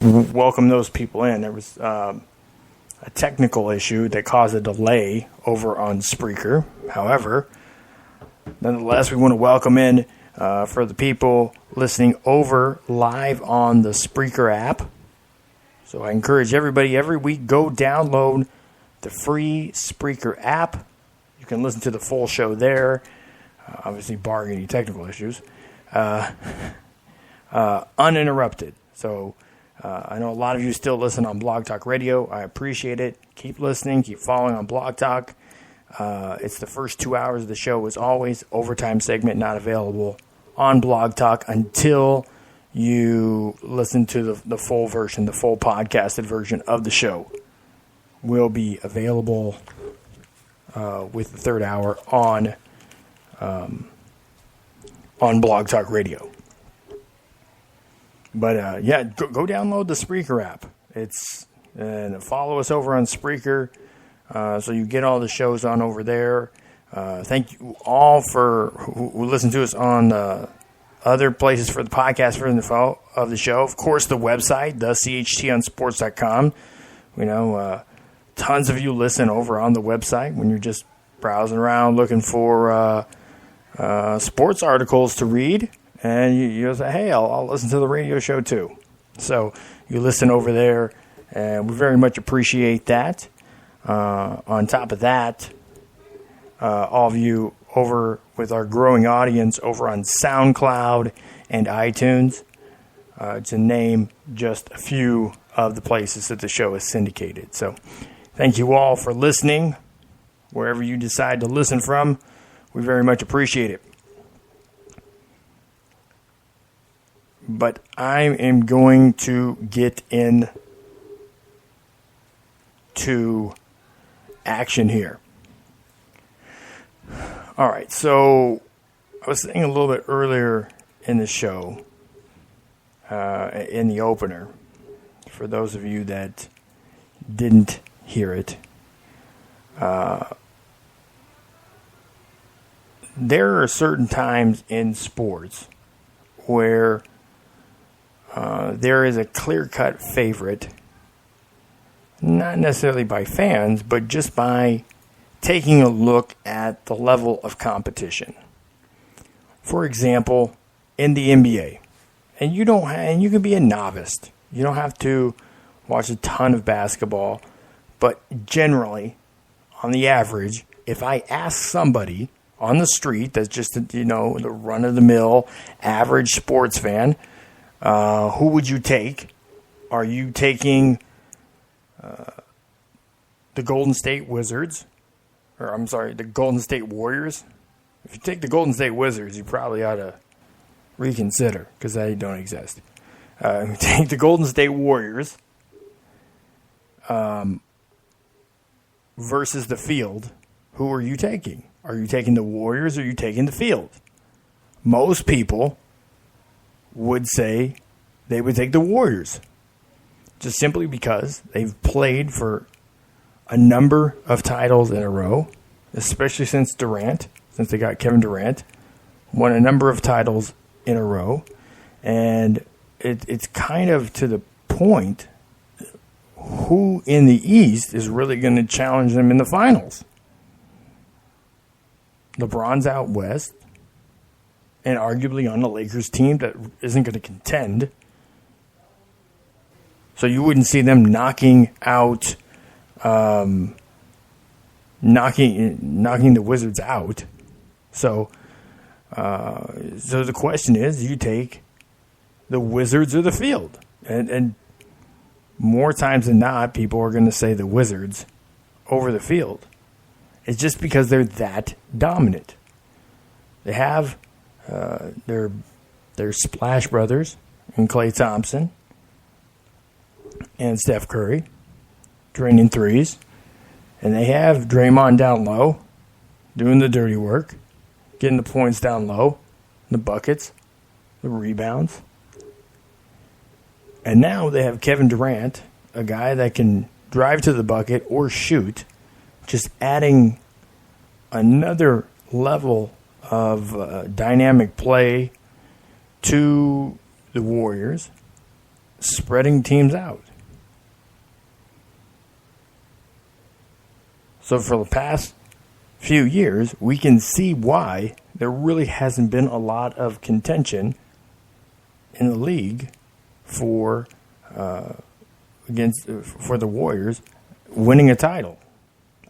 welcome those people in. There was a technical issue that caused a delay over on Spreaker. However, nonetheless, we want to welcome in for the people listening over live on the Spreaker app. So I encourage everybody every week, go download the free Spreaker app. You can listen to the full show there. Obviously, barring any technical issues. Uninterrupted. So I know a lot of you still listen on Blog Talk Radio. I appreciate it. Keep listening. Keep following on Blog Talk. It's the first 2 hours of the show, as always. Overtime segment not available on Blog Talk until you listen to the full version, the full podcasted version of the show. Will be available with the third hour on Blog Talk Radio. But go download the Spreaker app. And follow us over on Spreaker, so you get all the shows on over there. Thank you all who listen to us on other places for the podcast version of the show. Of course, the website, thechtonsports.com. We know tons of you listen over on the website when you're just browsing around looking for sports articles to read. And you say, hey, I'll listen to the radio show too. So you listen over there, and we very much appreciate that. On top of that, all of you over with our growing audience over on SoundCloud and iTunes, to name just a few of the places that the show is syndicated. So thank you all for listening, wherever you decide to listen from. We very much appreciate it. But I am going to get into action here. All right, so I was saying a little bit earlier in the show, in the opener, for those of you that didn't hear it, there are certain times in sports where there is a clear-cut favorite, not necessarily by fans, but just by taking a look at the level of competition. For example, in the NBA, and you can be a novice. You don't have to watch a ton of basketball, but generally, on the average, if I ask somebody on the street that's just the run-of-the-mill average sports fan, who would you take? Are you taking the Golden State Wizards? The Golden State Warriors? If you take the Golden State Wizards, you probably ought to reconsider, because they don't exist. Take the Golden State Warriors versus the field. Who are you taking? Are you taking the Warriors or are you taking the field? Most people would say they would take the Warriors, just simply because they've played for a number of titles in a row, especially since they got Kevin Durant, won a number of titles in a row, and it's kind of to the point, who in the East is really going to challenge them in the finals? LeBron's out west, and arguably on the Lakers team that isn't going to contend. So you wouldn't see them knocking the Wizards out. So the question is, do you take the Wizards or the field? And more times than not, people are going to say the Wizards over the field. It's just because they're that dominant. They have their Splash Brothers and Klay Thompson and Steph Curry draining threes. And they have Draymond down low doing the dirty work, getting the points down low, the buckets, the rebounds. And now they have Kevin Durant, a guy that can drive to the bucket or shoot, just adding another level of dynamic play to the Warriors. spreading teams out. So for the past few years, we can see why there really hasn't been a lot of contention in the league for the Warriors winning a title.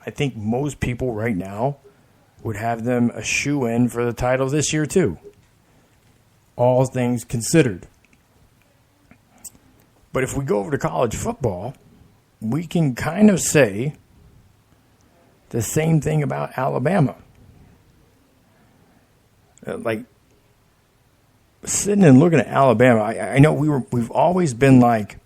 I think most people right now would have them a shoe-in for the title this year too, all things considered. But if we go over to college football, we can kind of say the same thing about Alabama. Like, sitting and looking at Alabama, I know we've always been like,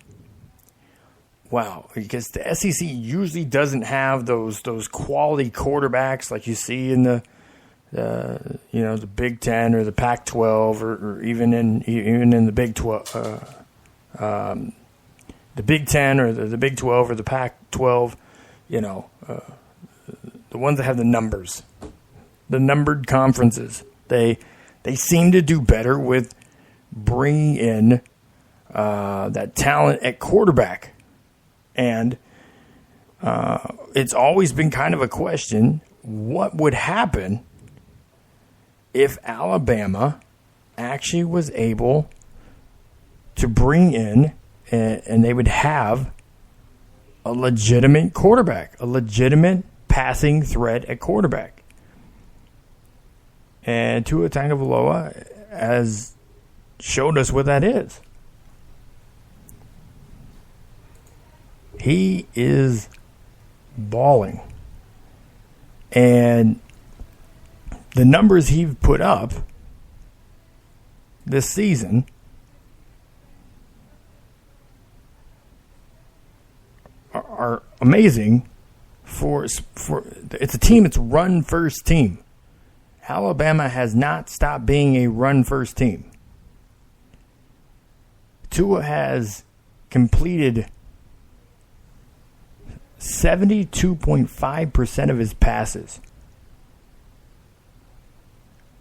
wow, because the SEC usually doesn't have those quality quarterbacks like you see in the Big Ten or the Pac-12 or even in the Big 12, the Big Ten or the Big 12 or the Pac-12, the ones that have the numbers, the numbered conferences. They seem to do better with bringing in that talent at quarterback. And it's always been kind of a question, what would happen if Alabama actually was able to bring in and they would have a legitimate quarterback, a legitimate passing threat at quarterback. And Tua Tagovailoa has showed us what that is. He is balling. And the numbers he's put up this season are amazing for it's a team, it's run first team. Alabama has not stopped being a run first team. Tua has completed 72.5% of his passes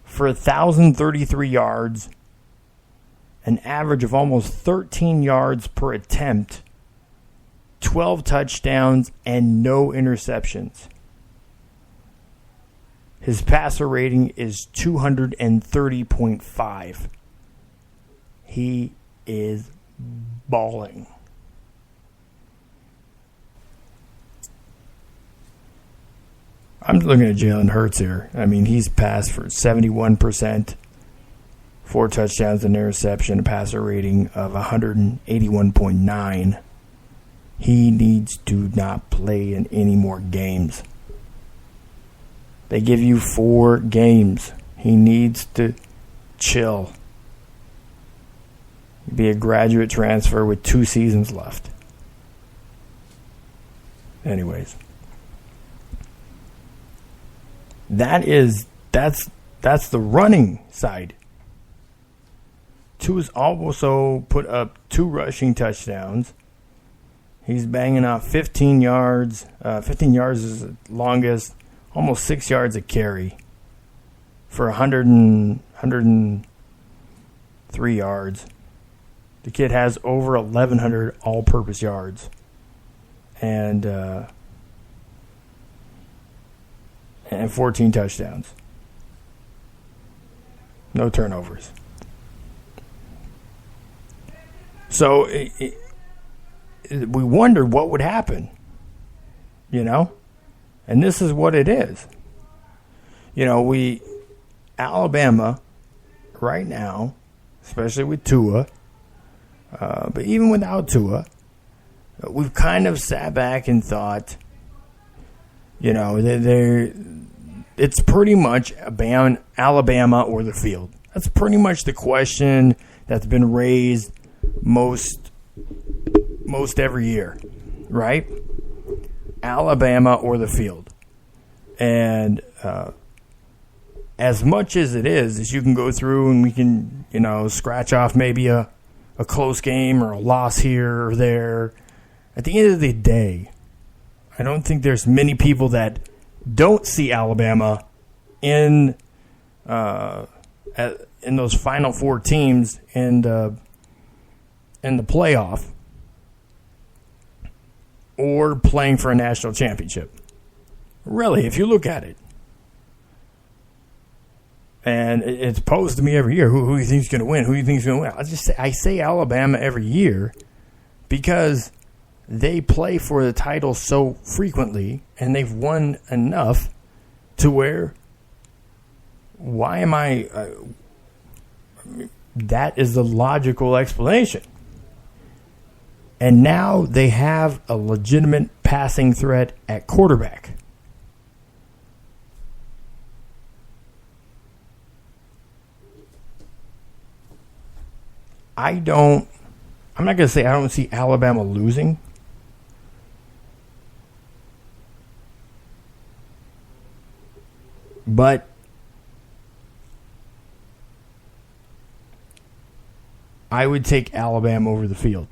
for 1,033 yards, an average of almost 13 yards per attempt, 12 touchdowns, and no interceptions. His passer rating is 230.5. He is balling. I'm looking at Jalen Hurts here. I mean, he's passed for 71%, 4 touchdowns, an interception, a passer rating of 181.9. He needs to not play in any more games. They give you 4 games. He needs to chill. Be a graduate transfer with 2 seasons left. Anyways. That's the running side. Tua's also put up 2 rushing touchdowns. He's banging out 15 yards. 15 yards is the longest. Almost 6 yards a carry for 103 yards. The kid has over 1,100 all-purpose yards. And 14 touchdowns. No turnovers. So we wondered what would happen, And this is what it is. Alabama right now, especially with Tua, but even without Tua, we've kind of sat back and thought, it's pretty much Alabama or the field. That's pretty much the question that's been raised most every year, right? Alabama or the field. And as much as it is you can go through and we can, scratch off maybe a close game or a loss here or there, at the end of the day, I don't think there's many people that don't see Alabama in those final 4 teams and in the playoff or playing for a national championship. Really, if you look at it. And it's posed to me every year, who do you think is going to win? Who do you think is going to win? I say Alabama every year because they play for the title so frequently and they've won enough to where that is the logical explanation. And now they have a legitimate passing threat at quarterback. I'm not going to say I don't see Alabama losing. But I would take Alabama over the field.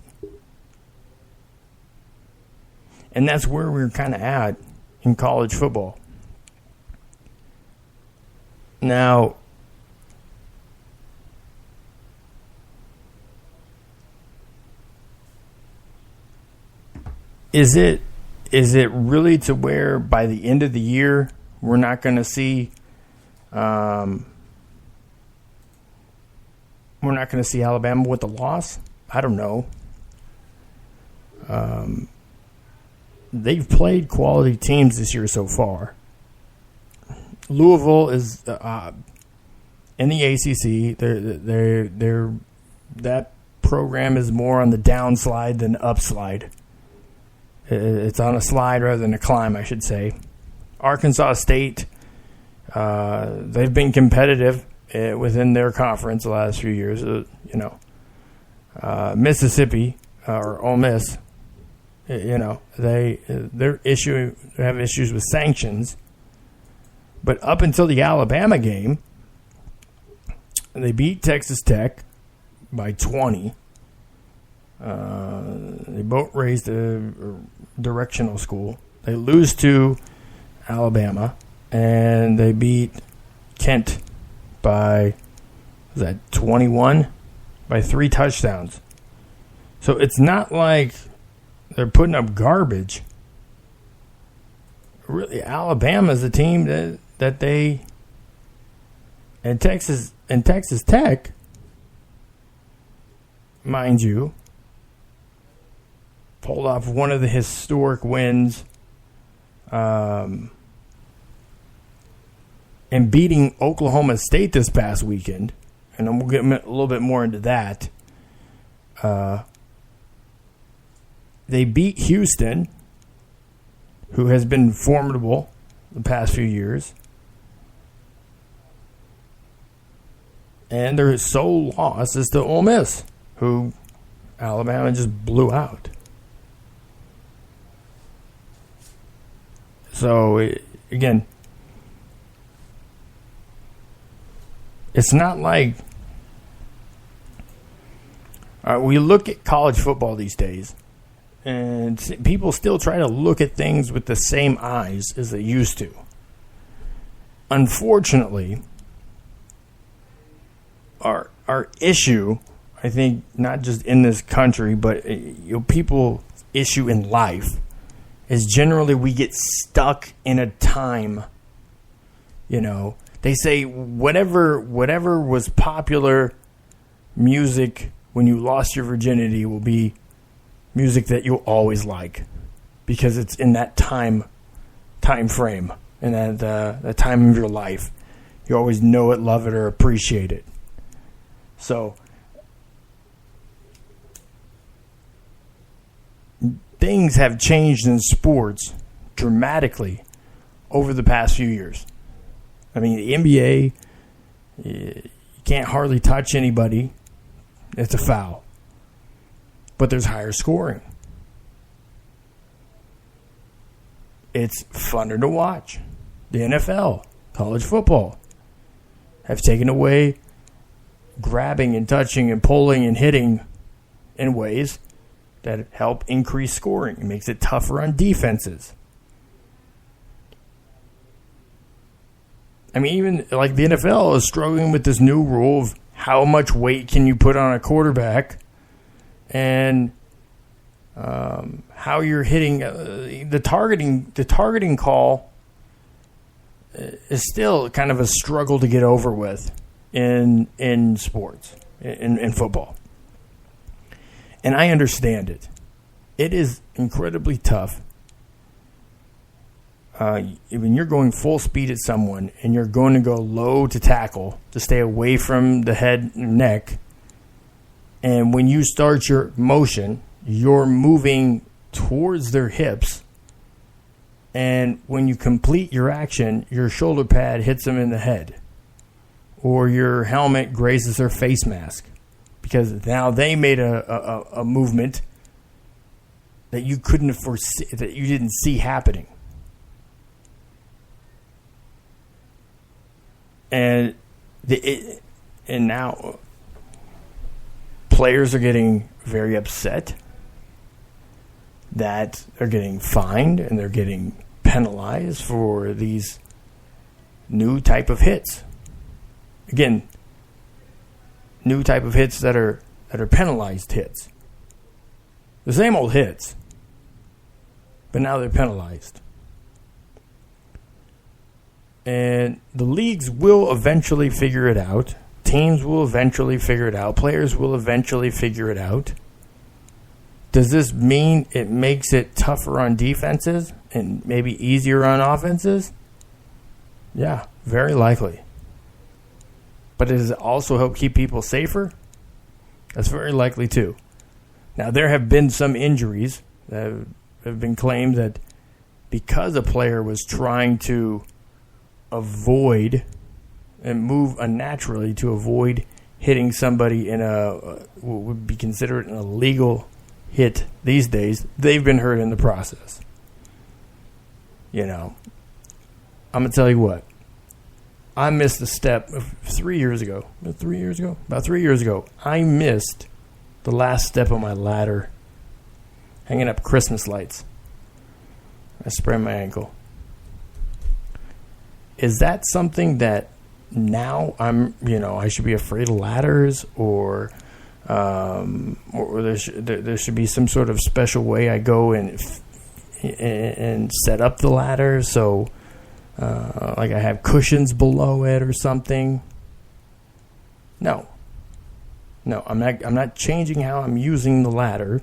And that's where we're kind of at in college football. Now, is it really to where by the end of the year we're not going to see Alabama with a loss? I don't know. They've played quality teams this year so far. Louisville is in the ACC. They're that program is more on the downslide than upslide. It's on a slide rather than a climb, I should say. Arkansas State, they've been competitive within their conference the last few years. Mississippi or Ole Miss, they have issues with sanctions. But up until the Alabama game, they beat Texas Tech by 20. They both raised a directional school. They lose to Alabama, and they beat Kent by, 21? By 3 touchdowns. So it's not like they're putting up garbage. Really, Alabama's a team that they, and Texas Tech, mind you, pulled off one of the historic wins and beating Oklahoma State this past weekend. And then we'll get a little bit more into that. They beat Houston, who has been formidable the past few years. And their sole loss is to Ole Miss, who Alabama just blew out. So, again, it's not like we look at college football these days, and people still try to look at things with the same eyes as they used to. Unfortunately, our issue, I think, not just in this country, but people's issue in life, is generally we get stuck in a time. They say whatever was popular music when you lost your virginity will be music that you'll always like, because it's in that time frame and that time of your life. You always know it, love it, or appreciate it. So things have changed in sports dramatically over the past few years. I mean, the NBA, you can't hardly touch anybody. It's a foul. But there's higher scoring. It's funner to watch. The NFL, college football, have taken away grabbing and touching and pulling and hitting in ways that help increase scoring. It makes it tougher on defenses. I mean, even like the NFL is struggling with this new rule of how much weight can you put on a quarterback and how you're hitting the targeting call is still kind of a struggle to get over with in sports, in football. And I understand it. It is incredibly tough when you're going full speed at someone and you're going to go low to tackle to stay away from the head and neck. And when you start your motion, you're moving towards their hips. And when you complete your action, your shoulder pad hits them in the head. Or your helmet grazes their face mask. Because now they made a movement that you couldn't foresee, that you didn't see happening. And now players are getting very upset that they're getting fined and they're getting penalized for these new type of hits. Again, new type of hits that are penalized hits. The same old hits, but now they're penalized. And the leagues will eventually figure it out. Teams will eventually figure it out. Players will eventually figure it out. Does this mean it makes it tougher on defenses and maybe easier on offenses? Yeah, very likely. But does it also help keep people safer? That's very likely too. Now, there have been some injuries that have been claimed that because a player was trying to avoid and move unnaturally to avoid hitting somebody in what would be considered an illegal hit these days, they've been hurt in the process. You know, I'm going to tell you what. I missed a step 3 years ago. About 3 years ago, I missed the last step of my ladder hanging up Christmas lights. I sprained my ankle. Is that something that now I should be afraid of ladders, or there should be some sort of special way I go and set up the ladder so like I have cushions below it or something? No, I'm not changing how I'm using the ladder,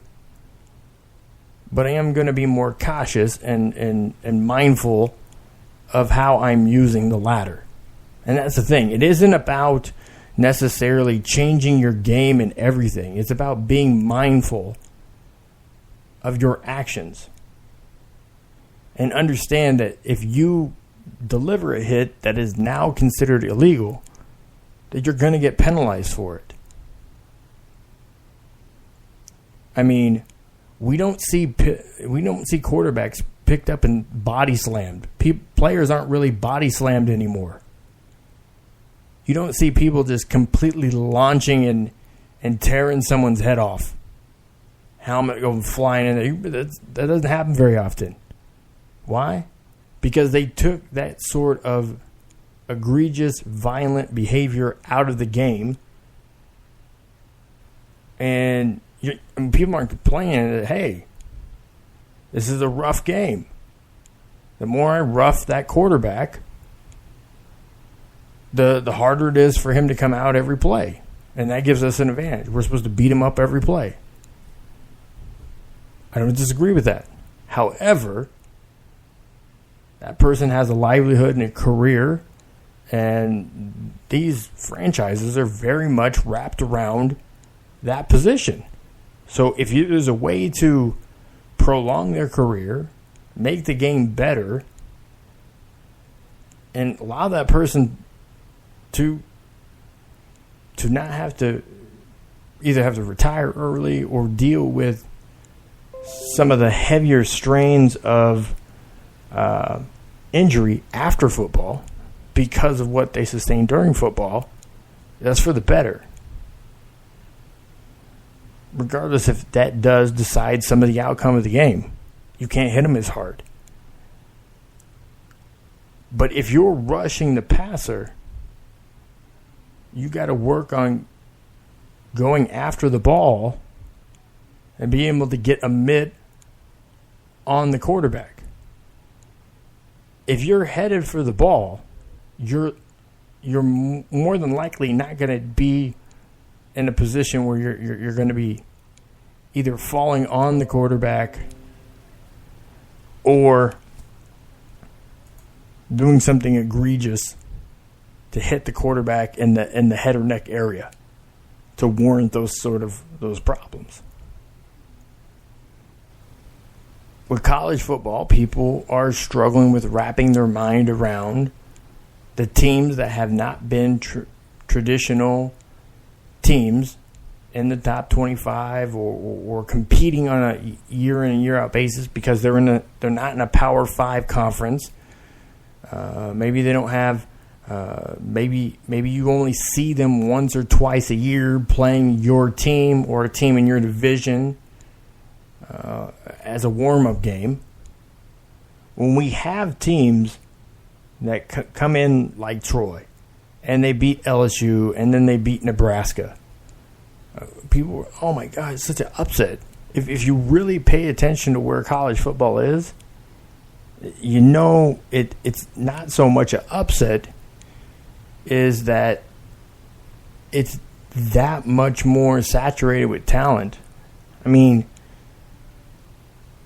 but I am going to be more cautious and mindful of how I'm using the ladder. And that's the thing. It isn't about necessarily changing your game and everything. It's about being mindful of your actions. And understand that if you deliver a hit that is now considered illegal, that you're going to get penalized for it. I mean, we don't see quarterbacks picked up and body slammed. Players aren't really body slammed anymore. You don't see people just completely launching and tearing someone's head off. Helmet going flying in there. That doesn't happen very often. Why? Because they took that sort of egregious, violent behavior out of the game. And people aren't complaining that, hey, this is a rough game. The more I rough that quarterback, the harder it is for him to come out every play. And that gives us an advantage. We're supposed to beat him up every play. I don't disagree with that. However, that person has a livelihood and a career, and these franchises are very much wrapped around that position. So if there's a way to prolong their career, make the game better, and allow that person to not have to either have to retire early or deal with some of the heavier strains of injury after football because of what they sustained during football, that's for the better. Regardless if that does decide some of the outcome of the game. You can't hit them as hard. But if you're rushing the passer, you got to work on going after the ball and being able to get a mitt on the quarterback. If you're headed for the ball, you're more than likely not going to be in a position where you're going to be either falling on the quarterback or doing something egregious to hit the quarterback in the head or neck area to warrant those problems. With college football, people are struggling with wrapping their mind around the teams that have not been traditional teams in the top 25 or competing on a year in and year out basis because they're not in a Power 5 conference. Maybe they don't have. Maybe you only see them once or twice a year playing your team or a team in your division as a warm-up game. When we have teams that come in like Troy and they beat LSU and then they beat Nebraska, people are, oh my God, it's such an upset. If you really pay attention to where college football is, you know it's not so much an upset, is that it's that much more saturated with talent. I mean,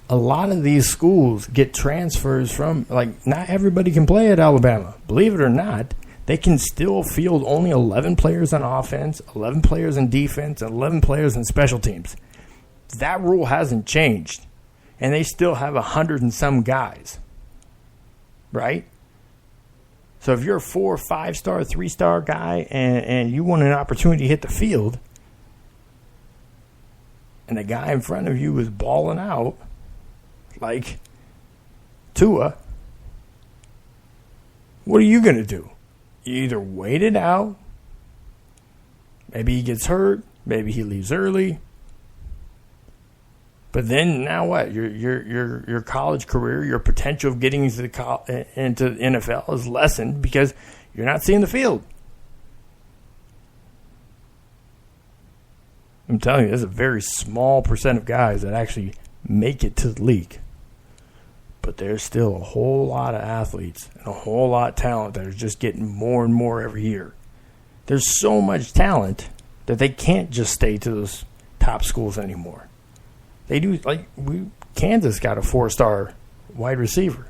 a lot of these schools get transfers from, like, not everybody can play at Alabama. Believe it or not, they can still field only 11 players on offense, 11 players in defense, and 11 players in special teams. That rule hasn't changed. And they still have 100 and some guys. Right? So if you're a 4 or 5-star, 3-star guy and you want an opportunity to hit the field, and the guy in front of you is balling out like Tua, what are you going to do? You either wait it out, maybe he gets hurt, maybe he leaves early, but then now what? Your college career, your potential of getting into the NFL is lessened because you're not seeing the field. I'm telling you, there's a very small percent of guys that actually make it to the league. But there's still a whole lot of athletes and a whole lot of talent that are just getting more and more every year. There's so much talent that they can't just stay to those top schools anymore. They do, like, Kansas got a 4-star wide receiver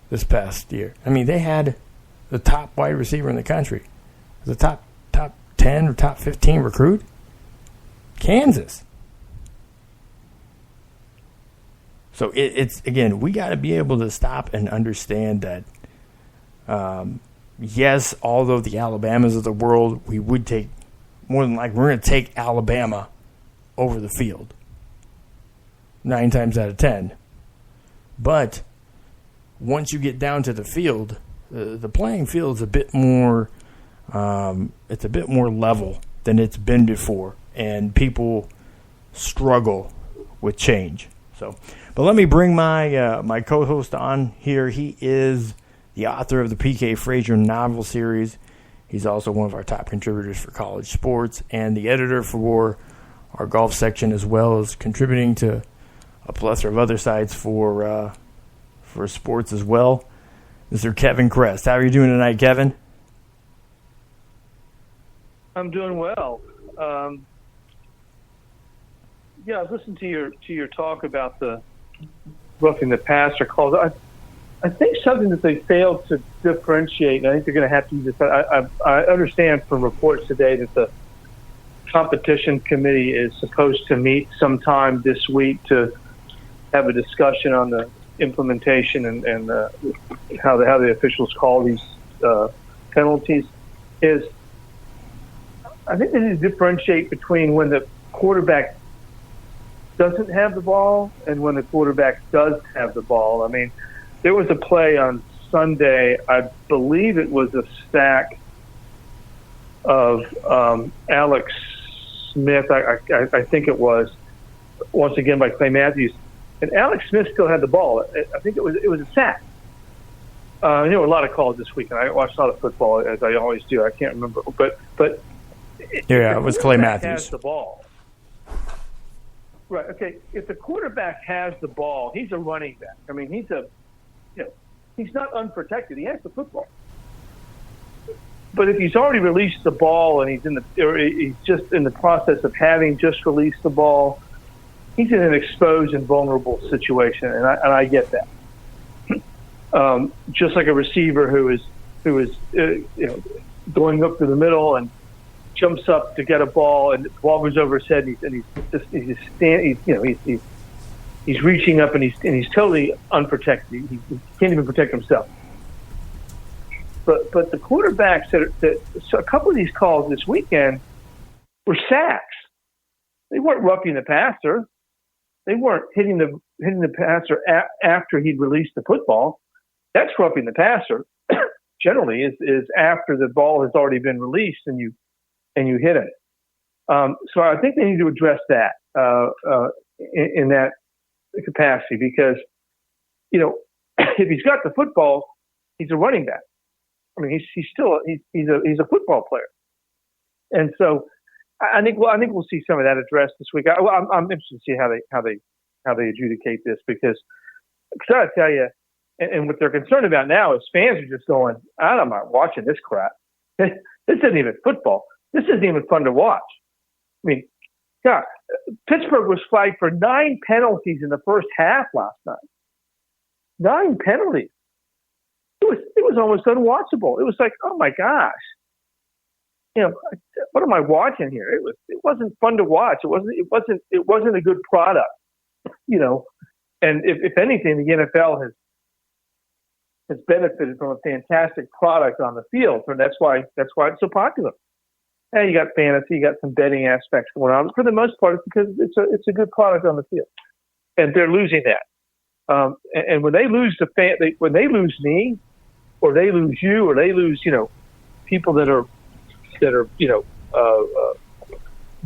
this past year. I mean, they had the top wide receiver in the country. The top 10 or top 15 recruit. Kansas. So it's again, we got to be able to stop and understand that, yes, although the Alabamas of the world, we would take, more than likely, we're going to take Alabama over the field 9 times out of 10. But once you get down to the field, the playing field is a bit more, it's a bit more level than it's been before, and people struggle with change. So, but let me bring my my co-host on here. He is the author of the P.K. Frazier novel series. He's also one of our top contributors for college sports and the editor for our golf section, as well as contributing to a plethora of other sites for sports as well. Mr. Kevin Crest. How are you doing tonight, Kevin? I'm doing well. I was listening to your talk about the roughing the passer calls. I think something that they failed to differentiate, and I think they're going to have to use this. I understand from reports today that the competition committee is supposed to meet sometime this week to have a discussion on the implementation and how the officials call these penalties. I think they need to differentiate between when the quarterback doesn't have the ball and when the quarterback does have the ball. I mean, there was a play on Sunday, I believe it was a sack of Alex Smith, I think it was, once again by Clay Matthews. And Alex Smith still had the ball. I think it was a sack. There were a lot of calls this week, and I watched a lot of football, as I always do. I can't remember. But it was Clay Matthews. Has the ball. Right. Okay. If the quarterback has the ball, he's a running back. I mean, he's not unprotected. He has the football. But if he's already released the ball and he's just in the process of having just released the ball, he's in an exposed and vulnerable situation, and I get that. Just like a receiver who is going up to the middle and jumps up to get a ball, and the ball goes over his head, and he's reaching up, and he's totally unprotected. He can't even protect himself. But the quarterbacks so a couple of these calls this weekend were sacks. They weren't roughing the passer. They weren't hitting the passer after he'd released the football. That's roughing the passer. Generally, is after the ball has already been released and you hit it. So I think they need to address that in that capacity, because if he's got the football, he's a running back. I mean, he's a football player, and so I think we'll see some of that addressed this week. I'm interested to see how they adjudicate this, because I gotta tell you, and what they're concerned about now is fans are just going, I'm not watching this crap. This isn't even football. This isn't even fun to watch. I mean, God, Pittsburgh was flagged for 9 penalties in the first half last night. 9 penalties. It was almost unwatchable. It was like, oh my gosh, what am I watching here? It wasn't fun to watch. It wasn't a good product, And if anything, the NFL has benefited from a fantastic product on the field, and that's why it's so popular. And you got fantasy, you got some betting aspects going on. But for the most part, it's because it's a good product on the field, and they're losing that. And when they lose when they lose me, or they lose you, or they lose people that are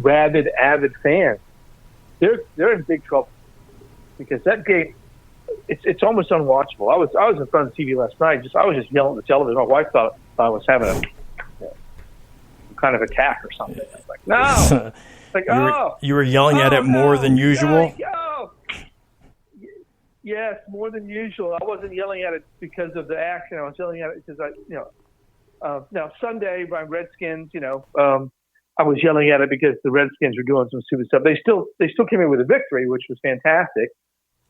rabid, avid fans, they're in big trouble, because that game, it's almost unwatchable. I was in front of the TV last night. I was just yelling at the television. My wife thought I was having a kind of attack or something. I was like, no. You were yelling at it more than usual? Yes, more than usual. I wasn't yelling at it because of the action. I was yelling at it because now Sunday by Redskins, I was yelling at it because the Redskins were doing some stupid stuff. They still came in with a victory, which was fantastic.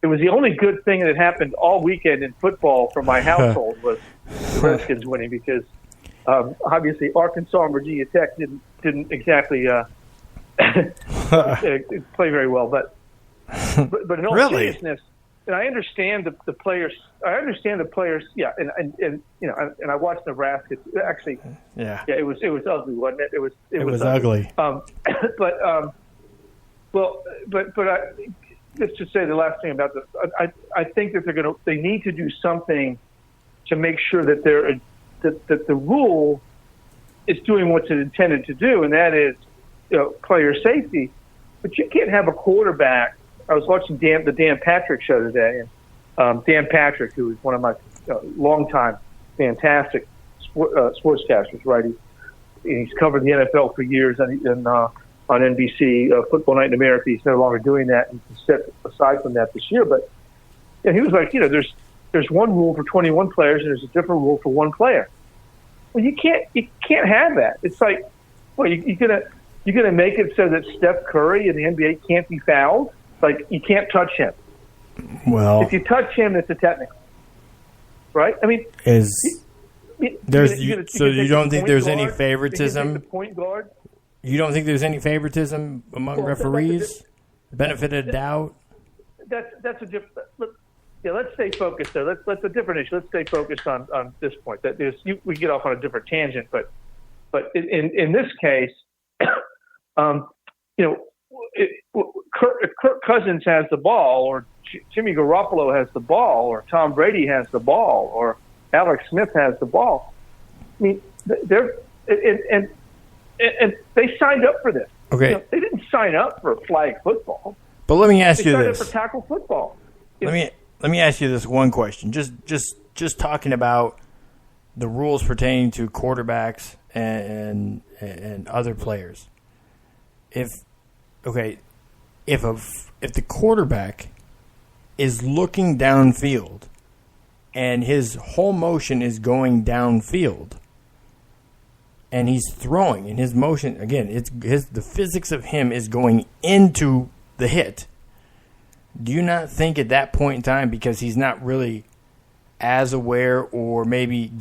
It was the only good thing that happened all weekend in football for my household was the Redskins winning, because obviously Arkansas and Virginia Tech didn't exactly play very well. But in all seriousness, and I understand the players. Yeah, and I watched Nebraska. Actually, it was ugly, wasn't it? It was ugly. Let's just say the last thing about this. I think that they need to do something to make sure that that the rule is doing what it's intended to do, and that is player safety. But you can't have a quarterback. I was watching the Dan Patrick show today, and Dan Patrick, who is one of my longtime fantastic sportscasters, right? He's covered the NFL for years, and on NBC, Football Night in America. He's no longer doing that. He's stepped aside from that this year. But he was like, there's one rule for 21 players, and there's a different rule for one player. Well, you can't have that. It's like, well, you're gonna make it so that Steph Curry in the NBA can't be fouled. Like, you can't touch him. Well, if you touch him, it's a technical, right? I mean, you don't think there's any favoritism? The point guard. You don't think there's any favoritism among referees? Benefit of doubt? That's a different. Let's stay focused there. Let's a different issue. Let's stay focused on this point. We get off on a different tangent, but in this case, if Kirk Cousins has the ball, or Jimmy Garoppolo has the ball, or Tom Brady has the ball, or Alex Smith has the ball. I mean, they're and they signed up for this. Okay, they didn't sign up for flag football. But let me ask you this: they signed up for tackle football. Let me ask you this one question. Just talking about the rules pertaining to quarterbacks and other players. if the quarterback is looking downfield and his whole motion is going downfield and he's throwing and his motion, again, the physics of him is going into the hit, do you not think at that point in time, because he's not really as aware, or maybe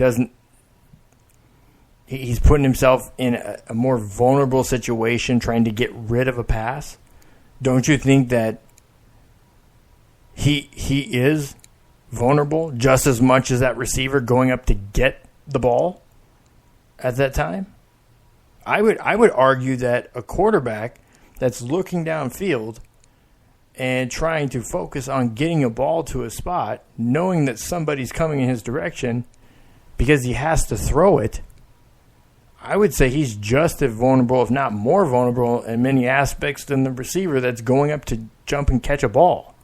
he's putting himself in a more vulnerable situation trying to get rid of a pass, don't you think that he is vulnerable just as much as that receiver going up to get the ball at that time? I would argue that a quarterback that's looking downfield and trying to focus on getting a ball to a spot, knowing that somebody's coming in his direction because he has to throw it, I would say he's just as vulnerable, if not more vulnerable, in many aspects than the receiver that's going up to jump and catch a ball.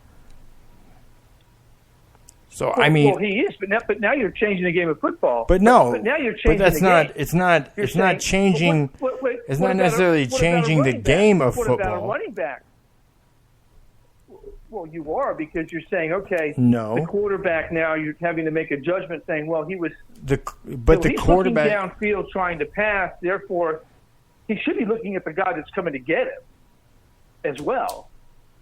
So I mean, well, he is, but now you're changing the game of football. But no, but now you're changing. But that's the not. Game. It's not. You're it's saying, not changing. It's not necessarily changing the game of football. What about a running back? Well, you are, because you're saying, okay, no, the quarterback now you're having to make a judgment saying, well, he was the he's quarterback looking downfield trying to pass, therefore he should be looking at the guy that's coming to get him as well.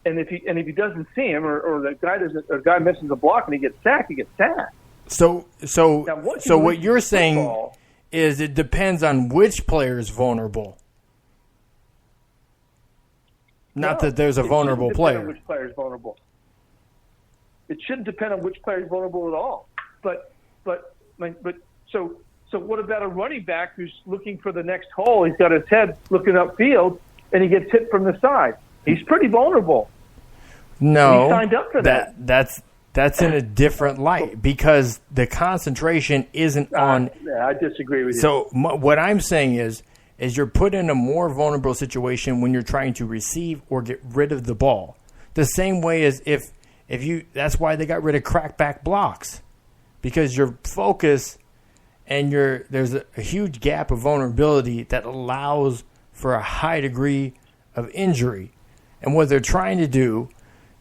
And if he doesn't see him, or the guy misses the block and he gets sacked, he gets sacked. So what you're saying is it depends on which player is vulnerable. Not that there's a vulnerable player. On which player is vulnerable. It shouldn't depend on which player is vulnerable at all. But so what about a running back who's looking for the next hole? He's got his head looking upfield and he gets hit from the side. He's pretty vulnerable. No, he signed up for that. That's in a different light, because the concentration isn't on. I disagree with you. So what I'm saying is you're put in a more vulnerable situation when you're trying to receive or get rid of the ball. The same way as if you. That's why they got rid of crackback blocks, because your focus and there's a huge gap of vulnerability that allows for a high degree of injury. And what they're trying to do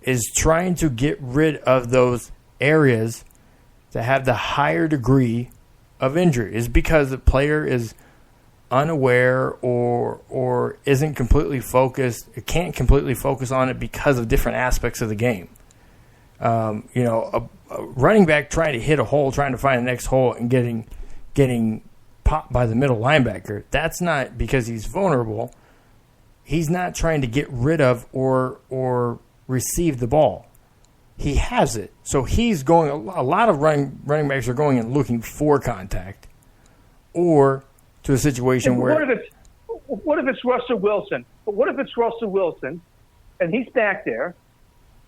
is trying to get rid of those areas that have the higher degree of injury, is because the player is unaware or isn't completely focused, can't completely focus on it because of different aspects of the game. A running back trying to hit a hole, trying to find the next hole and getting popped by the middle linebacker, that's not because he's vulnerable. He's not trying to get rid of or receive the ball. He has it. So he's going, a lot of running backs are going and looking for contact, or to a situation where. What if it's Russell Wilson? What if it's Russell Wilson and he's back there,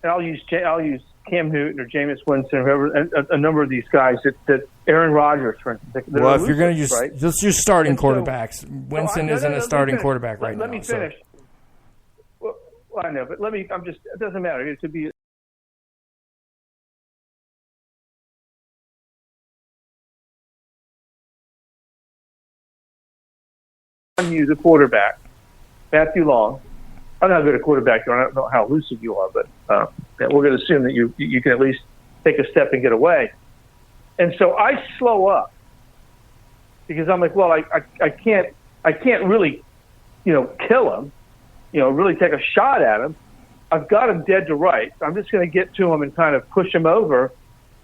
and I'll use Cam Newton or Jameis Winston, or whoever, a number of these guys that Aaron Rodgers, for instance. Well, if you're going to use, right? Let's use starting quarterbacks. Winston isn't a starting quarterback right now. Let me finish. So. Well, I know, but it doesn't matter. It could be. On you, the quarterback, Matthew Long. I'm not good at quarterback. I don't know how lucid you are, but we're going to assume that you can at least take a step and get away. And so I slow up because I'm like, well, I can't really, kill him, really take a shot at him. I've got him dead to rights. I'm just going to get to him and kind of push him over.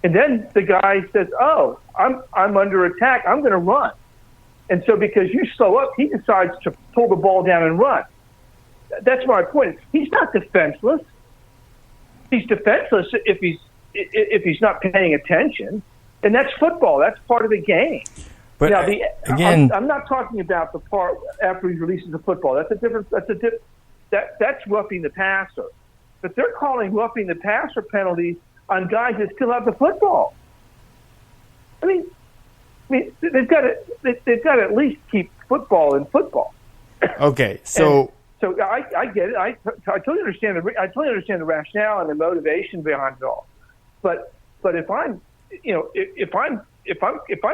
And then the guy says, oh, I'm under attack. I'm going to run. And so because you slow up, he decides to pull the ball down and run. That's my point. He's not defenseless. He's defenseless if he's not paying attention. And that's football. That's part of the game. But now, again, I'm not talking about the part after he releases the football. That's roughing the passer. But they're calling roughing the passer penalties on guys that still have the football. I mean, they've got to at least keep football in football. Okay, so I get it. I totally understand the rationale and the motivation behind it all. But if I'm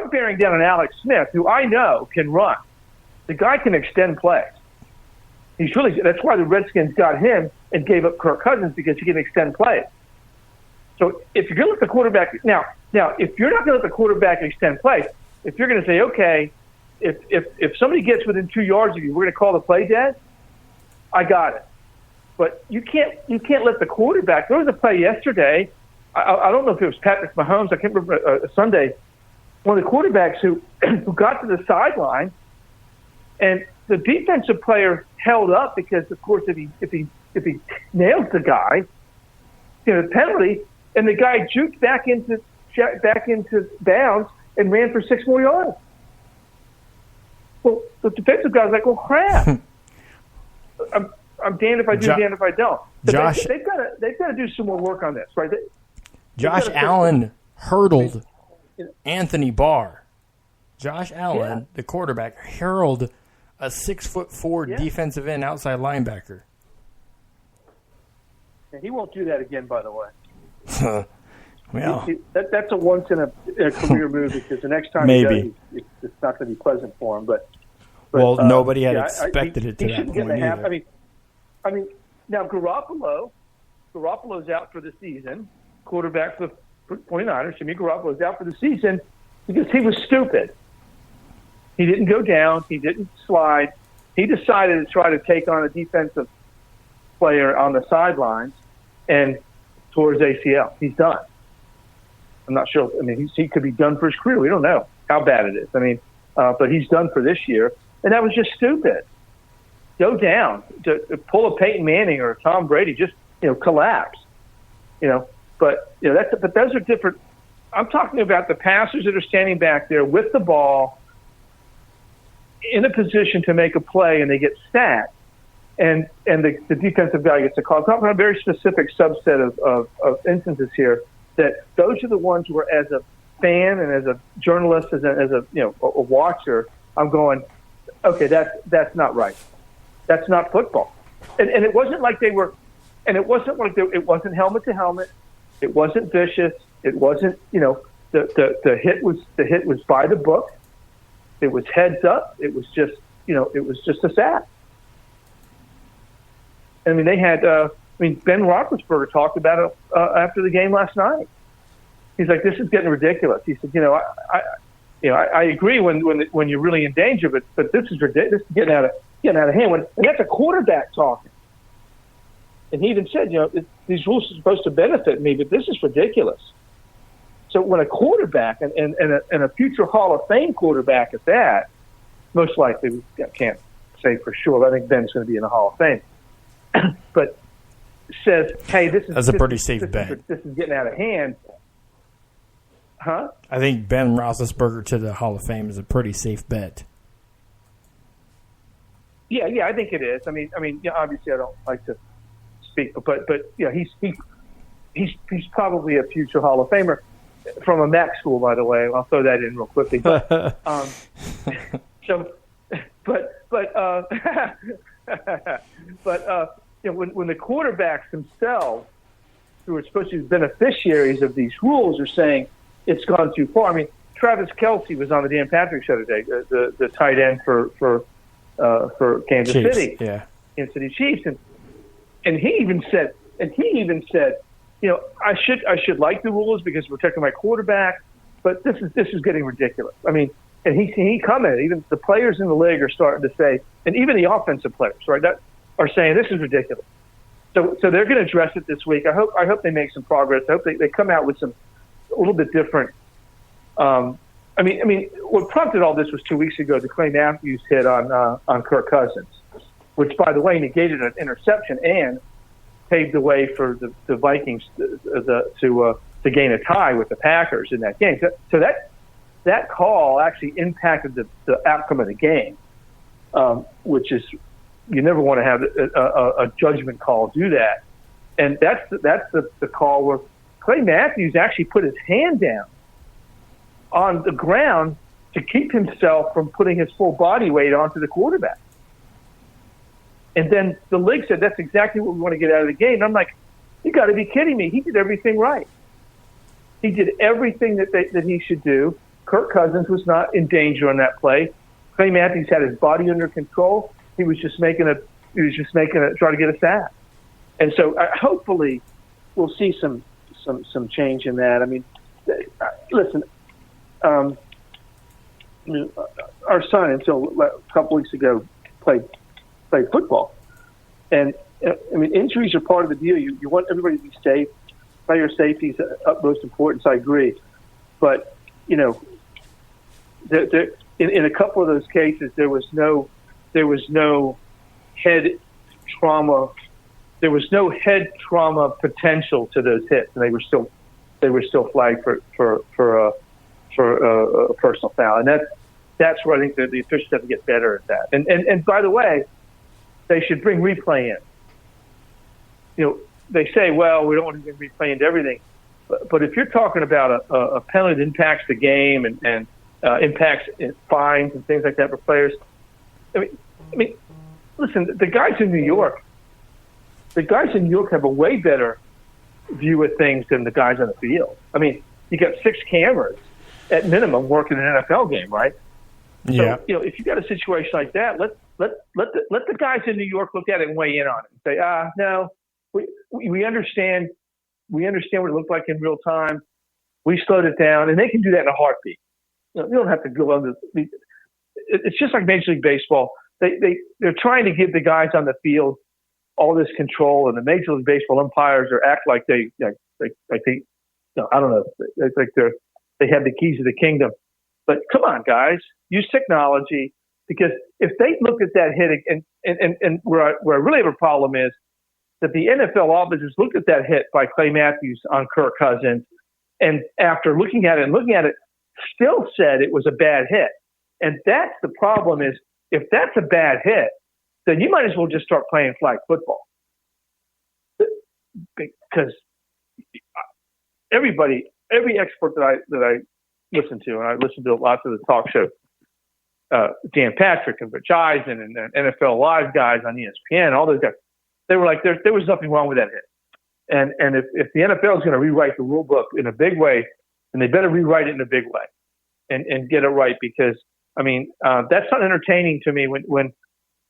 bearing down on Alex Smith, who I know can run, the guy can extend plays. That's why the Redskins got him and gave up Kirk Cousins, because he can extend plays. So if you're going to let the quarterback now, if you're not going to let the quarterback extend plays, if you're going to say, okay, if somebody gets within 2 yards of you, we're going to call the play dead, I got it. But you can't let the quarterback. There was a play yesterday. I don't know if it was Patrick Mahomes. I can't remember. Sunday, one of the quarterbacks who got to the sideline, and the defensive player held up because, of course, if he nails the guy, the penalty, and the guy juked back into bounds and ran for 6 more yards. Well, the defensive guy's like, well, crap. I'm damned if I do, damned if I don't. Josh, they've got to do some more work on this, right? Josh Allen hurdled Anthony Barr. Josh Allen, the quarterback, hurled a 6'4" defensive end outside linebacker. And he won't do that again, by the way. Well, that's a once in a career move, because the next time maybe he does, it's not going to be pleasant for him. But nobody had expected it to that point either. I mean, now Garoppolo's out for the season. Quarterback for the 49ers, Jimmy Garoppolo's out for the season because he was stupid. He didn't go down. He didn't slide. He decided to try to take on a defensive player on the sidelines and tore his ACL. He's done. I'm not sure. I mean, he could be done for his career. We don't know how bad it is. I mean, but he's done for this year, and that was just stupid. Go down to pull a Peyton Manning or a Tom Brady, just collapse. But those are different. I'm talking about the passers that are standing back there with the ball in a position to make a play, and they get sacked, and the defensive guy gets a call. I'm talking about a very specific subset of instances here. That those are the ones where, as a fan and as a journalist, as a watcher, I'm going, okay, that's not right. That's not football. And it wasn't like they were, and it wasn't like it wasn't helmet to helmet. It wasn't vicious. It wasn't, the hit was by the book. It was heads up. It was just, it was just a sack. I mean, they had, Ben Roethlisberger talked about it after the game last night. He's like, this is getting ridiculous. He said, I agree when you're really in danger, but this is ridiculous. This is getting out of hand. And that's a quarterback talking. And he even said, these rules are supposed to benefit me, but this is ridiculous. So when a quarterback and a future Hall of Fame quarterback at that, most likely, I can't say for sure, but I think Ben's going to be in the Hall of Fame, but says, hey, that's a pretty safe bet. This is getting out of hand. Huh? I think Ben Roethlisberger to the Hall of Fame is a pretty safe bet. Yeah, I think it is. I mean, obviously I don't like to speak, but he's probably a future Hall of Famer from a MAC school, by the way. I'll throw that in real quickly. But, when the quarterbacks themselves, who are supposed to be beneficiaries of these rules, are saying it's gone too far. I mean, Travis Kelce was on the Dan Patrick Show today, the tight end for Kansas Chiefs, City, Kansas City Chiefs, and he even said, I should like the rules because we're protecting my quarterback, but this is getting ridiculous. I mean, and he commented, even the players in the league are starting to say, and even the offensive players, right, that are saying this is ridiculous. So they're going to address it this week. I hope they make some progress. I hope they come out with some a little bit different. I mean, what prompted all this was 2 weeks ago the Clay Matthews hit on Kirk Cousins, which, by the way, negated an interception and paved the way for the Vikings to gain a tie with the Packers in that game. So that call actually impacted the outcome of the game, which is, you never want to have a judgment call do that. And that's the call where Clay Matthews actually put his hand down on the ground to keep himself from putting his full body weight onto the quarterback. And then the league said, that's exactly what we want to get out of the game. And I'm like, you got to be kidding me. He did everything right. He did everything that he should do. Kirk Cousins was not in danger on that play. Clay Matthews had his body under control. He was just making just trying to get a sack. And so hopefully we'll see some change in that. I mean, listen, our son until a couple weeks ago played football, and I mean, injuries are part of the deal. You want everybody to be safe. Player safety is of utmost importance. I agree, but in a couple of those cases, there was no head trauma. There was no head trauma potential to those hits, and they were still flagged for a personal foul. And that's where I think the officials have to get better at that. And by the way, they should bring replay in. They say, well, we don't want to bring replay into everything, but if you're talking about a penalty that impacts the game and impacts fines and things like that for players, I mean, listen, the guys in New York have a way better view of things than the guys on the field. I mean, you got 6 cameras at minimum working an NFL game, right? Yeah. So, if you got a situation like that, let the guys in New York look at it and weigh in on it and say, no, we understand what it looked like in real time. We slowed it down, and they can do that in a heartbeat. You don't have to go under. It's just like Major League Baseball. They're trying to give the guys on the field all this control, and the Major League Baseball umpires act like I don't know, it's like they have the keys of the kingdom. But come on, guys, use technology, because if they look at that hit, and where I really have a problem is that the NFL officers looked at that hit by Clay Matthews on Kirk Cousins, and after looking at it, still said it was a bad hit. And that's the problem, is if that's a bad hit, then you might as well just start playing flag football. Because every expert that I listen to, and I listen to lots of the talk show, Dan Patrick and Rich Eisen and NFL Live guys on ESPN, all those guys, they were like, there was nothing wrong with that hit. And if the NFL is going to rewrite the rule book in a big way, then they better rewrite it in a big way and get it right, because I mean, that's not entertaining to me when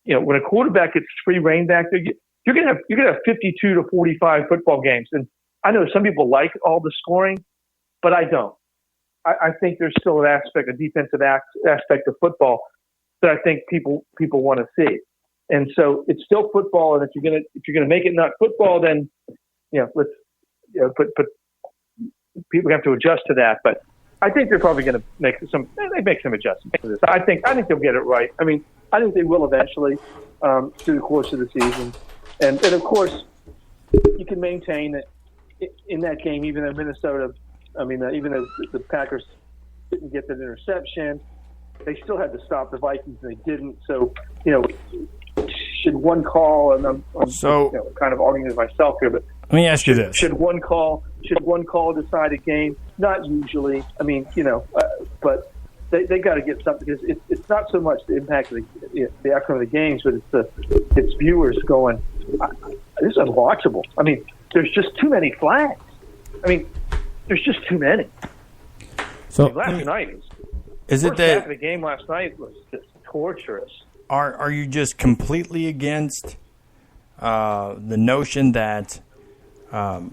a quarterback gets free reign back there. You're gonna have 52 to 45 football games, and I know some people like all the scoring, but I don't. I think there's still a defensive aspect of football that I think people want to see, and so it's still football. And if you're gonna make it not football, then but people have to adjust to that. But I think they're probably going to make some adjustments to this. I think they'll get it right. I mean, I think they will eventually through the course of the season. And of course, you can maintain that in that game, even though even though the Packers didn't get that interception, they still had to stop the Vikings, and they didn't. So, should one call, and I'm kind of arguing with myself here, but let me ask you this. Should one call decide a game? Not usually. I mean, but they got to get something, because it's not so much the impact of the outcome of the games, but it's viewers going, this is unwatchable. I mean, there's just too many flags. I mean, there's just too many. So last night is it that the game last night was just torturous. Are you just completely against the notion that the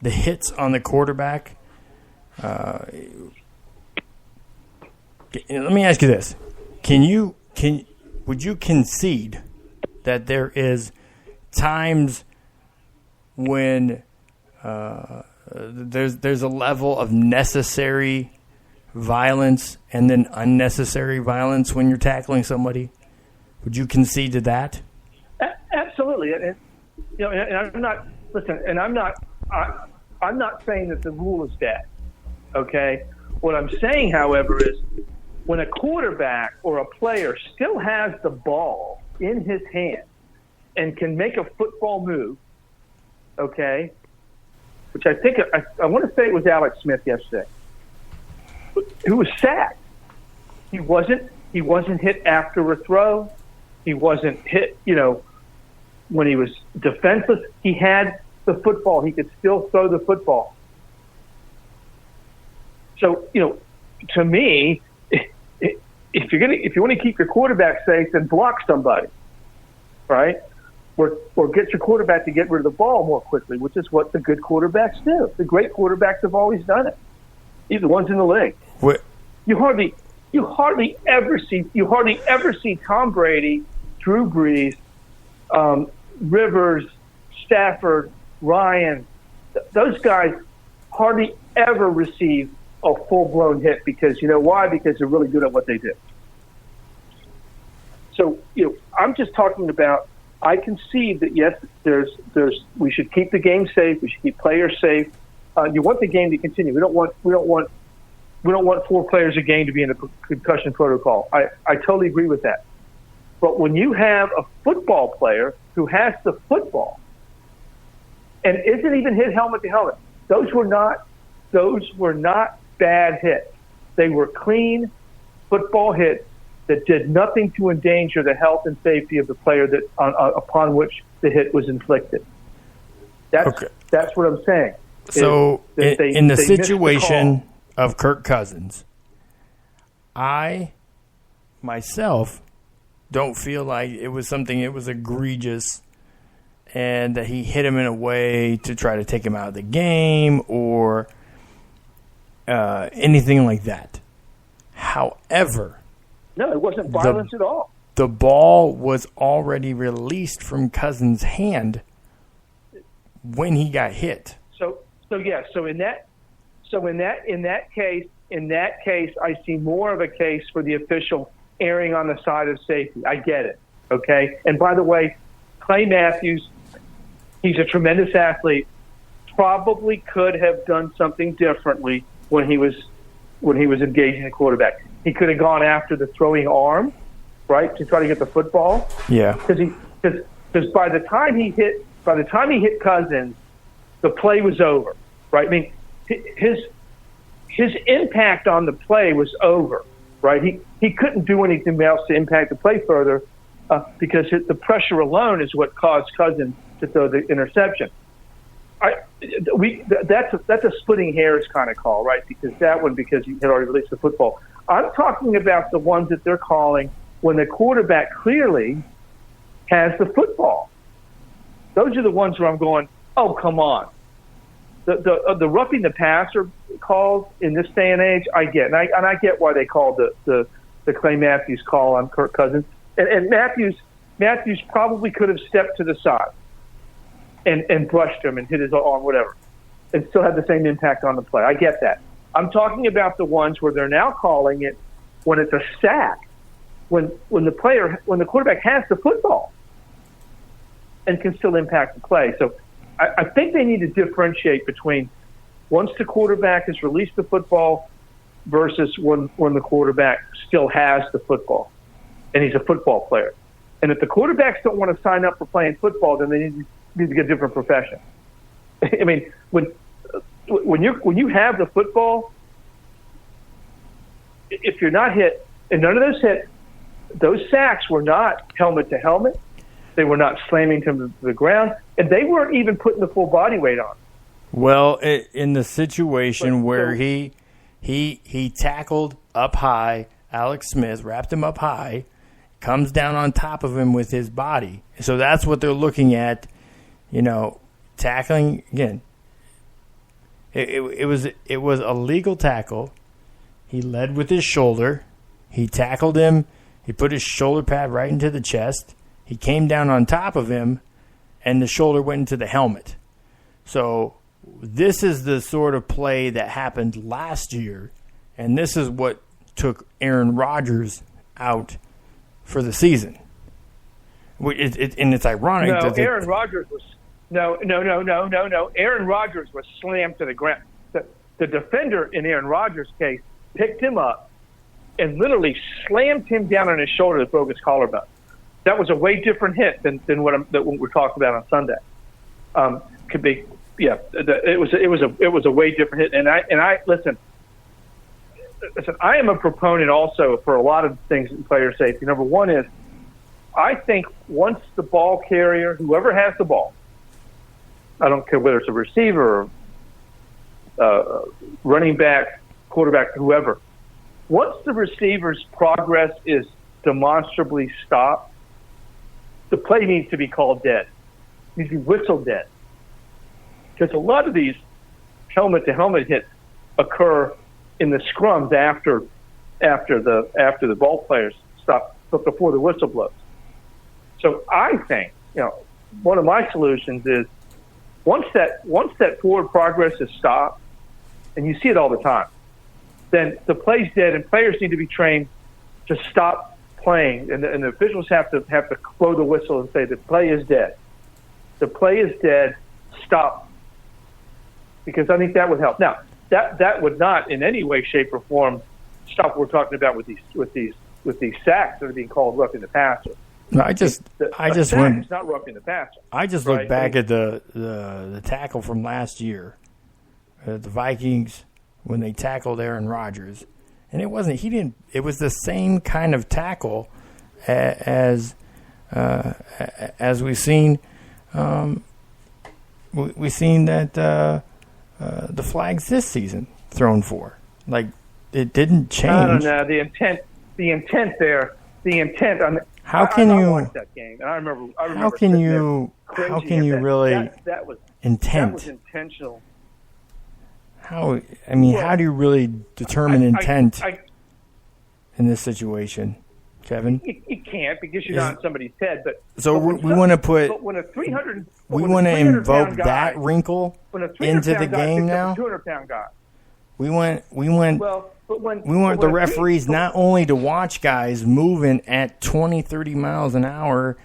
hits on the quarterback? Let me ask you this: would you concede that there is times when there's a level of necessary violence and then unnecessary violence when you're tackling somebody? Would you concede to that? Absolutely, and I'm not. Listen, and I'm not saying that the rule is bad. Okay, what I'm saying, however, is when a quarterback or a player still has the ball in his hand and can make a football move, okay, which I think I want to say it was Alex Smith yesterday, who was sacked. He wasn't hit after a throw. He wasn't hit, when he was defenseless. He had the football. He could still throw the football. So, to me, if you want to keep your quarterback safe, then block somebody, right? Or get your quarterback to get rid of the ball more quickly, which is what the good quarterbacks do. The great quarterbacks have always done it. Even the ones in the league. What? You hardly ever see Tom Brady, Drew Brees, Rivers, Stafford, Ryan. Those guys hardly ever receive a full-blown hit because you know why? Because they're really good at what they do. So I'm just talking about. I concede that yes, we should keep the game safe. We should keep players safe. You want the game to continue. We don't want 4 players a game to be in a concussion protocol. I totally agree with that. But when you have a football player who has the football and isn't even hit helmet to helmet, those were not bad hits. They were clean football hits that did nothing to endanger the health and safety of the player that upon which the hit was inflicted. That's what I'm saying. So in the situation of Kirk Cousins, I myself don't feel like it was something that was egregious and that he hit him in a way to try to take him out of the game or anything like that. However, no, it wasn't violence at all. The ball was already released from Cousins' hand when he got hit. So in that case, I see more of a case for the official erring on the side of safety. I get it. Okay. And by the way, Clay Matthews, he's a tremendous athlete. Probably could have done something differently when he was engaging the quarterback. He could have gone after the throwing arm, right, to try to get the football. Yeah. Because by the time he hit Cousins, the play was over, right? I mean, his impact on the play was over, right? He couldn't do anything else to impact the play further because the pressure alone is what caused Cousins to throw the interception. That's a splitting hairs kind of call, right? Because he had already released the football. I'm talking about the ones that they're calling when the quarterback clearly has the football. Those are the ones where I'm going, oh, come on. The roughing the passer calls in this day and age, I get. And I get why they called the Clay Matthews call on Kirk Cousins. And Matthews probably could have stepped to the side and brushed him and hit his arm, whatever, and still had the same impact on the play. I get that. I'm talking about the ones where they're now calling it when it's a sack, when the quarterback has the football and can still impact the play. So I think they need to differentiate between once the quarterback has released the football versus when the quarterback still has the football and he's a football player. And if the quarterbacks don't want to sign up for playing football, then they need to get a different profession. I mean, when you have the football, if you're not hit, and none of those hit, those sacks were not helmet to helmet. They were not slamming him to the ground, and they weren't even putting the full body weight on. Well, in the situation where he tackled up high, Alex Smith wrapped him up high, comes down on top of him with his body. So that's what they're looking at, tackling again. It was a legal tackle. He led with his shoulder. He tackled him. He put his shoulder pad right into the chest. He came down on top of him, and the shoulder went into the helmet. So this is the sort of play that happened last year, and this is what took Aaron Rodgers out for the season. And it's ironic. No, Aaron Rodgers was no. Aaron Rodgers was slammed to the ground. The defender in Aaron Rodgers' case picked him up and literally slammed him down on his shoulder that broke his collarbone. That was a way different hit than what we're talking about on Sunday. Could be, yeah. It was a way different hit. And I listen. I am a proponent also for a lot of things in player safety. Number one is, I think once the ball carrier, whoever has the ball, I don't care whether it's a receiver, or running back, quarterback, whoever, once the receiver's progress is demonstrably stopped, the play needs to be called dead. It needs to be whistled dead. Because a lot of these helmet-to-helmet hits occur in the scrums after the ball players stop, but before the whistle blows. So I think, one of my solutions is once that forward progress is stopped, and you see it all the time, then the play's dead, and players need to be trained to stop playing, and the officials have to blow the whistle and say the play is dead. The play is dead. Stop. Because I think that would help. Now, that would not in any way, shape, or form stop what we're talking about with these sacks that are being called roughing the passer. No, I just went. It's not roughing the passer. I just looked back at the tackle from last year, the Vikings when they tackled Aaron Rodgers, and it wasn't. He didn't. It was the same kind of tackle as we've seen. We've seen that the flags this season thrown for. Like, it didn't change. I don't know the intent there. The intent on. How can I you watched that game, and I remember. How can you really that was intent? That was intentional. How do you really determine intent in this situation, Kevin? You can't because you're not in somebody's head. But so we want to put. But when a 300, we want to invoke that wrinkle into the game now. 200-pound guy. We want the referees not only to watch guys moving at 20, 30 miles an hour,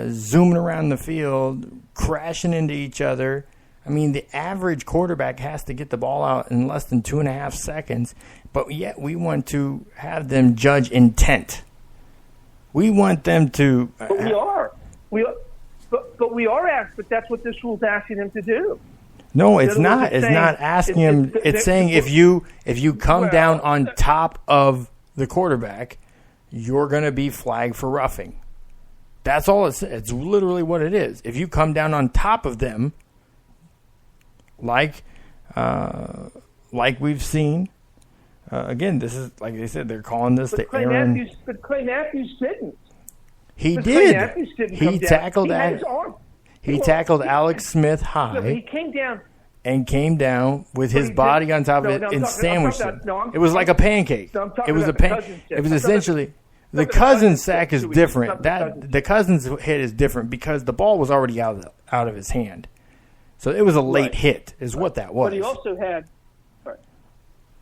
zooming around the field, crashing into each other. I mean, the average quarterback has to get the ball out in less than 2.5 seconds, but yet we want to have them judge intent. We want them to. But we are. But we are asked. But that's what this rule's asking them to do. No, it's not. It's not asking him. It's saying if you come down on top of the quarterback, you're going to be flagged for roughing. That's all it's. It's literally what it is. If you come down on top of them, like we've seen, again, this is like they said. They're calling this the Aaron. But Clay Matthews didn't. He did. He tackled that. He tackled Alex Smith high. No, he came down. And came down with his body on top of it and sandwiched him. It was like a pancake. It was It was essentially the Cousins sack is different. The Cousins hit is different because the ball was already out of his hand. So it was a late hit, is what that was. But he also had. Right.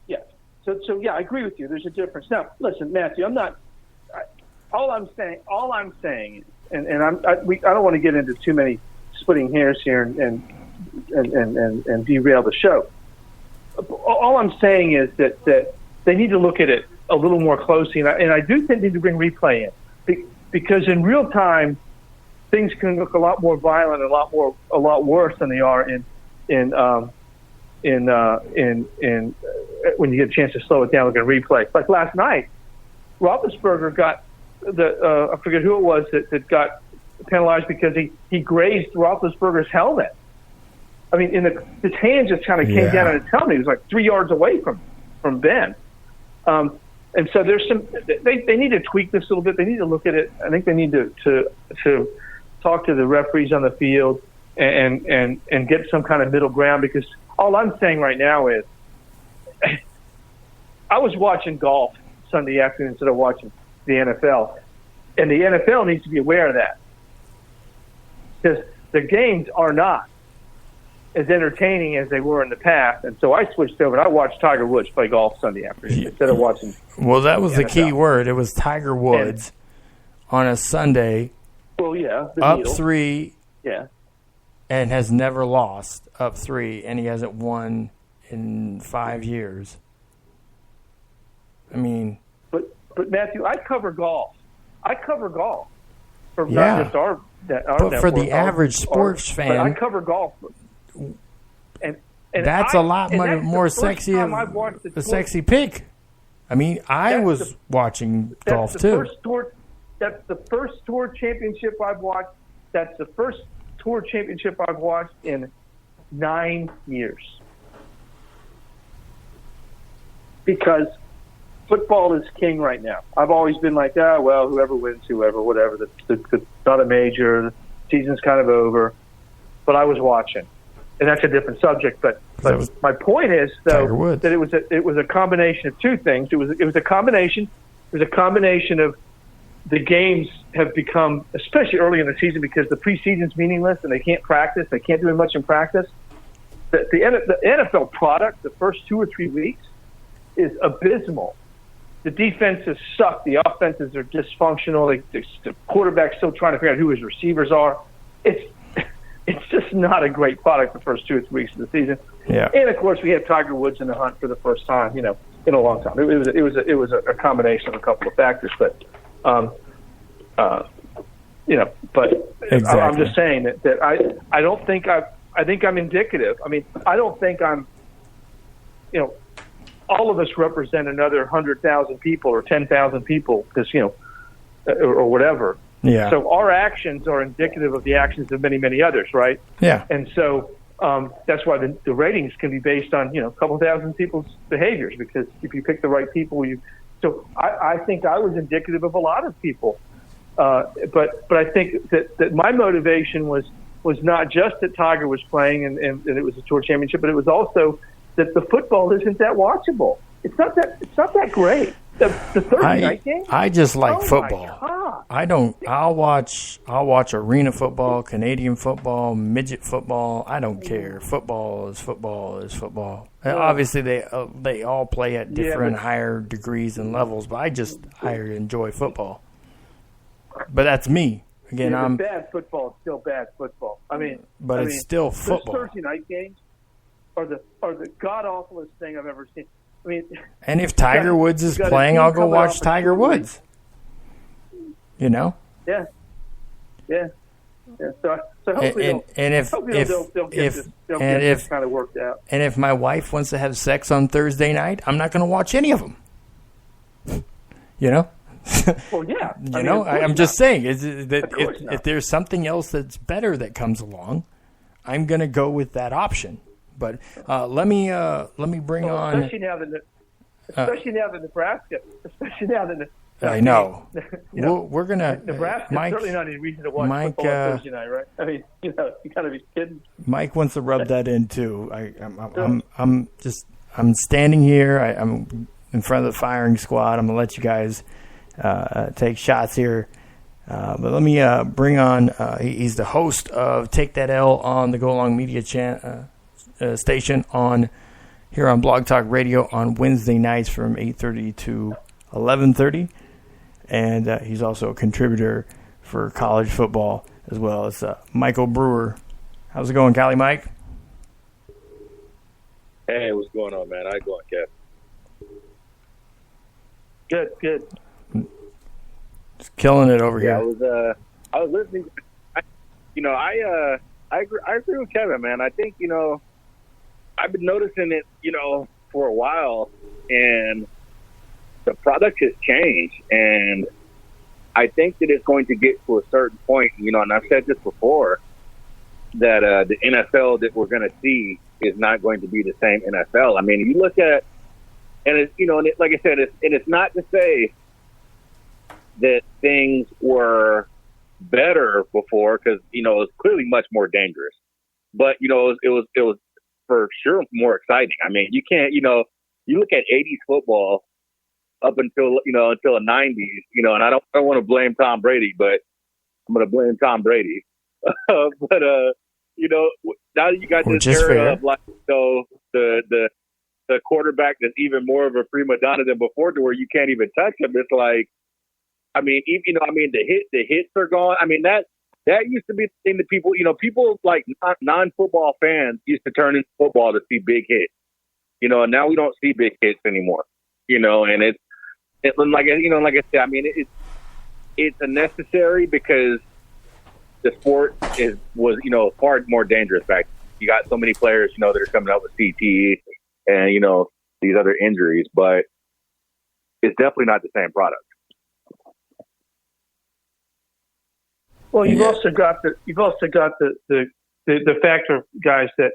Yeah. So yeah, I agree with you. There's a difference. Now, listen, Matthew, I'm not. All I'm saying, and I don't want to get into too many splitting hairs here and derail the show. All I'm saying is that they need to look at it a little more closely, and I do think they need to bring replay in because in real time things can look a lot more violent, a lot worse than they are in when you get a chance to slow it down, look at replay. Like last night, Roethlisberger got I forget who it was that got penalized because he grazed Roethlisberger's helmet. I mean, his hand just kind of came down on his helmet. He was like 3 yards away from Ben. And so there's some. They need to tweak this a little bit. They need to look at it. I think they need to talk to the referees on the field and get some kind of middle ground. Because all I'm saying right now is, I was watching golf Sunday afternoon instead of watching the NFL, and the NFL needs to be aware of that because the games are not as entertaining as they were in the past, and so I switched over and I watched Tiger Woods play golf Sunday afternoon instead of watching. Well, that was the key word. It was Tiger Woods on a Sunday. Well, yeah, up needle. 3. Yeah, and has never lost up 3, and he hasn't won in 5 years. I mean, but Matthew, I cover golf. For not just our but for the average sports fan, I cover golf. And that's a lot more sexy of a sexy pick. I mean, I was watching golf too. That's the first tour championship I've watched. That's the first tour championship I've watched in 9 years. Because football is king right now. I've always been like, well, whoever wins, whatever. It's not a major. The season's kind of over. But I was watching, and that's a different subject. But my point is, though, that it was a combination of two things. It was a combination of the games have become, especially early in the season, because the preseason's meaningless and they can't practice. They can't do much in practice. The NFL product, the first 2 or 3 weeks, is abysmal. The defenses suck. The offenses are dysfunctional. The quarterback's still trying to figure out who his receivers are. It's just not a great product the first 2 or 3 weeks of the season. Yeah. And of course, we had Tiger Woods in the hunt for the first time, in a long time. It was a combination of a couple of factors, but exactly. I'm just saying that I don't think I think I'm indicative. I mean, I don't think I'm, all of us represent another 100,000 people or 10,000 people because, or whatever. Yeah. So our actions are indicative of the actions of many, many others, right? Yeah. And so that's why the ratings can be based on, a couple thousand people's behaviors, because if you pick the right people, So I think I was indicative of a lot of people. But I think that my motivation was not just that Tiger was playing and it was a tour championship, but it was also that the football isn't that watchable. It's not that great. The Thursday night game. I just like football. My God. I'll watch arena football, Canadian football, midget football. I don't care. Football is football. Obviously, they all play at different higher degrees and levels, but I enjoy football. But that's me. Again, bad football is still bad football. It's still football. Those Thursday night games are the god awfulest thing I've ever seen. And if Tiger Woods is playing, I'll go watch Tiger Woods. Yeah. So hopefully they'll get this kind of worked out. And if my wife wants to have sex on Thursday night, I'm not going to watch any of them. Well, yeah. I'm just saying if there's something else that's better that comes along, I'm going to go with that option. But let me bring on. Especially now that Nebraska. I know. We're gonna. Nebraska certainly not any reason to watch football on Thursday night, right? You gotta be kidding. Mike wants to rub that in too. I'm standing here. I'm in front of the firing squad. I'm gonna let you guys take shots here. But let me bring on. He's the host of Take That L on the GoLong Media station here on Blog Talk Radio on Wednesday nights from 8:30 to 11:30, and he's also a contributor for college football as well as Michael Brewer. How's it going, Cali Mike? Hey, what's going on, man? How you going, Kev? Good. Just killing it over here. I was listening. I agree with Kevin, man. I think I've been noticing it, for a while, and the product has changed, and I think that it's going to get to a certain point, and I've said this before, that the NFL that we're going to see is not going to be the same NFL. I mean, you look at, and it's, like I said, it's not to say that things were better before, because, it was clearly much more dangerous, but, it was for sure more exciting. I mean, you can't, you look at 80s football up until the 90s, and I don't want to blame Tom Brady, but I'm going to blame Tom Brady. But now that you got this era of the quarterback that's even more of a prima donna than before, to where you can't even touch him. It's like, the hits are gone. I mean, that used to be the thing that people like non-football fans used to turn into football to see big hits, and now we don't see big hits anymore, and it's like I said, I mean, it's a necessary, because the sport was far more dangerous back then. You got so many players, that are coming out with CTE and, these other injuries, but it's definitely not the same product. Well, you've also got the factor, guys, that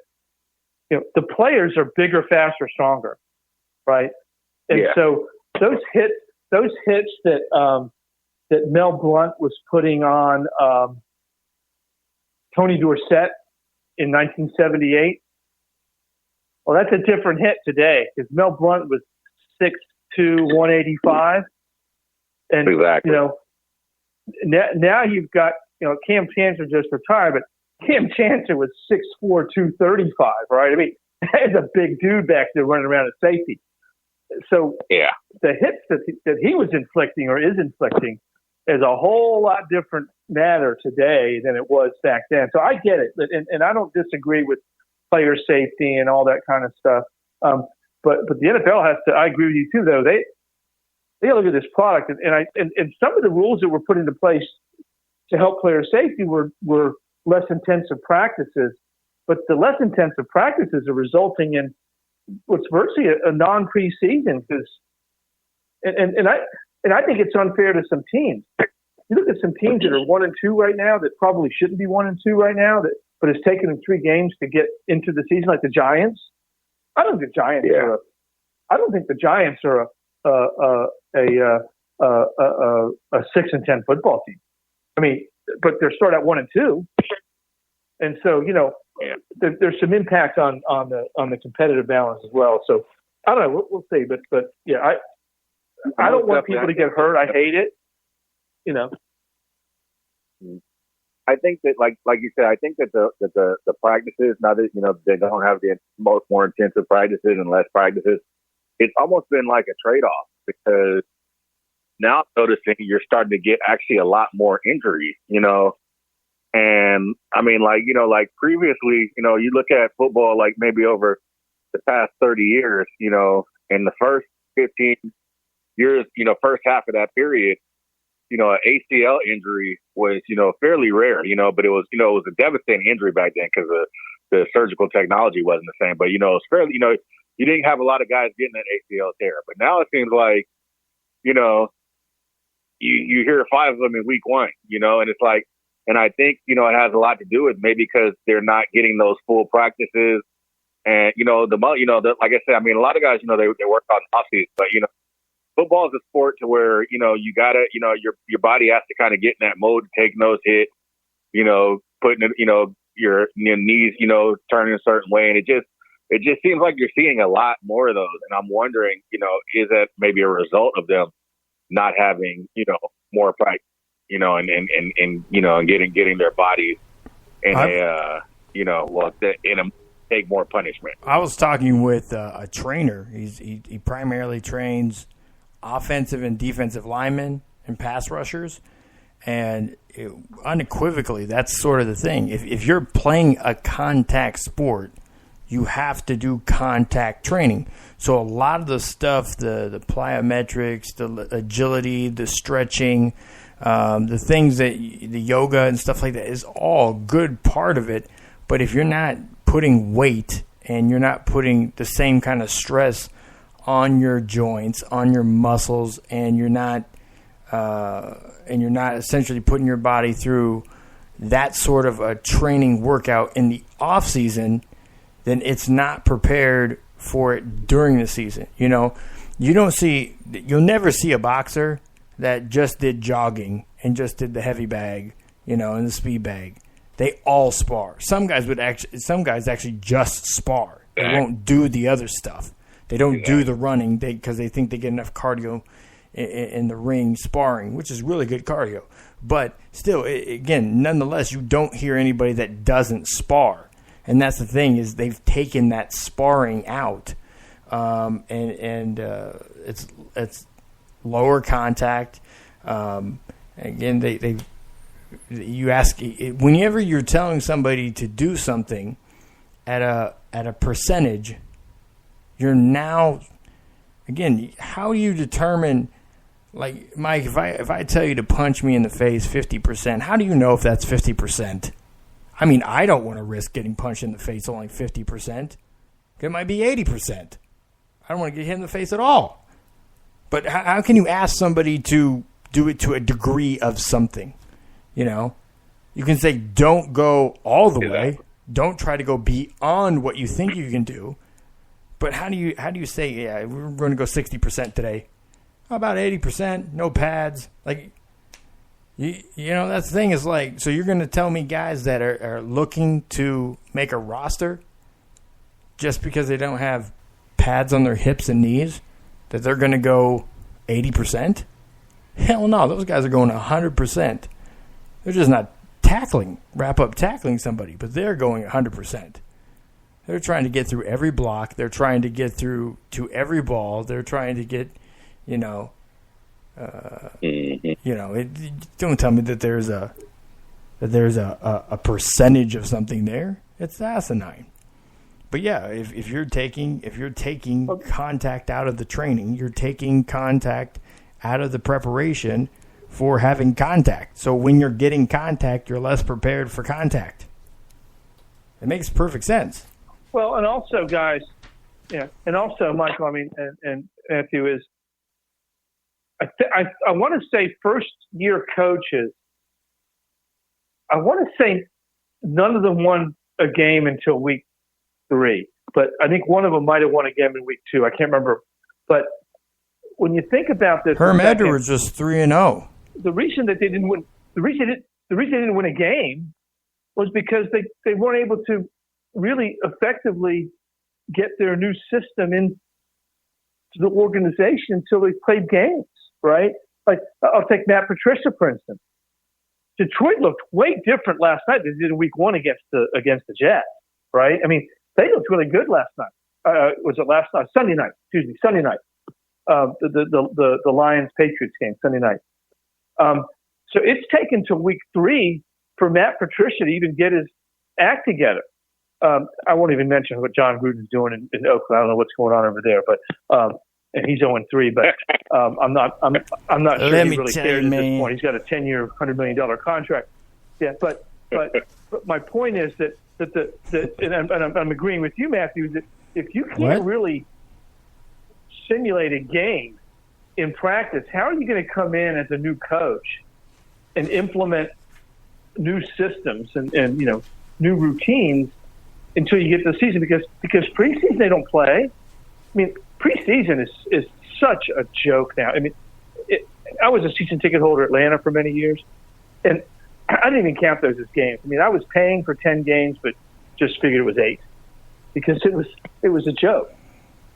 the players are bigger, faster, stronger, right? And so those hits that Mel Blount was putting on Tony Dorsett in 1978. Well, that's a different hit today because Mel Blount was 6'2", 185, and exactly. Now you've got Cam Chancellor just retired, but Cam Chancellor was 6'4", 235, right? I mean, that's a big dude back there running around at safety. So yeah, the hits that he was inflicting or is inflicting is a whole lot different matter today than it was back then. So I get it, and I don't disagree with player safety and all that kind of stuff. But the NFL has to. I agree with you too, though. They look at this product, and some of the rules that were put into place to help player safety were less intensive practices. But the less intensive practices are resulting in what's virtually a non-preseason. And I think it's unfair to some teams. You look at some teams that are 1-2 right now that probably shouldn't be 1-2 right now, but it's taken them 3 games to get into the season, like the Giants. I don't think the Giants are a 6-10 football team. I mean, but they're starting at 1-2, and so there's some impact on the competitive balance as well. So I don't know. We'll see, but yeah, I don't want people to get hurt. I hate it. I think that, like you said, I think that the practices, now that they don't have the more intensive practices and less practices, it's almost been like a trade-off because now I'm noticing you're starting to get actually a lot more injuries, and I mean, like previously, you look at football, like maybe over the past 30 years, in the first 15 years, first half of that period, an ACL injury was, fairly rare, but it was a devastating injury back then because the surgical technology wasn't the same. But, it was fairly, you didn't have a lot of guys getting that ACL tear. But now it seems like, you hear 5 of them in week 1, and it's like, and I think, it has a lot to do with maybe because they're not getting those full practices. And, like I said, I mean, a lot of guys, they work on off season, but, football is a sport to where, you gotta, your body has to kind of get in that mode to take those hits, putting it, your knees, turning a certain way. And it just seems like you're seeing a lot more of those. And I'm wondering, is that maybe a result of them not having, more practice, and getting their bodies in take more punishment. I was talking with a trainer. He primarily trains offensive and defensive linemen and pass rushers, and unequivocally, that's sort of the thing. If you're playing a contact sport, you have to do contact training. So a lot of the stuff, the plyometrics, the agility, the stretching, the things that the yoga and stuff like that is all good part of it. But if you're not putting weight and you're not putting the same kind of stress on your joints, on your muscles, and you're not essentially putting your body through that sort of a training workout in the off season, then it's not prepared for it during the season. You'll never see a boxer that just did jogging and just did the heavy bag, and the speed bag. They all spar. Some guys actually just spar. They won't do the other stuff. They don't do the running because they think they get enough cardio in the ring sparring, which is really good cardio. But still, again, nonetheless, you don't hear anybody that doesn't spar. And that's the thing, is they've taken that sparring out. And it's lower contact. Again, you ask, whenever you're telling somebody to do something at a percentage, you're now, again, how do you determine, like, Mike, if I tell you to punch me in the face 50%, how do you know if that's 50%? I mean, I don't want to risk getting punched in the face only 50%. It might be 80%. I don't want to get hit in the face at all. But how can you ask somebody to do it to a degree of something? You can say, don't go all the way. Don't try to go beyond what you think you can do. But how do you say, yeah, we're going to go 60% today? About 80%, no pads. Like, you know, that's the thing is like, so you're going to tell me guys that are looking to make a roster just because they don't have pads on their hips and knees that they're going to go 80%? Hell no, those guys are going 100%. They're just not wrap-up tackling somebody, but they're going 100%. They're trying to get through every block. They're trying to get through to every ball. They're trying to get, don't tell me that there's a percentage of something there. It's asinine. But yeah, if you're taking contact out of the training, you're taking contact out of the preparation for having contact. So when you're getting contact, you're less prepared for contact. It makes perfect sense. Well, and also, guys, and also, Michael, I mean, and Matthew, is I want to say first-year coaches, I want to say none of them won a game until week 3. But I think one of them might have won a game in week 2. I can't remember. But when you think about this, Herm Edwards just 3-0. The reason that they didn't win, the reason they didn't win a game was because they weren't able to really effectively get their new system into the organization until they played games, right? Like, I'll take Matt Patricia, for instance. Detroit looked way different last night than they did in week 1 against the Jets, right? I mean, they looked really good last night. Was it last night? Sunday night. The Lions-Patriots game, Sunday night. So it's taken to week 3 for Matt Patricia to even get his act together. I won't even mention what John Gruden's doing in Oakland. I don't know what's going on over there, but and he's 0-3. But I'm not sure he really cares at this point. He's got a 10-year, $100 million contract. Yeah, but my point is that and I'm agreeing with you, Matthew, that if you can't really simulate a game in practice, how are you going to come in as a new coach and implement new systems and new routines until you get to the season? Because preseason they don't play. I mean, preseason is such a joke now. I mean, I was a season ticket holder at Atlanta for many years, and I didn't even count those as games. I mean, I was paying for 10 games, but just figured it was 8 because it was a joke,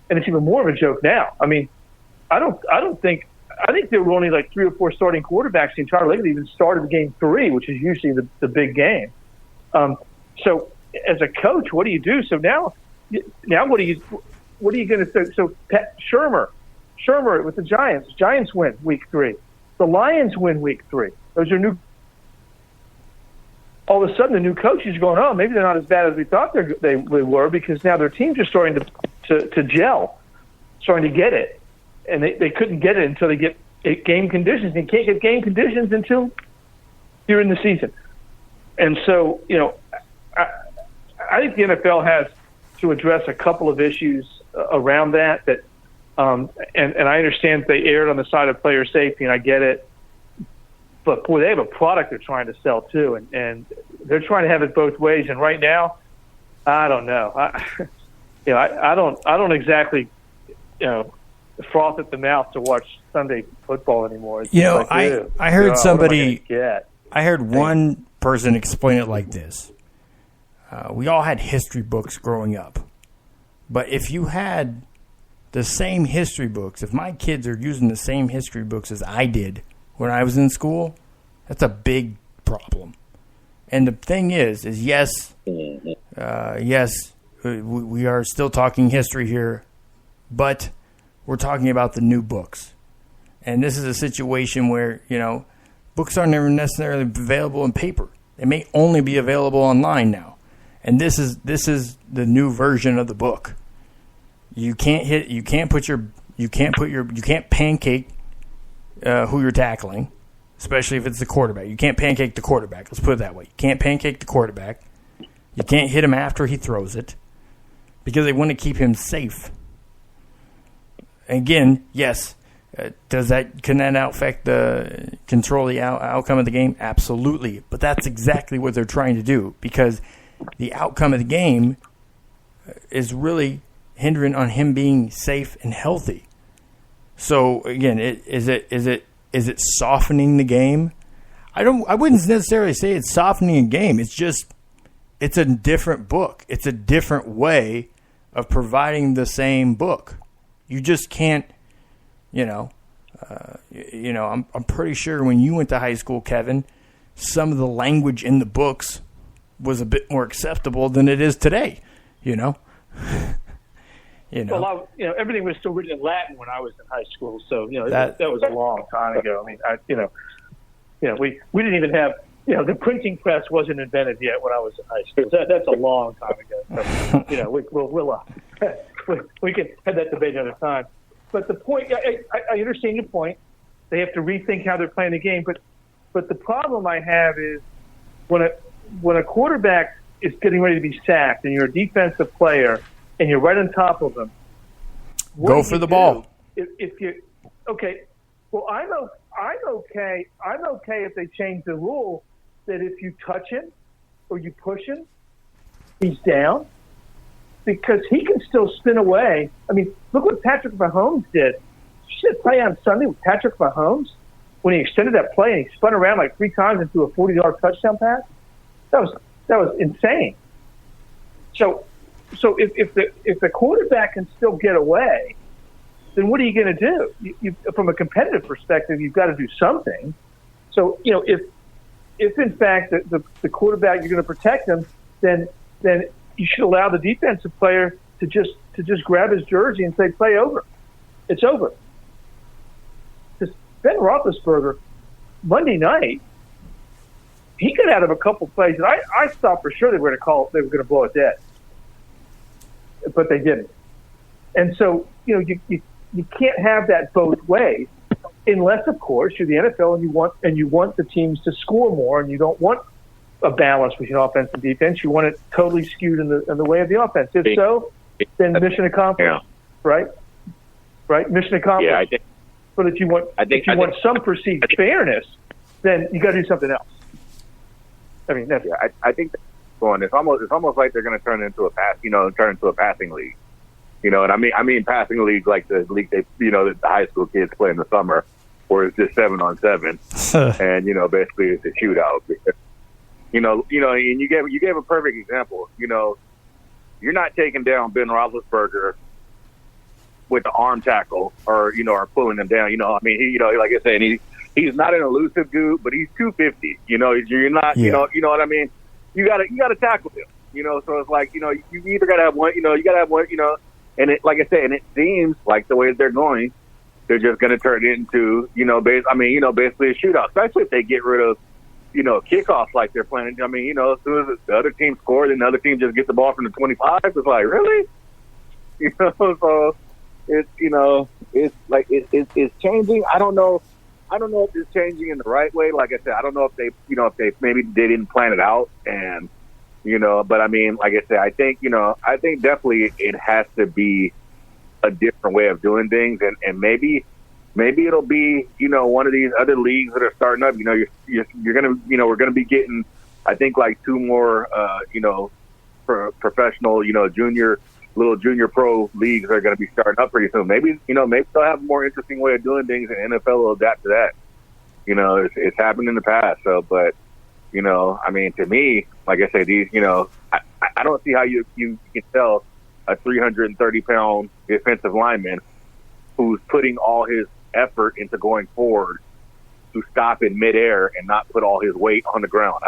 and it's even more of a joke now. I mean, I think there were only like 3 or 4 starting quarterbacks the entire league that even started game 3, which is usually the big game. So as a coach, what do you do? So now what are you going to do? So Pat Shermer with the Giants win week 3. The Lions win week 3. Those are new. All of a sudden, the new coach is going, oh, maybe they're not as bad as we thought they were, because now their teams are starting to gel, starting to get it. And they couldn't get it until they get game conditions. They can't get game conditions until you're in the season. And so, I think the NFL has to address a couple of issues around that. And I understand they erred on the side of player safety, and I get it. But boy, they have a product they're trying to sell too, and they're trying to have it both ways. And right now, I don't know. I don't exactly, froth at the mouth to watch Sunday football anymore. I heard somebody. I heard one person explain it like this. We all had history books growing up, but if you had the same history books, if my kids are using the same history books as I did when I was in school, that's a big problem. And the thing is yes, we are still talking history here, but we're talking about the new books. And this is a situation where, books aren't never necessarily available in paper. They may only be available online now. And this is the new version of the book. You can't pancake who you're tackling, especially if it's the quarterback. You can't pancake the quarterback. Let's put it that way. You can't pancake the quarterback. You can't hit him after he throws it because they want to keep him safe. Again, yes, can that control the outcome of the game? Absolutely. But that's exactly what they're trying to do, because the outcome of the game is really hindering on him being safe and healthy. So again, is it softening the game? I wouldn't necessarily say it's softening a game. It's just it's a different book. It's a different way of providing the same book. You just can't, I'm pretty sure when you went to high school, Kevin, some of the language in the books was a bit more acceptable than it is today. Well, everything was still written in Latin when I was in high school, so that was a long time ago. I mean, we didn't even have the printing press wasn't invented yet when I was in high school. That's a long time ago. So, we can have that debate another time. But the point, I understand your point. They have to rethink how they're playing the game. But the problem I have is when a quarterback is getting ready to be sacked and you're a defensive player and you're right on top of them, go for the ball. If you well, I'm okay if they change the rule that if you touch him or you push him, he's down, because he can still spin away. I mean, look what Patrick Mahomes did. You should play on Sunday with Patrick Mahomes when he extended that play and he spun around like 3 times and threw a 40-yard touchdown pass. That was insane. So if the quarterback can still get away, then what are you going to do? You, from a competitive perspective, you've got to do something. So if in fact the quarterback, you're going to protect him, then you should allow the defensive player to just grab his jersey and say, play over. It's over. Because Ben Roethlisberger, Monday night, he got out of a couple plays, and I thought for sure they were going to blow it dead, but they didn't. And so you can't have that both ways, unless of course you're the NFL and you want the teams to score more, and you don't want a balance between offense and defense. You want it totally skewed in the way of the offense. If so, then mission accomplished. Yeah. Right. Mission accomplished. Yeah, I think. But if you want some perceived fairness, then you got to do something else. I mean, I think that's going. It's almost like they're going to turn into a passing league. And I mean passing league like the league the high school kids play in the summer, where it's just 7-on-7, and basically it's a shootout. And you gave a perfect example. You're not taking down Ben Roethlisberger with the arm tackle or pulling him down. Like I said, he's not an elusive dude, but he's 250. You're not. Yeah. You know what I mean. You gotta tackle him. So it's like you either gotta have one. You gotta have one. And it, like I said, and it seems like the way they're going, they're just going to turn it into basically a shootout. Especially if they get rid of kickoffs like they're planning. I mean, as soon as the other team scores, then the other team just gets the ball from the 25. It's like, really? So it's it's like it's changing. I don't know if it's changing in the right way. Like I said, I don't know if they maybe they didn't plan it out, and but I mean, like I said, I think definitely it has to be a different way of doing things, and maybe it'll be one of these other leagues that are starting up. You're gonna we're gonna be getting, I think, like 2 more professional junior pro leagues that are going to be starting up pretty soon. Maybe they'll have a more interesting way of doing things, and NFL will adapt to that. It's happened in the past. So, but I mean, to me, like I say, these I don't see how you can tell a 330-pound defensive lineman who's putting all his effort into going forward to stop in midair and not put all his weight on the ground.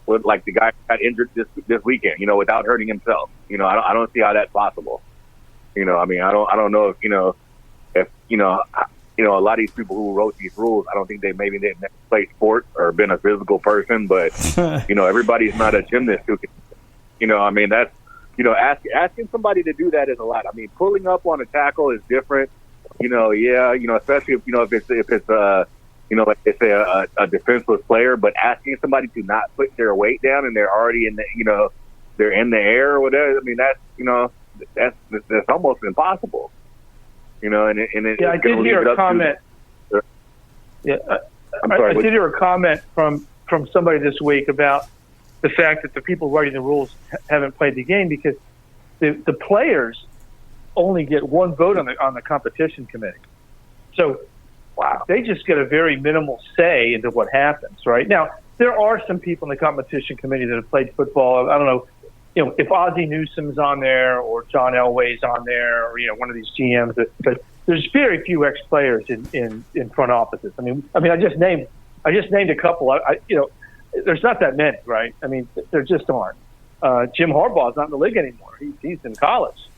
With like the guy got injured this weekend, without hurting himself. I don't see how that's possible. I mean, I don't know if a lot of these people who wrote these rules, I don't think they didn't play sports or been a physical person, but everybody's not a gymnast who can. I mean, that's asking somebody to do that is a lot. I mean, pulling up on a tackle is different. Especially if it's like they say a defenseless player, but asking somebody to not put their weight down and they're already in the they're in the air or whatever. I mean, that's almost impossible. I did hear a comment. I did hear a comment from somebody this week about the fact that the people writing the rules haven't played the game, because the players only get one vote on the competition committee. So, wow, they just get a very minimal say into what happens, right? Now, there are some people in the competition committee that have played football. I don't know, if Ozzie Newsom's on there or John Elway's on there or, one of these GMs, but there's very few ex-players in front offices. I mean, I just named a couple. There's not that many, right? I mean, there just aren't. Jim Harbaugh's not in the league anymore. He's in college.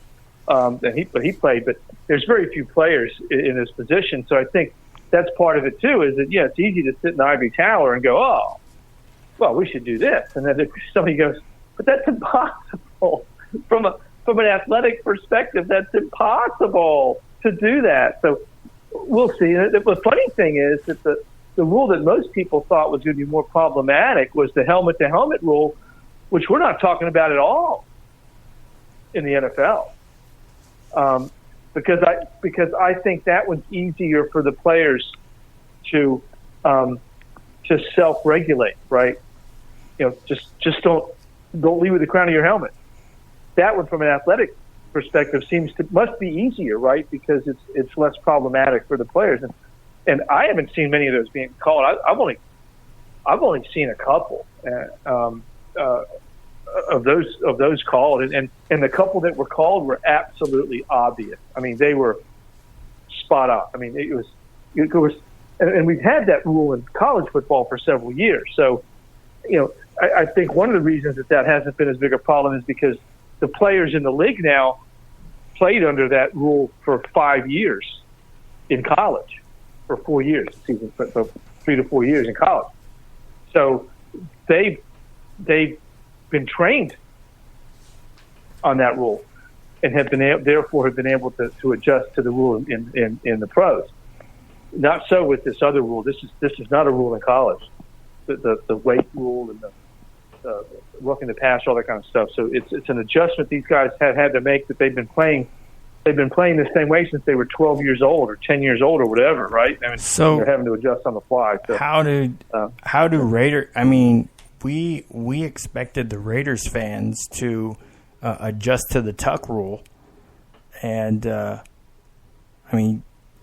But he played, but there's very few players in this position. So I think that's part of it too, is that, it's easy to sit in the ivory tower and go, oh, well, we should do this. And then if somebody goes, but that's impossible. From an athletic perspective, that's impossible to do that. So we'll see. The funny thing is that the rule that most people thought was going to be more problematic was the helmet-to-helmet rule, which we're not talking about at all in the NFL. Because I think that was easier for the players to self-regulate, right? Just don't leave with the crown of your helmet. That one, from an athletic perspective, must be easier, right? Because it's less problematic for the players. And I haven't seen many of those being called. I've only seen a couple of those called, and the couple that were called were absolutely obvious. I mean, they were spot on. I mean, it was, and we've had that rule in college football for several years. So, I think one of the reasons that hasn't been as big a problem is because the players in the league now played under that rule for 5 years in college, for 4 years, season, so 3 to 4 years in college. So they've been trained on that rule and have been able to adjust to the rule in the pros. Not so with this other rule. This is not a rule in college. The weight rule and the roughing the pass, all that kind of stuff. So it's an adjustment these guys have had to make, that they've been playing the same way since they were 12 years old or 10 years old or whatever, right? I mean, so they're having to adjust on the fly. So, how do Raiders? I mean, we expected the Raiders fans to adjust to the tuck rule, and I mean,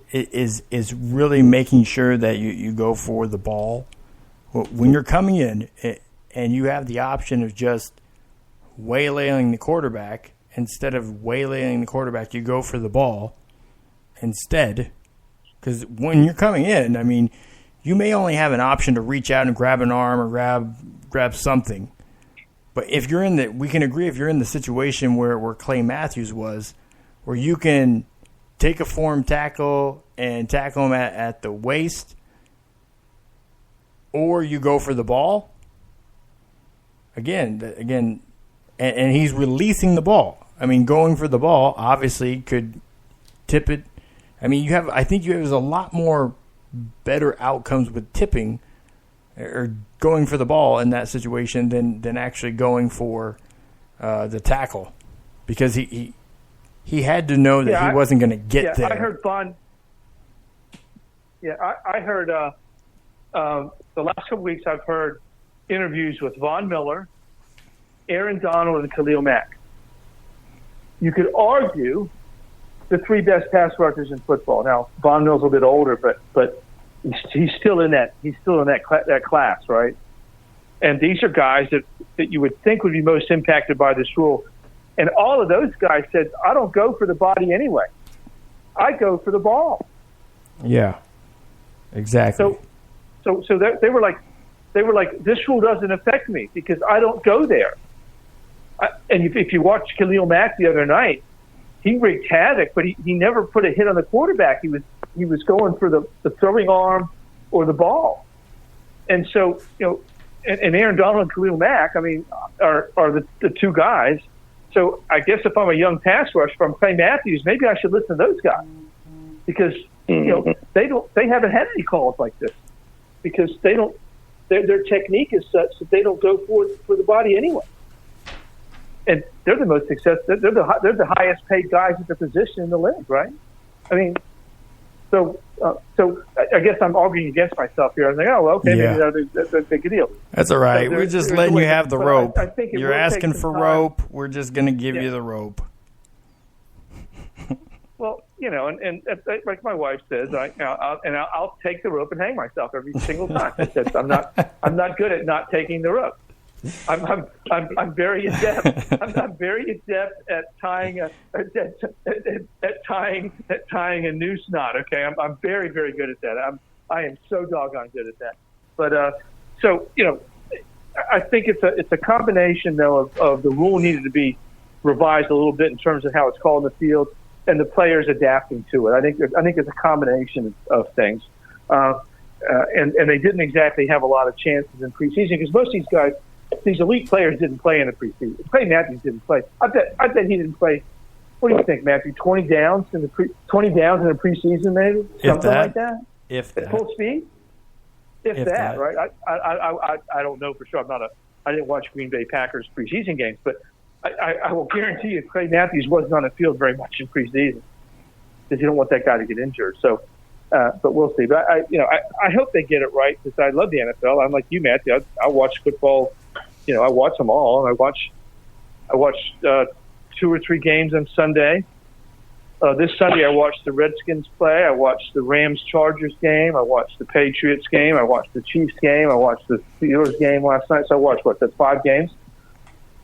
it is really making sure that you go for the ball when you're coming in, and you have the option of just waylaying the quarterback. Instead of waylaying the quarterback, you go for the ball instead. Because when you're coming in, I mean, you may only have an option to reach out and grab an arm or grab something. But if you're we can agree, if you're in the situation where Clay Matthews was, where you can take a form tackle and tackle him at the waist, or you go for the ball, again, and he's releasing the ball. I mean, going for the ball obviously could tip it. I mean, I think there's a lot more better outcomes with tipping or going for the ball in that situation than actually going for the tackle, because he had to know that he wasn't going to get there. I heard Von. Yeah, I heard the last couple weeks I've heard interviews with Von Miller, Aaron Donald, and Khalil Mack. You could argue the three best pass rushers in football. Now, Von Miller's a little bit older, but he's still in that class, right? And these are guys that you would think would be most impacted by this rule. And all of those guys said, I don't go for the body anyway. I go for the ball. Yeah, exactly. So they were like, this rule doesn't affect me because I don't go there. And if you watch Khalil Mack the other night, he wreaked havoc, but he never put a hit on the quarterback. He was going for the throwing arm or the ball. And so, and Aaron Donald and Khalil Mack, I mean, are the two guys. So I guess if I'm a young pass rusher, if I'm Clay Matthews, maybe I should listen to those guys, because they haven't had any calls like this, because their technique is such that they don't go for the body anyway. And they're the most successful. They're the highest paid guys at the position in the league, right? I mean, so I guess I'm arguing against myself here. I'm like, oh, well, okay, maybe that's a big deal. That's all right. We're just letting you have the rope. You're asking for rope. We're just going to give you the rope. like my wife says, I'll take the rope and hang myself every single time. I'm not good at not taking the rope. I'm very adept. I'm very adept at tying a noose knot. Okay, I'm very, very good at that. I am so doggone good at that. But I think it's a combination though of the rule needed to be revised a little bit in terms of how it's called in the field, and the players adapting to it. I think it's a combination of things, and they didn't exactly have a lot of chances in preseason because most of these guys, these elite players, didn't play in the preseason. Clay Matthews didn't play. I bet he didn't play. What do you think, Matthew? 20 downs in the preseason, maybe something like that. If at full speed, if that, right? I don't know for sure. I didn't watch Green Bay Packers preseason games, but I will guarantee you Clay Matthews wasn't on the field very much in preseason because you don't want that guy to get injured. So, but we'll see. But I hope they get it right because I love the NFL. I'm like you, Matthew. I watch football. I watch them all. I watched 2 or 3 games on Sunday. This Sunday I watched the Redskins play. I watched the Rams-Chargers game. I watched the Patriots game. I watched the Chiefs game. I watched the Steelers game last night. So I watched, that's 5 games?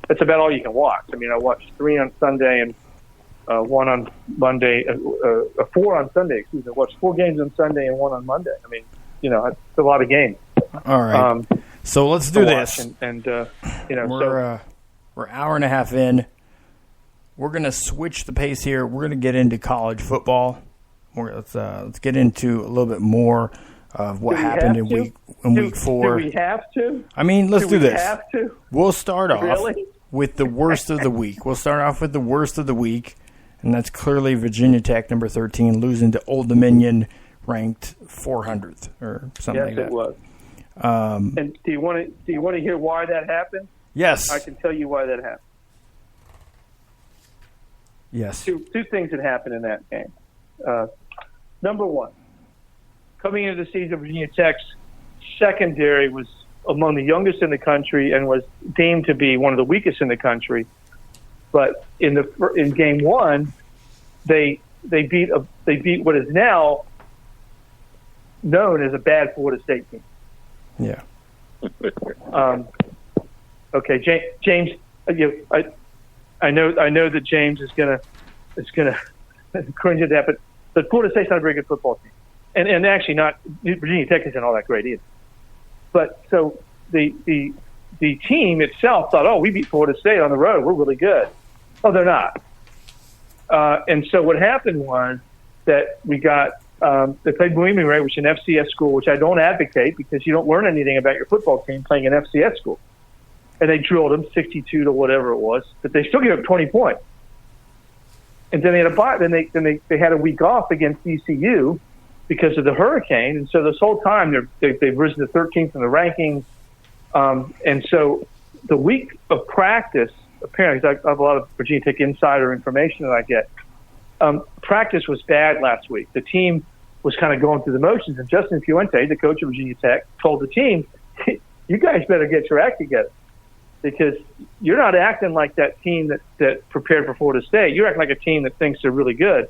That's about all you can watch. I mean, I watched 3 on Sunday and 1 on Monday, 4 on Sunday, excuse me. I watched 4 games on Sunday and 1 on Monday. I mean, it's a lot of games. All right. So let's do this. We're hour and a half in. We're going to switch the pace here. We're going to get into college football. Let's get into a little bit more of what happened in week 4. Do we have to? I mean, let's do this. We have to? We'll start off with the worst of the week. We'll start off with the worst of the week, and that's clearly Virginia Tech, number 13, losing to Old Dominion, ranked 400th or something like that. Yes, it was. And do you want to hear why that happened? Yes. I can tell you why that happened. Yes. Two things that happened in that game. Number one, coming into the season, Virginia Tech's secondary was among the youngest in the country and was deemed to be one of the weakest in the country. But in game 1, they beat what is now known as a bad Florida State team. Yeah. Okay, James. I know that James is gonna cringe at that, but Florida State's not a very good football team, and actually not Virginia Tech isn't all that great either. But so the team itself thought, we beat Florida State on the road, we're really good. Oh, they're not. And so what happened was that we got they played Bohemian Ray, which is an FCS school, which I don't advocate because you don't learn anything about your football team playing an FCS school. And they drilled them 62 to whatever it was, but they still gave up 20 points. And then they had a bye. Then they had a week off against ECU because of the hurricane. And so this whole time they've risen to 13th in the rankings. And so the week of practice, apparently, I have a lot of Virginia Tech insider information that I get. Practice was bad last week. The team was kind of going through the motions, and Justin Fuente, the coach of Virginia Tech, told the team, "You guys better get your act together because you're not acting like that team that prepared for Florida State. You're acting like a team that thinks they're really good,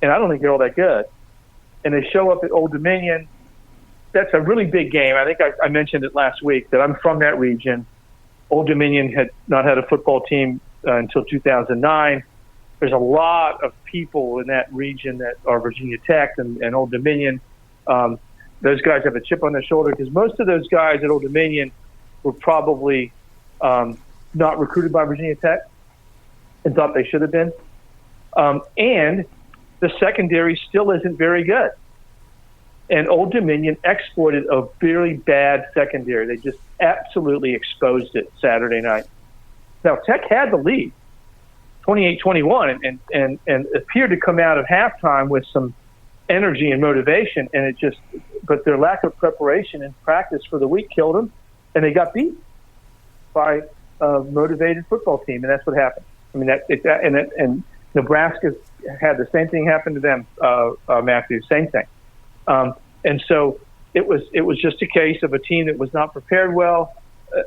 and I don't think they're all that good." And they show up at Old Dominion. That's a really big game. I think I mentioned it last week that I'm from that region. Old Dominion had not had a football team until 2009. There's a lot of people in that region that are Virginia Tech and Old Dominion. Those guys have a chip on their shoulder because most of those guys at Old Dominion were probably not recruited by Virginia Tech and thought they should have been. And the secondary still isn't very good. And Old Dominion exploited a very bad secondary. They just absolutely exposed it Saturday night. Now, Tech had the lead, 28-21, and appeared to come out of halftime with some energy and motivation, and but their lack of preparation and practice for the week killed them, and they got beat by a motivated football team, and that's what happened. I mean, and Nebraska had the same thing happen to them, Matthew, same thing. And so it was just a case of a team that was not prepared well,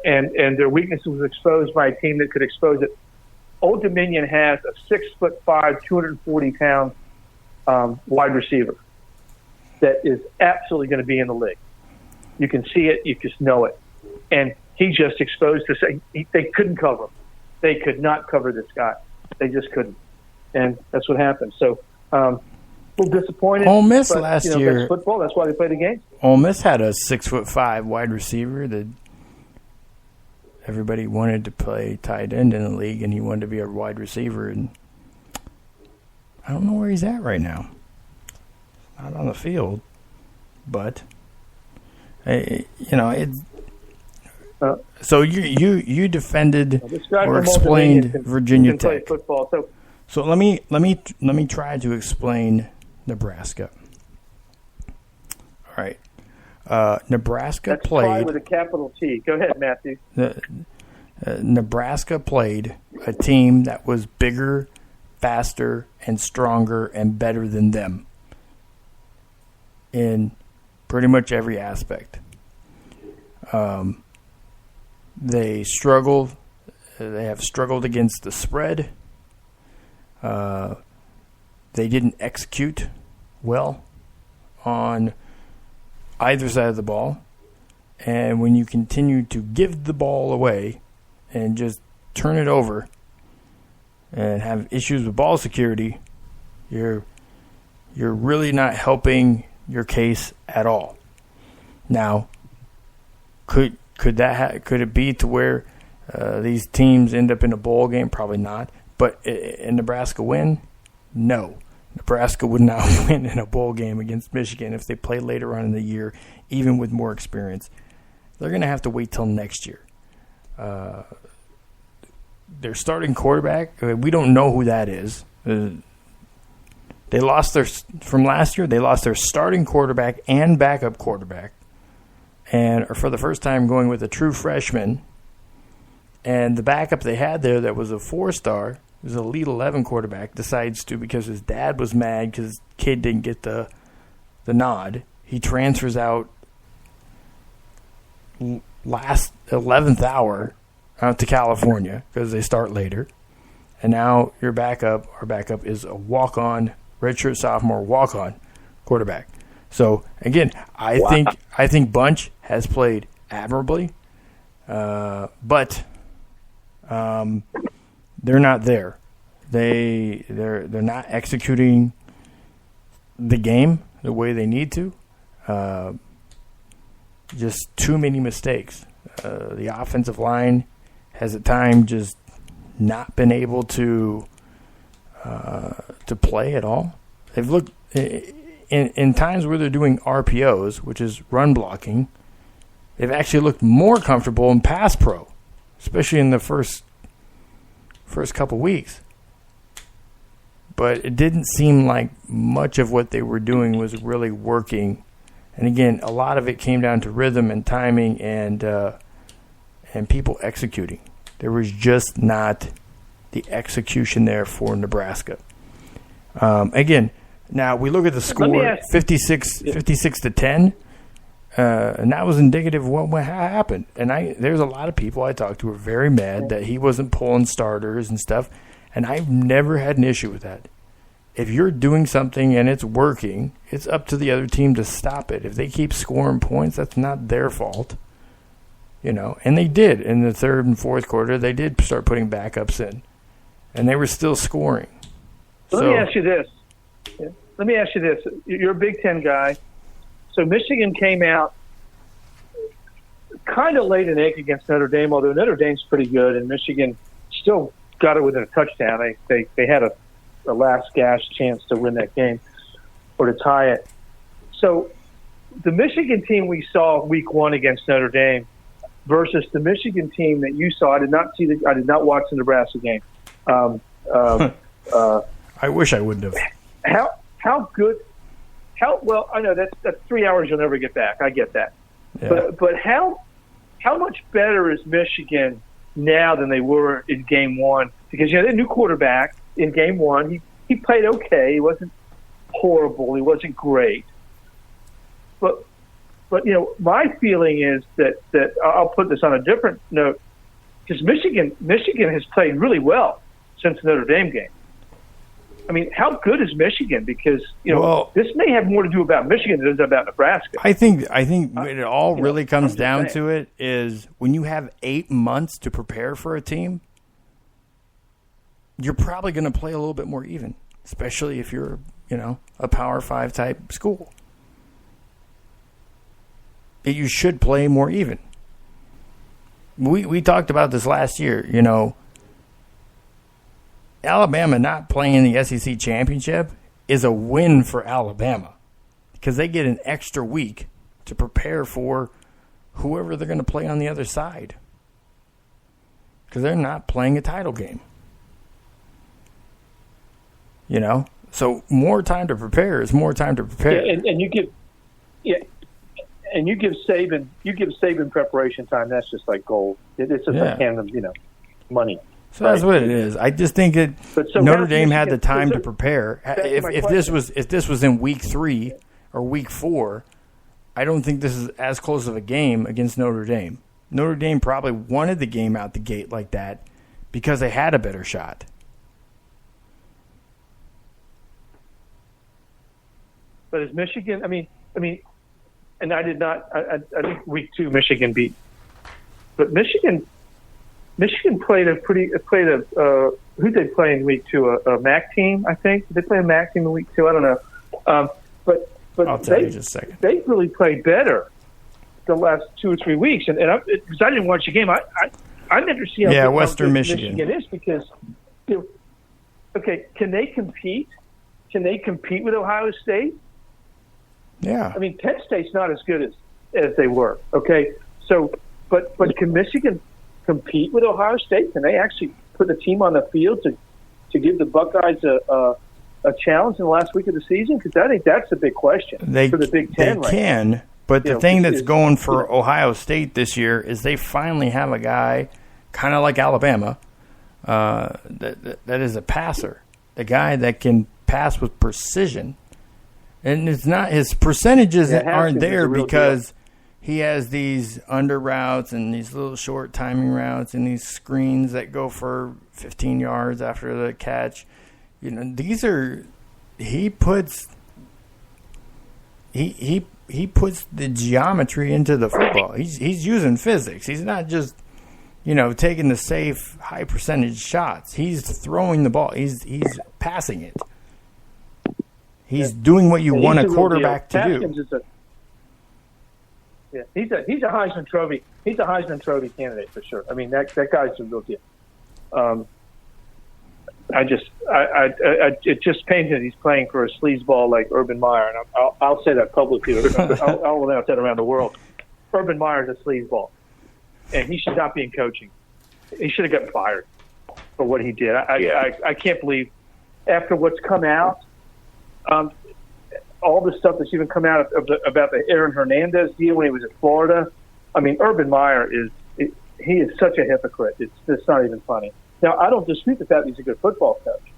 and their weakness was exposed by a team that could expose it. Old Dominion has a 6'5", 240-pound wide receiver that is absolutely going to be in the league. You can see it. You just know it. And he just exposed us. They couldn't cover him. They could not cover this guy. They just couldn't. And that's what happened. So a little disappointed. Ole Miss but, last year. That's football. That's why they play the game. Ole Miss had a 6'5" wide receiver that everybody wanted to play tight end in the league, and he wanted to be a wide receiver. And I don't know where he's at right now. Not on the field, but it's. So you defended or explained Virginia Tech. Football, so let me try to explain Nebraska. All right, Nebraska That's played with a capital T. Go ahead, Matthew. Nebraska played a team that was bigger, faster, and stronger and better than them in pretty much every aspect. They struggled. They have struggled against the spread. They didn't execute well on either side of the ball. And when you continue to give the ball away and just turn it over and have issues with ball security, you're really not helping your case at all. Now, could it be to where these teams end up in a bowl game? Probably not. But in Nebraska win? No. Nebraska would not win in a bowl game against Michigan if they play later on in the year, even with more experience. They're going to have to wait till next year. Their starting quarterback, we don't know who that is. They lost from last year, they lost their starting quarterback and backup quarterback, and are for the first time going with a true freshman. And the backup they had there that was a 4-star, was a Elite 11 quarterback, decides to, because his dad was mad because his kid didn't get the nod, he transfers out last 11th hour out to California because they start later. And now our backup is a walk-on, redshirt sophomore walk-on quarterback. So again, I think Bunch has played admirably, but they're not there. They're not executing the game the way they need to. Just too many mistakes. The offensive line has at times just not been able to play at all. They've looked in times where they're doing RPOs, which is run blocking. They've actually looked more comfortable in pass pro, especially in the first couple weeks. But it didn't seem like much of what they were doing was really working. And again, a lot of it came down to rhythm and timing and people executing. There was just not the execution there for Nebraska. Again, now we look at the score, 56 to 10, and that was indicative of what happened. And there's a lot of people I talked to who were very mad that he wasn't pulling starters and stuff, and I've never had an issue with that. If you're doing something and it's working, it's up to the other team to stop it. If they keep scoring points, that's not their fault. And they did in the third and fourth quarter. They did start putting backups in, and they were still scoring. Let me ask you this. You're a Big Ten guy. So Michigan came out kind of laid an egg against Notre Dame, although Notre Dame's pretty good, and Michigan still got it within a touchdown. They had a last gasp chance to win that game or to tie it. So the Michigan team we saw week 1 against Notre Dame versus the Michigan team that you saw, I did not watch the Nebraska game. I wish I wouldn't have. How good? Well? I know that's 3 hours you'll never get back. I get that. Yeah. But how much better is Michigan now than they were in game 1? Because they had a new quarterback in game 1. He played okay. He wasn't horrible. He wasn't great. But my feeling is that I'll put this on a different note, because Michigan has played really well since the Notre Dame game. I mean, how good is Michigan? Because this may have more to do about Michigan than it does about Nebraska. I think it all really comes down to it is when you have 8 months to prepare for a team, you're probably going to play a little bit more even, especially if you're a Power 5 type school. You should play more even. We talked about this last year, Alabama not playing in the SEC championship is a win for Alabama because they get an extra week to prepare for whoever they're going to play on the other side because they're not playing a title game. So more time to prepare is more time to prepare. Yeah, and you give Saban preparation time. That's just like gold. It's just like handing them, money. So that's what it is. I just think Notre Dame had the time to prepare. If this was in week 3 or week 4, I don't think this is as close of a game against Notre Dame. Notre Dame probably wanted the game out the gate like that because they had a better shot. But is Michigan? I mean, and I did not. I think week 2 Michigan beat, but Michigan played who'd they play in week 2? A MAC team, I think. Did they play a MAC team in week 2? I don't know. But I'll tell you just a second. They really played better the last 2 or 3 weeks, and because I didn't watch the game, I never see how Western Michigan is because okay, can they compete? Can they compete with Ohio State? Yeah. I mean, Penn State's not as good as they were. Okay, so but can Michigan compete with Ohio State? Can they actually put the team on the field to give the Buckeyes a challenge in the last week of the season? Because I think that's the big question for the Big Ten. They can, but the thing that's going for Ohio State this year is they finally have a guy, kind of like Alabama, that is a passer, a guy that can pass with precision. And it's not his percentages aren't there because he has these under routes and these little short timing routes and these screens that go for 15 yards after the catch. These are he puts the geometry into the football. He's using physics. He's not just taking the safe high percentage shots. He's throwing the ball. He's passing it. He's doing what you want a quarterback to do. He's a Heisman Trophy. He's a Heisman Trophy candidate for sure. I mean, that guy's a real deal. It just pains me that he's playing for a sleazeball like Urban Meyer, and I'll say that publicly. I'll announce that around the world. Urban Meyer is a sleazeball, and he should not be in coaching. He should have gotten fired for what he did. I can't believe after what's come out. All the stuff that's even come out about the Aaron Hernandez deal when he was at Florida. I mean, Urban Meyer he is such a hypocrite. It's not even funny. Now, I don't dispute the fact that he's a good football coach,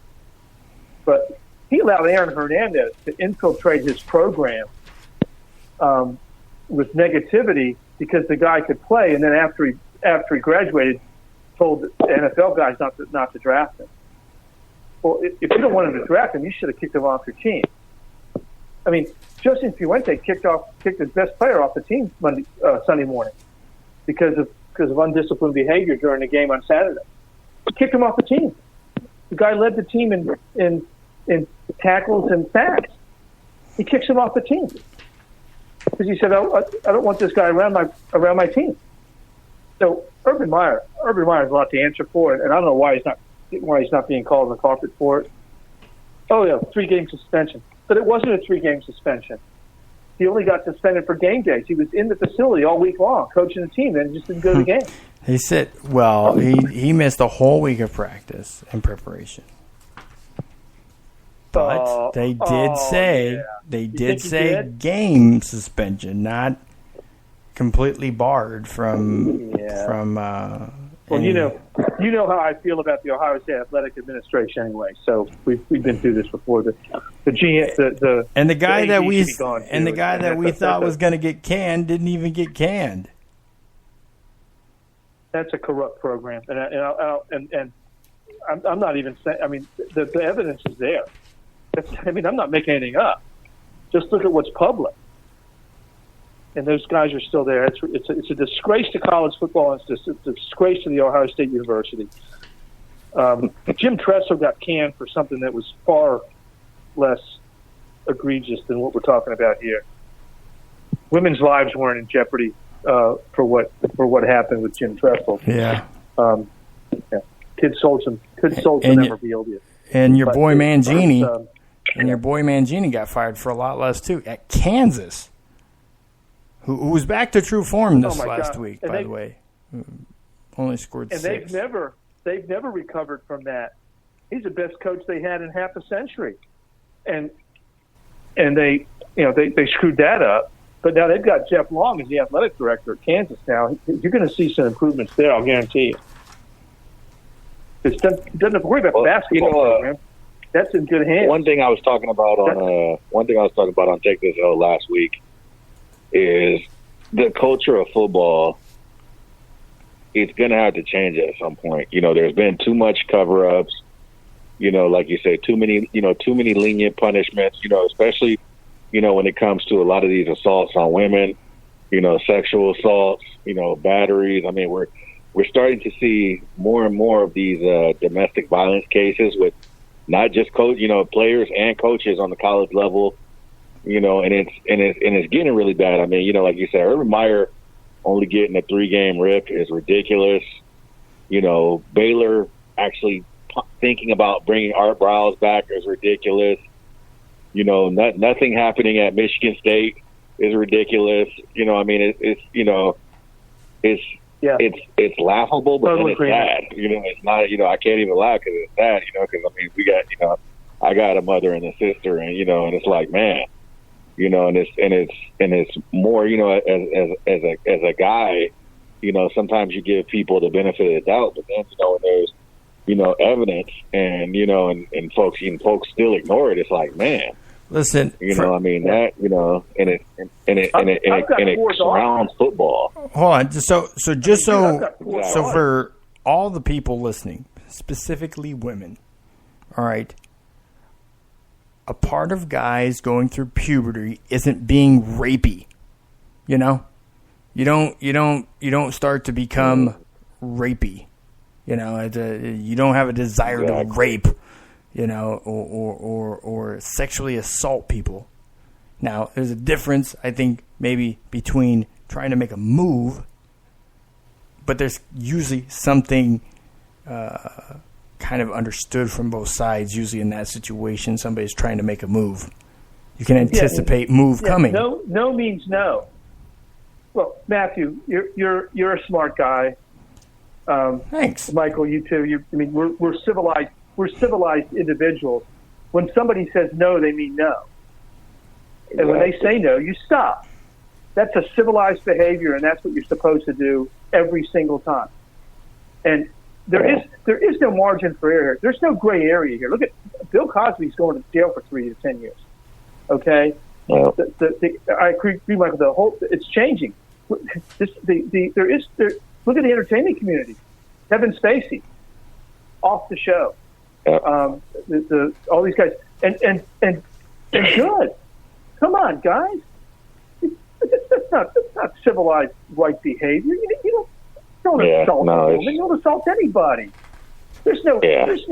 but he allowed Aaron Hernandez to infiltrate his program with negativity because the guy could play, and then after he graduated, told the NFL guys not to draft him. Well, if you don't want him to draft him, you should have kicked him off your team. I mean, Justin Fuente kicked his best player off the team Sunday morning because of undisciplined behavior during the game on Saturday. Kicked him off the team. The guy led the team in tackles and sacks. He kicks him off the team because he said, "I don't want this guy around my team." So Urban Meyer has a lot to answer for, and I don't know why he's not being called on the carpet for it. Oh yeah, 3-game suspension. But it wasn't a 3-game suspension. He only got suspended for game days. He was in the facility all week long, coaching the team, and just didn't go to the game. He said, he missed a whole week of practice in preparation. But they did say game suspension, not completely barred from. Well, you know how I feel about the Ohio State Athletic Administration anyway. So we've been through this before. The guy that we thought was going to get canned didn't even get canned. That's a corrupt program, and I'm not even saying. I mean, the evidence is there. I'm not making anything up. Just look at what's public. And those guys are still there. It's a disgrace to college football. It's a disgrace to the Ohio State University. Jim Tressel got canned for something that was far less egregious than what we're talking about here. Women's lives weren't in jeopardy for what happened with Jim Tressel. Yeah. Kids sold some memorabilia. And your boy Mangini, got fired for a lot less too at Kansas, who was back to true form this last week. By the way, only scored 6. And they've never recovered from that. He's the best coach they had in half a century, and they screwed that up. But now they've got Jeff Long as the athletic director at Kansas. Now you're going to see some improvements there. I'll guarantee you. It doesn't have to worry about the basketball program. That's in good hands. One thing I was talking about on Take This L last week is the culture of football. It's going to have to change at some point. There's been too much cover-ups. Like you say, too many lenient punishments. Especially when it comes to a lot of these assaults on women. Sexual assaults. Batteries. I mean, we're starting to see more and more of these domestic violence cases with not just players and coaches on the college level, and it's getting really bad. I mean, like you said, Urban Meyer only getting a 3-game rip is ridiculous. Baylor actually thinking about bringing Art Briles back is ridiculous. Nothing happening at Michigan State is ridiculous. It's laughable, but then it's sad. It's not. I can't even laugh because it's sad. Because we got. I got a mother and a sister, and and it's like, man, and it's more. As a guy, sometimes you give people the benefit of the doubt, but then when there's evidence, and and folks still ignore it. It's like, man. Listen, it surrounds football. Hold on, so for all the people listening, specifically women, all right, a part of guys going through puberty isn't being rapey. You don't start to become rapey. You don't have a desire to rape. Or sexually assault people. Now, there's a difference, I think, maybe between trying to make a move, but there's usually something kind of understood from both sides. Usually in that situation, somebody's trying to make a move. You can anticipate move coming. No means no. Well, Matthew, you're a smart guy. Thanks, Michael. You too. We're civilized. We're civilized individuals. When somebody says no, they mean no. Exactly. And when they say no, you stop. That's a civilized behavior, and that's what you're supposed to do every single time. And there is no margin for error. There's no gray area here. Look at Bill Cosby's going to jail for 3 to 10 years. Okay? Yeah. I agree, Michael. It's changing. Look at the entertainment community. Kevin Spacey, off the show. All these guys, and good. Come on, guys. That's not civilized right behavior. You don't assault a woman. You don't assault anybody. There's no maybe.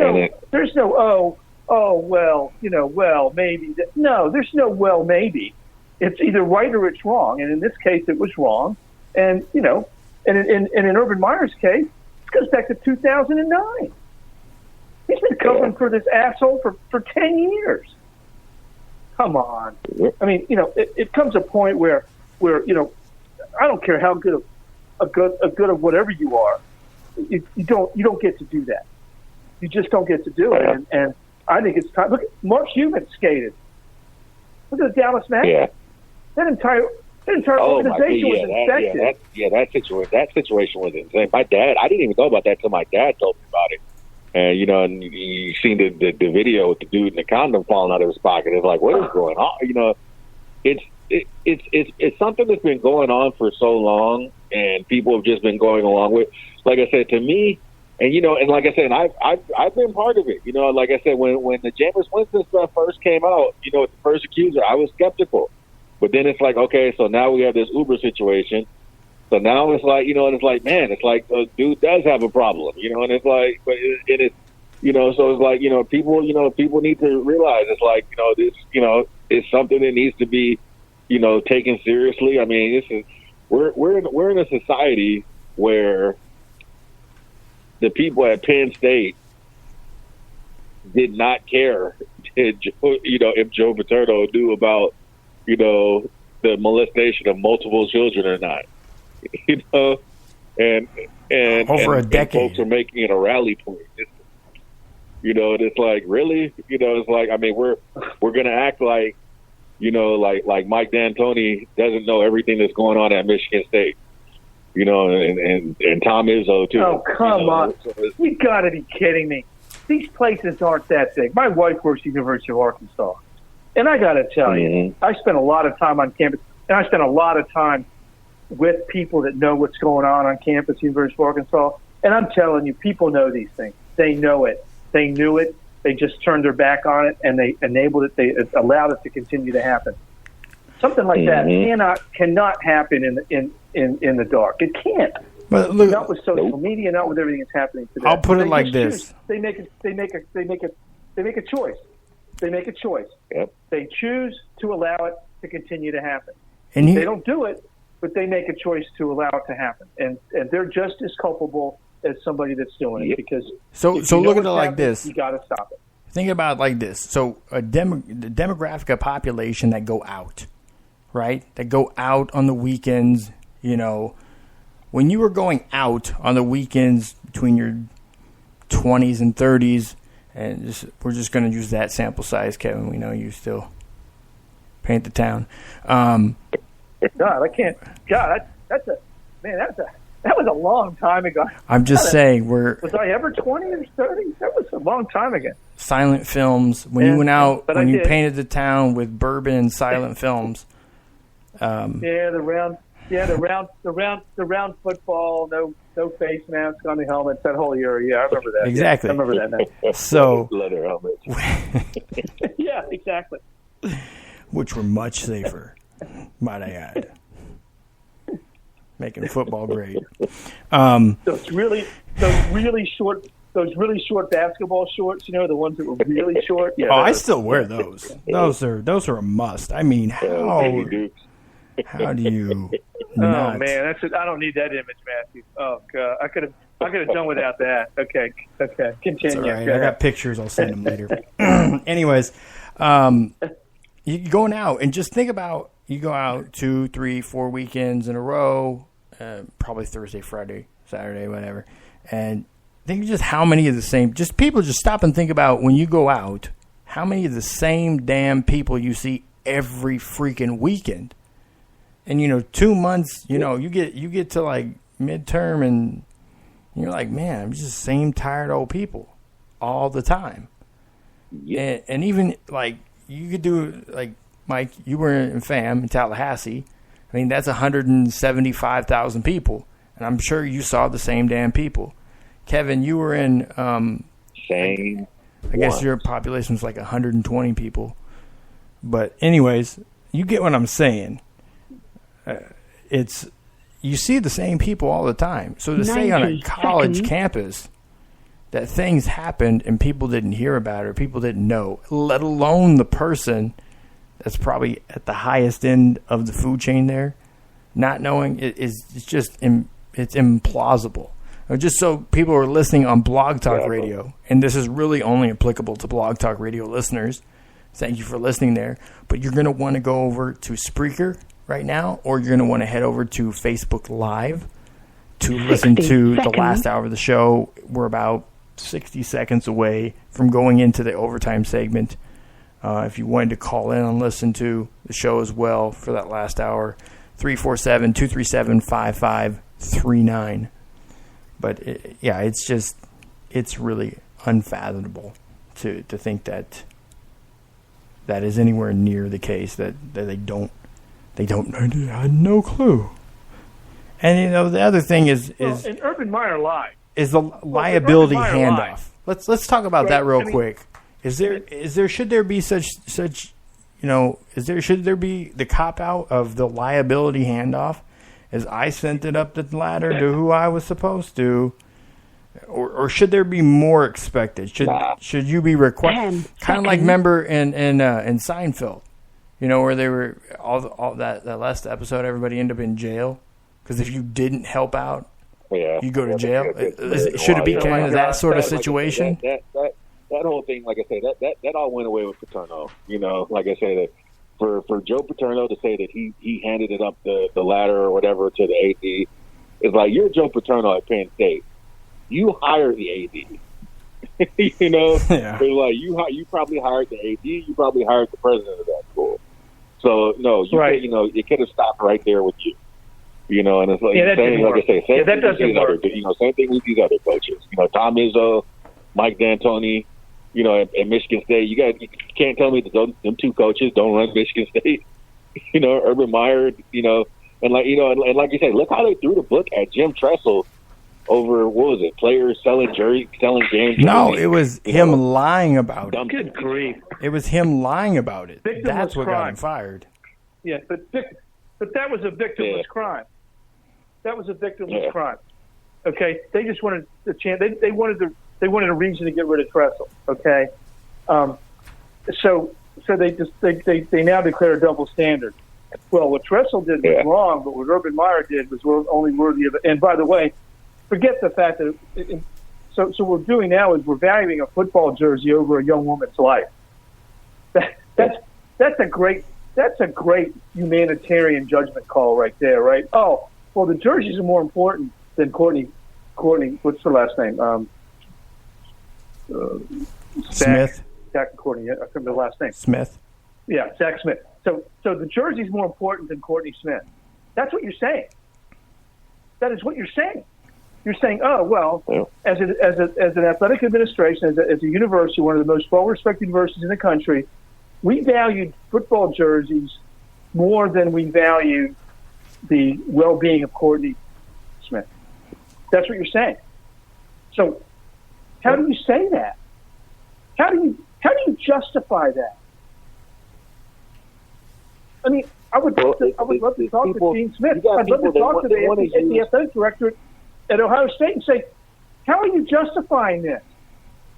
No, there's no well maybe. It's either right or it's wrong. And in this case, it was wrong. And and in Urban Meyer's case, it goes back to 2009. He's been covering for this asshole for 10 years. Come on. I mean, it comes a point where I don't care how good of whatever you are, you don't get to do that. You just don't get to do it. And I think it's time. Look, Mark Cuban skated. Look at the Dallas Mavericks. Yeah. That entire organization was infected. That situation was insane. My dad, I didn't even know about that until my dad told me about it. And and you seen the video with the dude in the condom falling out of his pocket. It's like, what is going on? It's something that's been going on for so long, and people have just been going along with. Like I said, to me, And and like I said, I've been part of it. Like I said, when the Jameis Winston stuff first came out, with the first accuser, I was skeptical. But then it's like, okay, so now we have this Uber situation. So now it's like, and it's like, man, it's like the dude does have a problem, and it's like, but it's, so it's like, people need to realize it's like, this, it's something that needs to be, taken seriously. I mean, we're in a society where the people at Penn State did not care, if Joe Paterno knew about, the molestation of multiple children or not, and over a decade, folks are making it a rally point. It's like, really, it's like, I mean, we're going to act like, like Mike D'Antoni doesn't know everything that's going on at Michigan State, and Tom Izzo too. Oh, come on. You got to be kidding me. These places aren't that big. My wife works at the University of Arkansas. And I got to tell you, I spent a lot of time on campus, and I spent a lot of time with people that know what's going on campus, University of Arkansas. And I'm telling you, people know these things. They know it. They knew it. They just turned their back on it, and they enabled it. They allowed it to continue to happen. Something like that cannot happen in the dark. It can't. But look, not with social media, not with everything that's happening today. I'll put it like this: they make a choice. They make a choice. Yep. They choose to allow it to continue to happen. And they don't do it, but they make a choice to allow it to happen, and they're just as culpable as somebody that's doing it. Because so look at it like this: you got to stop it. Think about it like this. So the demographic of population that go out, right? That go out on the weekends. When you were going out on the weekends between your 20s and 30s, and we're just going to use that sample size, Kevin. We know you still paint the town. God, I can't. God, that was a long time ago. I'm just saying, was I ever 20 or 30? That was a long time ago. Silent films. When you went out, when you painted the town with bourbon and silent films. The round football, no face mask on the helmets, that whole year. Yeah, I remember that. Exactly. Yeah, I remember that now. So leather helmets. Yeah, exactly. Which were much safer, might I add. Making football great. Those really short basketball shorts, the ones that were really short. Yeah, I still wear those. Those are a must. I mean, how do you? Oh man, I don't need that image, Matthew. Oh god, I could have done without that. Okay, continue. All right. I got pictures. I'll send them later. Anyways, you're going out and just think about you go out 2, 3, 4 weekends in a row, probably Thursday, Friday, Saturday, whatever, and think just how many of the same. Just people just stop and think about when you go out, how many of the same damn people you see every freaking weekend. And 2 months, you get to like midterm, and you're like, man, I'm just the same tired old people all the time. Yeah. And even like you could do like Mike, you were in FAM in Tallahassee. I mean, that's 175,000 people, and I'm sure you saw the same damn people. Kevin, you were in same. I guess your population was like 120 people, but anyways, you get what I'm saying. You see the same people all the time. So to say on a college campus that things happened and people didn't hear about it or people didn't know, let alone the person that's probably at the highest end of the food chain there, not knowing it's just it's implausible. Or just so people are listening on Blog Talk Radio, and this is really only applicable to Blog Talk Radio listeners. Thank you for listening there. But you're going to want to go over to Spreaker right now, or you're going to want to head over to Facebook Live to listen to the last hour of the show. We're about 60 seconds away from going into the overtime segment. If you wanted to call in and listen to the show as well for that last hour, 347-237-5539. But it's really unfathomable to think that is anywhere near the case, that they had no clue. And the other thing is and Urban Meyer lied. is the liability Urban Meyer handoff. Let's talk about that real quick. Should there be should there be the cop out of the liability handoff? As I sent it up the ladder to who I was supposed to, or should there be more expected? Should you be required? Kind of like remember in Seinfeld, where they were all that last episode, everybody ended up in jail because if you didn't help out, you go to jail. Should it be kind of that sort of situation? That whole thing, like I say, that all went away with Paterno. Like I say, that for Joe Paterno to say that he handed it up the ladder or whatever to the AD, it's like, you're Joe Paterno at Penn State. You hire the AD. Yeah. They're like, you probably hired the AD. You probably hired the president of that school. So no, it could have stopped right there with you. And it's like, that doesn't work. Same thing with these other coaches. Tom Izzo, Mike D'Antoni. At Michigan State, you can't tell me that them two coaches don't run Michigan State. Urban Meyer, and like you said, look how they threw the book at Jim Tressel over, what was it, players selling games. No, it was him lying about it. Good grief! It was him lying about it. That's what got him fired. Yeah, but that was a victimless crime. That was a victimless crime. Okay, they just wanted the chance. They wanted a reason to get rid of Tressel. Okay, so they now declare a double standard. Well, what Tressel did was wrong, but what Urban Meyer did was only worthy of it. And by the way, forget the fact that so what we're doing now is we're valuing a football jersey over a young woman's life. That's a great humanitarian judgment call right there, right? Oh, well, the jerseys are more important than Courtney. What's her last name? Smith. Zach and Courtney. I remember the last name. Smith. Yeah, Zach Smith. So the jersey's more important than Courtney Smith. That's what you're saying. That is what you're saying. You're saying, oh well, as an athletic administration, as a university, one of the most well-respected universities in the country, we valued football jerseys more than we valued the well-being of Courtney Smith. That's what you're saying. So, how do you say that? How do you justify that? I mean, I would love to talk to Gene Smith. I'd love to talk to the athletic director at Ohio State and say, how are you justifying this?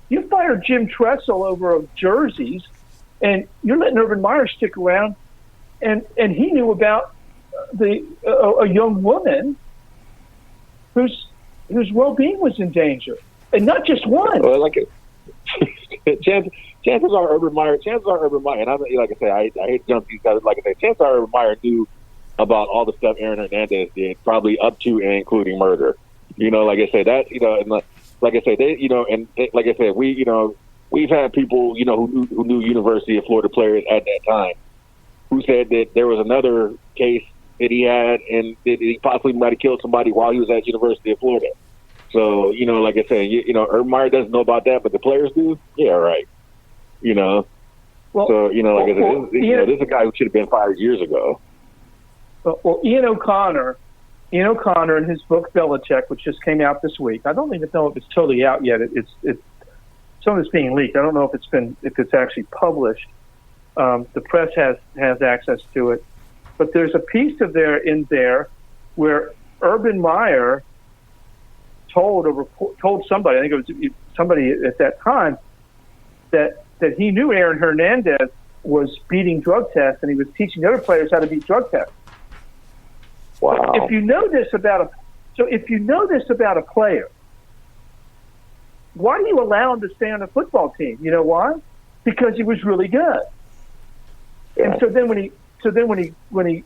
You fired Jim Tressel over jerseys, and you're letting Urban Meyer stick around, and he knew about a young woman whose well-being was in danger, and not just one. Well, like chances are Urban Meyer, and I hate to jump these guys. Like I say, chances are Urban Meyer knew about all the stuff Aaron Hernandez did, probably up to and including murder. Like I say that, and like I say, like I said, we've had people, who knew University of Florida players at that time, who said that there was another case that he had, and that he possibly might have killed somebody while he was at University of Florida. So, like I said, Urban Meyer doesn't know about that, but the players do. Yeah, right. Well, so, like I said, this is a guy who should have been fired years ago. Well, Ian O'Connor in his book Belichick, which just came out this week. I don't even know if it's totally out yet. It's some of it's being leaked. I don't know if it's actually published. The press has access to it, but there's a piece of in there where Urban Meyer told somebody, I think it was somebody at that time, that he knew Aaron Hernandez was beating drug tests, and he was teaching other players how to beat drug tests. Wow. If you know this about a player, why do you allow him to stay on the football team? You know why? Because he was really good. Yeah. And so then when he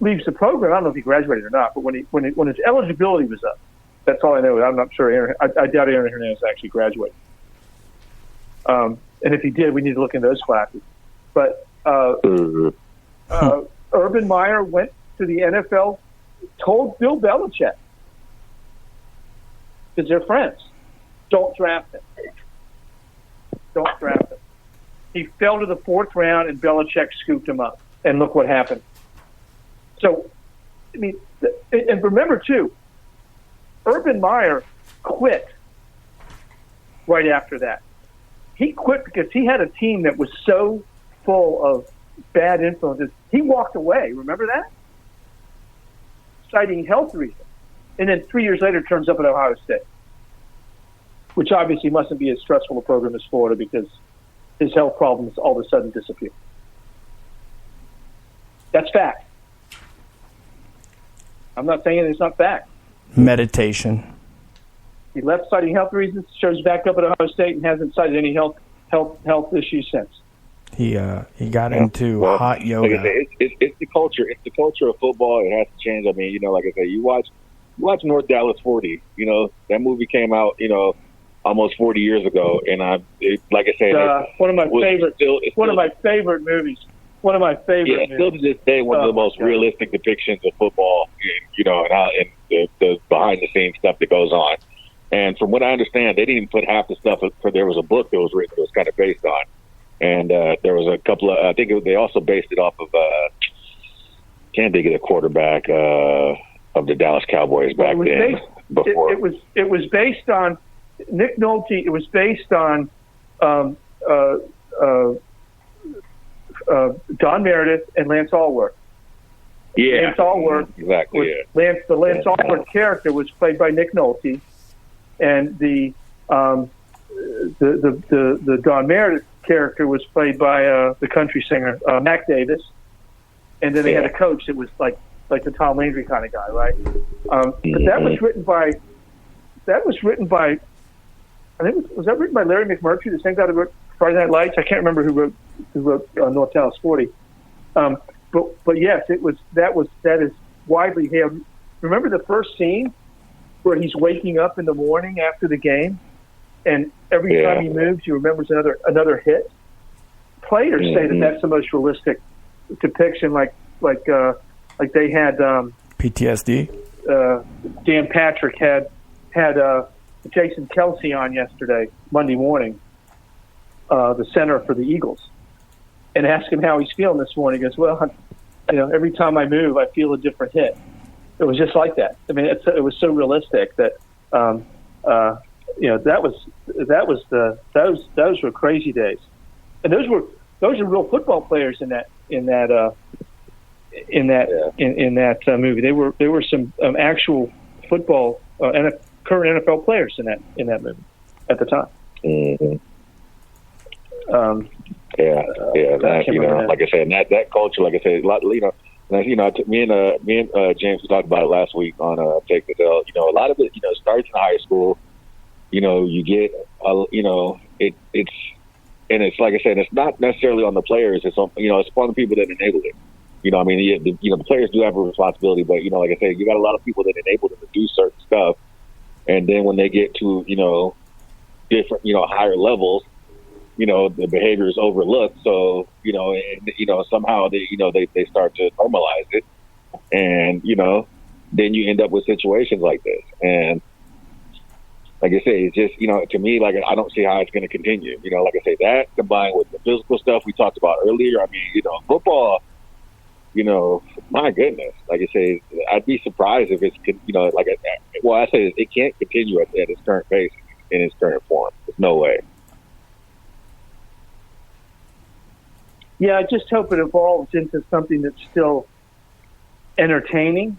leaves the program, I don't know if he graduated or not, but when his eligibility was up, that's all I know. I'm not sure. I doubt Aaron Hernandez actually graduated. And if he did, we need to look into those classes. But Urban Meyer went to the NFL, told Bill Belichick, because they're friends, don't draft him. Don't draft him. He fell to the fourth round, and Belichick scooped him up. And look what happened. So, I mean, and remember, too, Urban Meyer quit right after that. He quit because he had a team that was so full of bad influences. He walked away. Remember that? Citing health reasons. And then 3 years later turns up at Ohio State, which obviously mustn't be as stressful a program as Florida because his health problems all of a sudden disappear. That's fact. I'm not saying it's not fact. Meditation. He left citing health reasons, shows back up at Ohio State, and hasn't cited any health issues since. He got into hot yoga. Like I say, it's the culture. It's the culture of football. It has to change. I mean, like I say, you watch North Dallas 40. That movie came out, almost 40 years ago, and like I said, one of my favorite. One of my favorite movies. One of my favorite. Yeah, still to this day, one of the most realistic depictions of football. And the behind the scenes stuff that goes on. And from what I understand, they didn't put half the stuff. There was a book that was written that was kind of based on, and there was a couple of. I think they also based it off of. Can't think of the quarterback of the Dallas Cowboys back then. Before it was based on Nick Nolte. It was based on Don Meredith and Lance Allworth. Yeah, Lance Allworth. Exactly. The Lance Allworth character was played by Nick Nolte, and the Don Meredith character was played by the country singer Mac Davis, and then they had a coach that was like the Tom Landry kind of guy, right? But that was written by. I think was that written by Larry McMurtry, the same guy that wrote Friday Night Lights? I can't remember who wrote North Dallas 40. But yes, that is widely hailed. Remember the first scene where he's waking up in the morning after the game, and every time he moves, he remembers another hit. Players say that that's the most realistic depiction, like they had PTSD. Dan Patrick had Jason Kelsey on yesterday, Monday morning, the center for the Eagles, and asked him how he's feeling this morning. He goes, well, every time I move, I feel a different hit. It was just like that. I mean, it was so realistic that, those were crazy days, and those were real football players in that movie. There were some actual football and current NFL players in that movie at the time. Mm-hmm. Like I said, that culture, like I said, me and James talked about it last week on Take the Dell. A lot of it, starts in high school. You get, it's like I said, it's not necessarily on the players. It's on, it's upon the people that enable it. The players do have a responsibility, but like I said, you got a lot of people that enable them to do certain stuff, and then when they get to different higher levels, the behavior is overlooked. So somehow they start to normalize it, and then you end up with situations like this. And like I say, it's just to me, like, I don't see how it's going to continue. Like I say, that combined with the physical stuff we talked about earlier. I mean, football. My goodness, like I say, I'd be surprised if it's, I say it can't continue at its current pace in its current form. There's no way. Yeah, I just hope it evolves into something that's still entertaining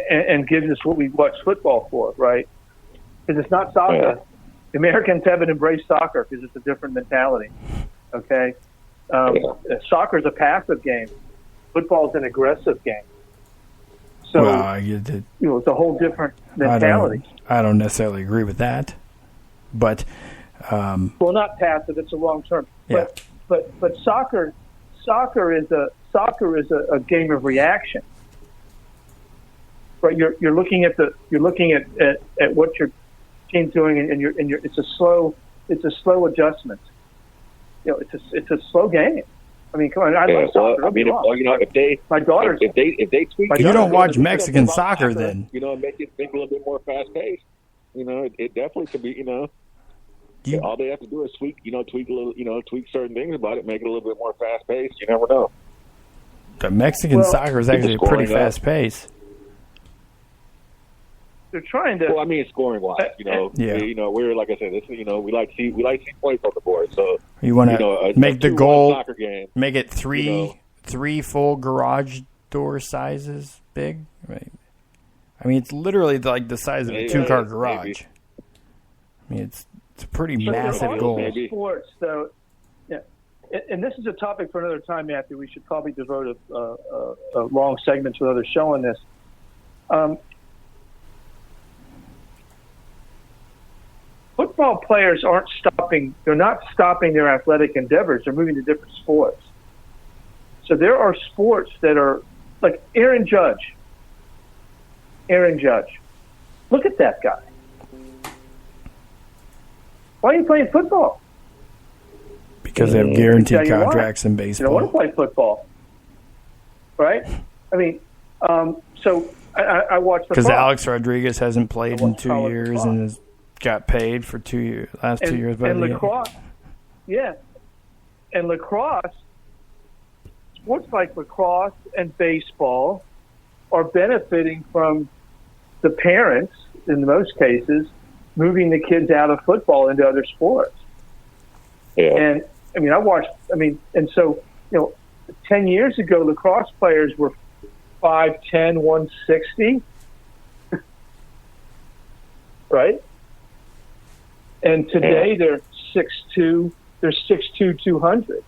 and gives us what we watch football for, right? Because it's not soccer. Yeah. The Americans haven't embraced soccer because it's a different mentality, okay? Soccer is a passive game. Football is an aggressive game. So it's a whole different mentality. I don't necessarily agree with that, but not passive. It's a long term. Yeah. But soccer is a game of reaction. Right? You're looking at what your team's doing, and it's a slow adjustment. It's a slow game. I mean, come on, I love soccer. if they tweak, you don't watch Mexican soccer, then make it a little bit more fast paced. It definitely could be. All they have to do is tweak a little, tweak certain things about it, make it a little bit more fast paced. You never know. The Mexican soccer is actually pretty fast paced. they're trying to. Well, I mean, scoring wise, we're like I said, this, we like to see points on the board. So you want to make the goal, soccer game, make it three full garage door sizes big. Right. I mean, it's literally like the size of a 2-car garage. Maybe. I mean, it's a pretty massive goal. Sports, though, yeah, and this is a topic for another time, Matthew. We should probably devote a long segment to another show on this. Football players aren't stopping. They're not stopping their athletic endeavors. They're moving to different sports. So there are sports that are like Aaron Judge. Look at that guy. Why are you playing football? Because they have guaranteed contracts in baseball. You don't want to play football, right? I mean, so I watched because Alex Rodriguez hasn't played in 2 years and has got paid for 2 years. Last 2 years, and lacrosse, and lacrosse. Sports like lacrosse and baseball are benefiting from the parents, in most cases, moving the kids out of football into other sports. Yeah. And, and so, 10 years ago, lacrosse players were 5'10", 160, right? And today they're 6'2", 200.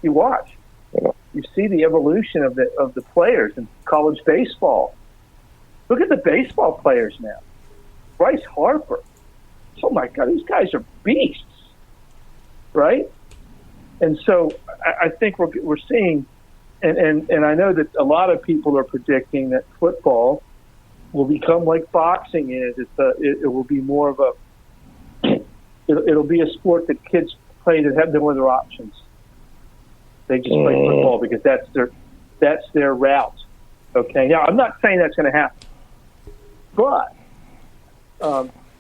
You watch. Yeah. You see the evolution of the players in college baseball. Look at the baseball players now. Bryce Harper. Oh my God, these guys are beasts, right? And so I think we're seeing, and I know that a lot of people are predicting that football will become like boxing is. It will be more of it'll be a sport that kids play that have no other options. They just play football because that's their route. Okay. Now I'm not saying that's going to happen, but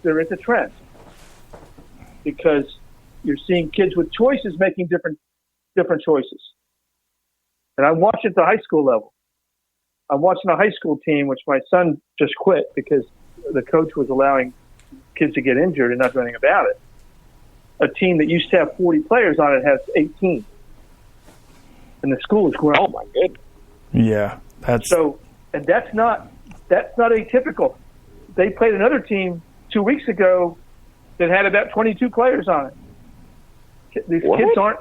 there is a trend because you're seeing kids with choices making different choices. And I'm watching at the high school level. I'm watching a high school team, which my son just quit because the coach was allowing kids to get injured and not doing anything about it. A team that used to have 40 players on it has 18. And the school is growing. Oh my goodness! Yeah, that's not atypical. They played another team 2 weeks ago that had about 22 players on it. These kids aren't.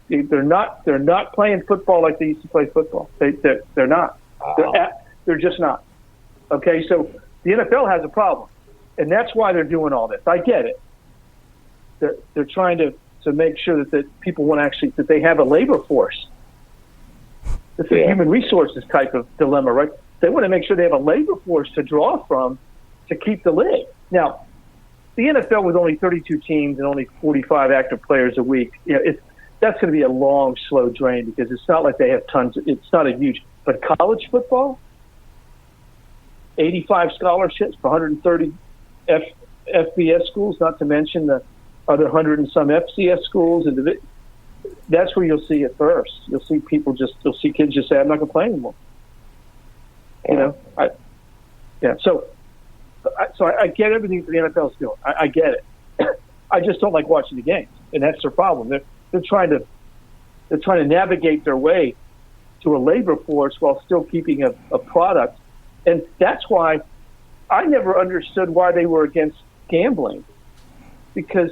They're not playing football like they used to play football. They're not. They're just not. Okay, so the NFL has a problem, and that's why they're doing all this. I get it. They're trying to make sure that people want that they have a labor force. It's a human resources type of dilemma, right? They want to make sure they have a labor force to draw from to keep the league. Now, the NFL with only 32 teams and only 45 active players a week, that's going to be a long, slow drain because it's not like they have tons. It's not a huge. But college football, 85 scholarships for 130 FBS schools, not to mention the other 100 and some FCS schools, and that's where you'll see it first. You'll see kids just say, "I'm not going to play anymore." So I get everything that the NFL is doing. I get it. I just don't like watching the games, and that's their problem. They're trying to navigate their way to a labor force while still keeping a product, and that's why I never understood why they were against gambling, because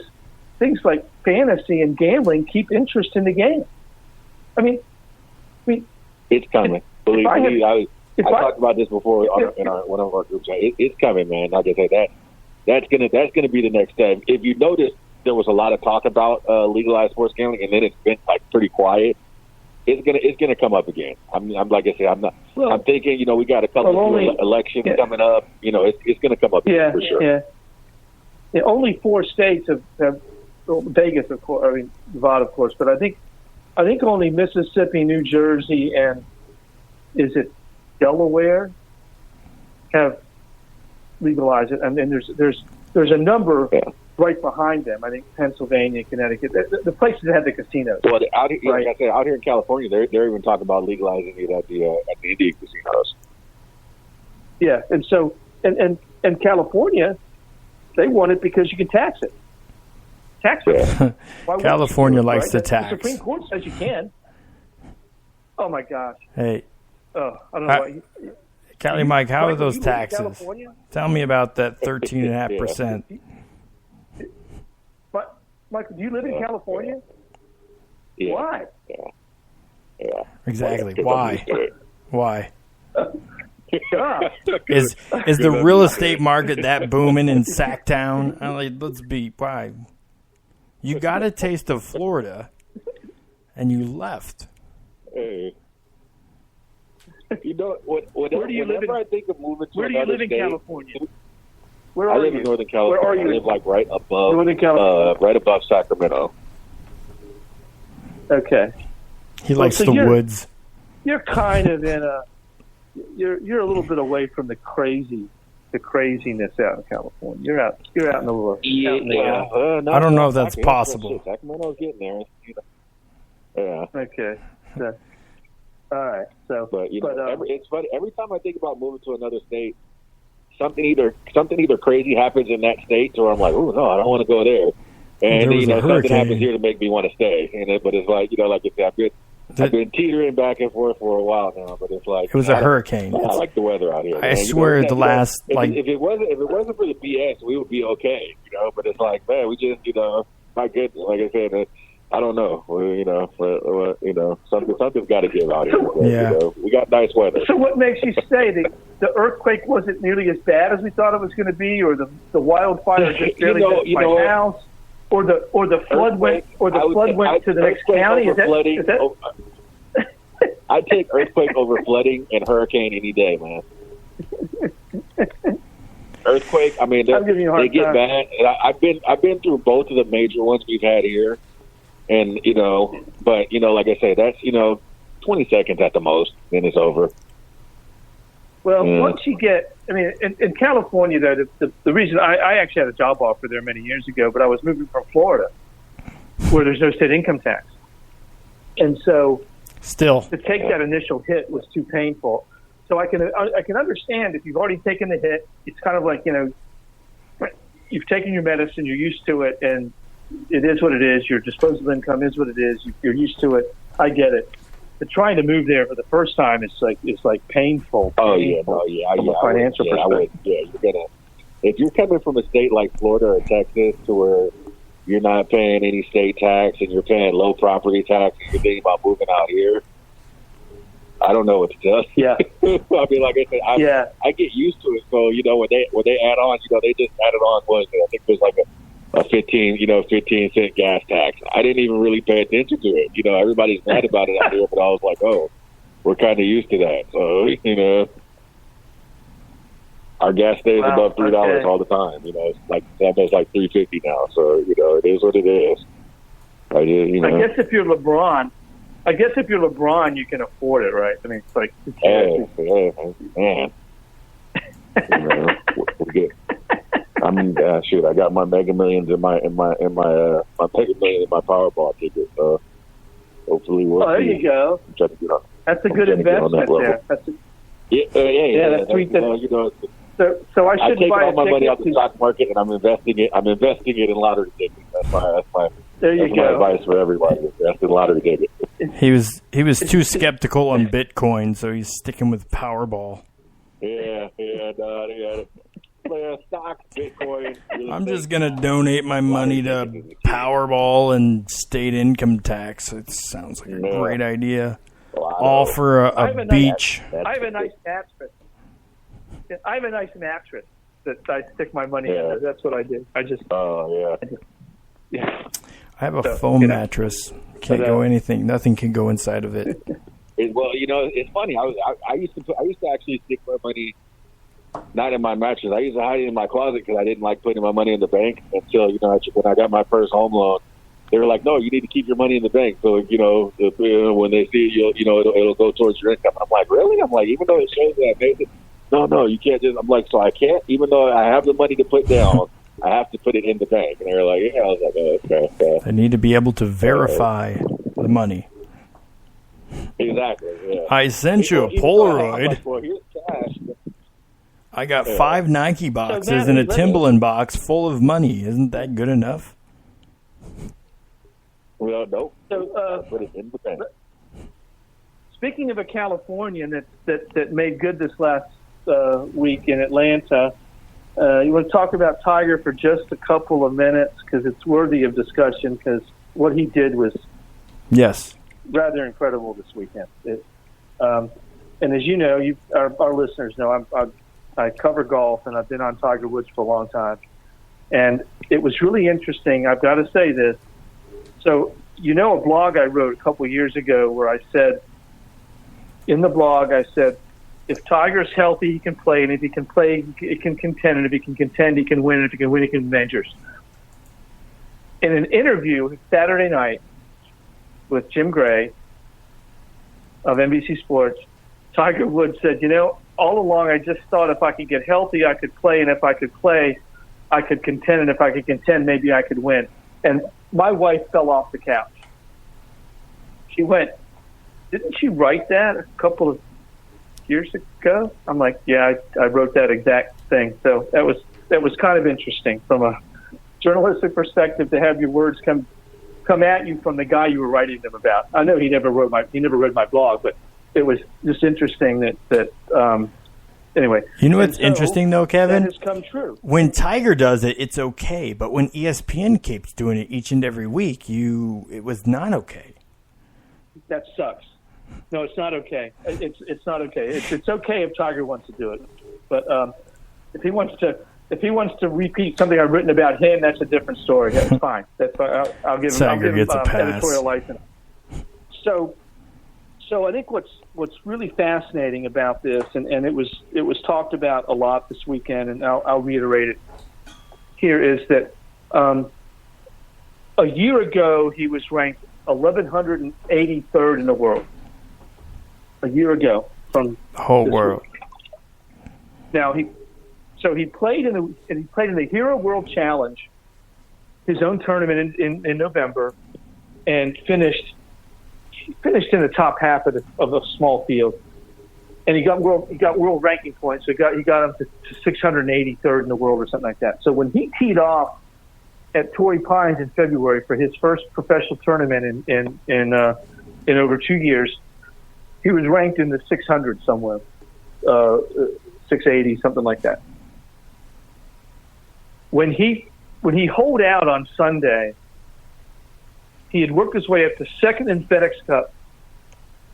things like fantasy and gambling keep interest in the game. I mean, it's coming. Believe me, I talked about this before in one of our groups. It's coming, man. Like I said, that's gonna be the next step. If you notice, there was a lot of talk about legalized sports gambling, and then it's been like pretty quiet. It's gonna come up again. I'm like I said, I'm thinking, we got a couple of elections coming up. It's gonna come up again for sure. Yeah. Only 4 states have Vegas, of course. Nevada, of course, but I think only Mississippi, New Jersey, and is it Delaware have legalized it. And then there's a number right behind them. I think Pennsylvania, Connecticut, the places that have the casinos. Well, out here, like I said, out here in California, they're even talking about legalizing it at the Indian casinos. Yeah, and so and California, they want it because you can tax it. Tax it. California likes to The tax. Supreme Court says you can. Oh my gosh. Hey, I don't know why. Cali Mike, how are Michael, those you live in taxes? California? Tell me about that 13.5%. But Michael, do you live in California? Yeah. Why? Yeah. Exactly. Why? Why? Ah. Is the real estate market that booming in Sacktown? Why? You got a taste of Florida, and you left. Hey. You know, whenever I think of moving to Where do you live in state, California? Where I are live you? in Northern California. Where are you? I live like right above, Northern California. right above Sacramento. Okay. He likes so the you're- woods. You're kind of in a. You're a little bit away from the craziness out in California. You're out in the little. I don't know if that's possible. Sacramento's getting there. Yeah. Okay. So, all right. So, But it's funny. Every time I think about moving to another state, something either crazy happens in that state, or I'm like, oh no, I don't want to go there. And There was a something hurricane. happens here to make me want to stay. But it's like like I said, I've been teetering back and forth for a while now. But it's like It was a hurricane. I like the weather out here. I man. swear the last if it wasn't for the BS, we would be okay. But it's like, man, we just my goodness, like I said. I don't know. Something's got to give out here. Yeah. We got nice weather. So what makes you say the earthquake wasn't nearly as bad as we thought it was going to be, or the wildfire just barely hit my house, or the flood went to the next county? Is that I take earthquake over flooding and hurricane any day, man. Earthquake. I mean, they get bad. And I've been through both of the major ones we've had here. And, but, like I say, that's, 20 seconds at the most, then it's over. Well, once you get, in California, though, the reason I actually had a job offer there many years ago, but I was moving from Florida, where there's no state income tax. And so to take that initial hit was too painful. So I can understand if you've already taken the hit, it's kind of like, you've taken your medicine, you're used to it, and it is what it is. Your disposable income is what it is. You're used to it. I get it. But trying to move there for the first time is like painful. Oh yeah, from a financial perspective. You're gonna. If you're coming from a state like Florida or Texas, to where you're not paying any state tax and you're paying low property tax, and you're thinking about moving out here, I don't know what to tell you. Yeah. I mean, like I said, I get used to it. So when they add on, they just added on I think there's like a 15 cent gas tax. I didn't even really pay attention to it. Everybody's mad about it out here, but I was like, oh, we're kind of used to that. So, our gas stays above $3 all the time. It's like almost like $3.50 now. So, it is what it is. I guess if you're LeBron, you can afford it, right? I mean, it's like, man. We're good. Shoot! I got my Mega Millions in my Mega Million in my Powerball ticket. So hopefully we'll. Oh, there you go. That's a good investment there. That's that's sweet. So I should buy all my money out ticket the stock market and I'm investing it in lottery tickets. That's my advice for everybody. Invest in lottery tickets. He was too skeptical on Bitcoin, so he's sticking with Powerball. Yeah. Stocks, Bitcoin. I'm just gonna donate my money to Powerball and state income tax. It sounds like a great idea. All for a beach. I have a nice mattress. I have a nice mattress that I stick my money in. That's what I do. I just. Oh yeah. I have a foam mattress. Can't go anything. Nothing can go inside of it. It's funny. I used to actually stick my money. Not in my mattress. I used to hide it in my closet because I didn't like putting my money in the bank until, when I got my first home loan, they were like, no, you need to keep your money in the bank. So, when they see it, it'll go towards your income. I'm like, really? I'm like, even though it shows that I made it, no, you can't just, I'm like, so I can't, even though I have the money to put down, I have to put it in the bank. And they were like, yeah. I was like, oh, okay. They need to be able to verify the money. Exactly, yeah. I sent you a Polaroid. Well, here's cash. I got 5 Nike boxes Matt, and a let me- Timberland box full of money. Isn't that good enough? Well, nope. So, Put it in the bank. speaking of a Californian that made good this last week in Atlanta, you want to talk about Tiger for just a couple of minutes because it's worthy of discussion because what he did was Yes. rather incredible this weekend. And as you know, our listeners know, I cover golf and I've been on Tiger Woods for a long time. And it was really interesting. I've got to say this. So, you know, a blog I wrote a couple of years ago where I said, in the blog, I said, if Tiger's healthy, he can play. And if he can play, he can contend. And if he can contend, he can win. And if he can win, he can majors. In an interview Saturday night with Jim Gray of NBC Sports, Tiger Woods said, you know, all along I just thought if I could get healthy, I could play. And if I could play, I could contend. And if I could contend, maybe I could win. And my wife fell off the couch. She went, didn't you write that a couple of years ago? I'm like, yeah, I wrote that exact thing. So that was kind of interesting from a journalistic perspective to have your words come at you from the guy you were writing them about. I know he never read my blog, but it was just interesting that anyway. You know what's interesting though, Kevin? That has come true. When Tiger does it, it's okay, but when ESPN keeps doing it each and every week, it was not okay. That sucks. No, it's not okay. It's not okay. It's okay if Tiger wants to do it, but if he wants to repeat something I've written about him, that's a different story. That's fine. That's fine. I'll give him editorial license. So I think what's really fascinating about this, and it was talked about a lot this weekend, and I'll reiterate it here, is that a year ago he was ranked 1,183rd in the world. A year ago from the whole world. Now he played in the Hero World Challenge, his own tournament in November, and finished in the top half of a small field, and he got world ranking points. So he got him to 683rd in the world or something like that. So when he teed off at Torrey Pines in February for his first professional tournament in over 2 years, he was ranked in the 600 somewhere, 680, something like that. When he holed out on Sunday, he had worked his way up to second in FedEx Cup.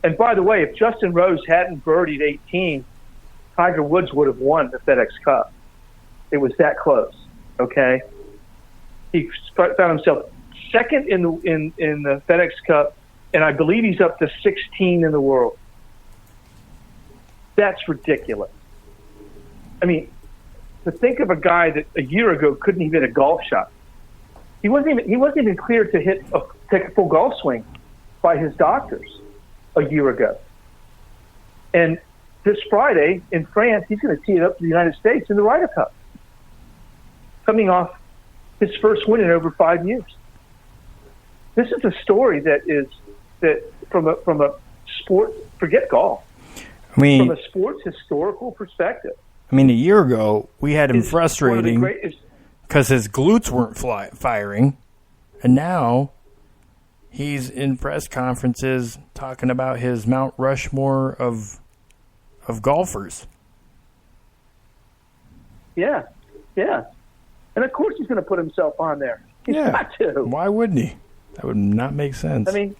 And by the way, if Justin Rose hadn't birdied 18, Tiger Woods would have won the FedEx Cup. It was that close. Okay, he found himself second in the FedEx Cup, and I believe he's up to 16 in the world. That's ridiculous. I mean, to think of a guy that a year ago couldn't even hit a golf shot. He wasn't even cleared to take a full golf swing by his doctors a year ago. And this Friday in France, he's going to tee it up to the United States in the Ryder Cup, coming off his first win in over 5 years. This is a story that from a sport, forget golf. I mean, from a sports historical perspective. I mean, a year ago we had him frustrating because his glutes weren't firing, and now he's in press conferences talking about his Mount Rushmore of golfers. Yeah, and of course he's going to put himself on there. He's got to. Why wouldn't he? That would not make sense. I mean,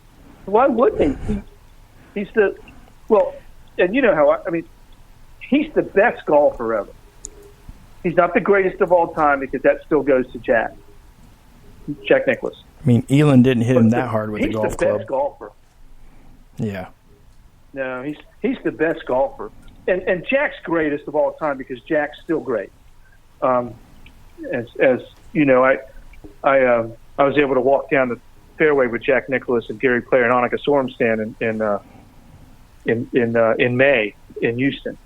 why wouldn't he? He's and you know how he's the best golfer ever. He's not the greatest of all time because that still goes to Jack Nicklaus. I mean, Elon didn't hit him that hard with the golf club. He's the best golfer. Yeah. No, he's the best golfer, and Jack's greatest of all time because Jack's still great. As you know, I was able to walk down the fairway with Jack Nicklaus and Gary Player and Annika Sormstan in May in Houston,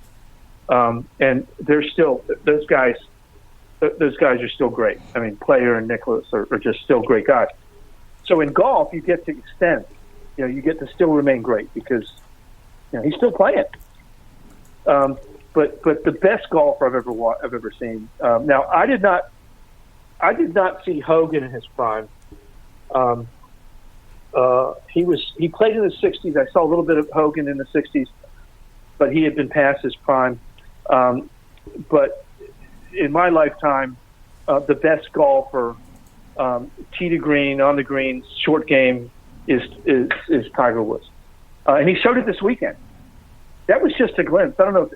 and they're still those guys are still great. I mean, Player and Nicklaus are just still great guys. So in golf, you get to extend. You get to still remain great because he's still playing. but the best golfer I've ever seen. Now I did not see Hogan in his prime. He played in the '60s. I saw a little bit of Hogan in the '60s, but he had been past his prime. But in my lifetime, the best golfer, tee to green, on the green, short game, is Tiger Woods, and he showed it this weekend. That was just a glimpse. I don't know.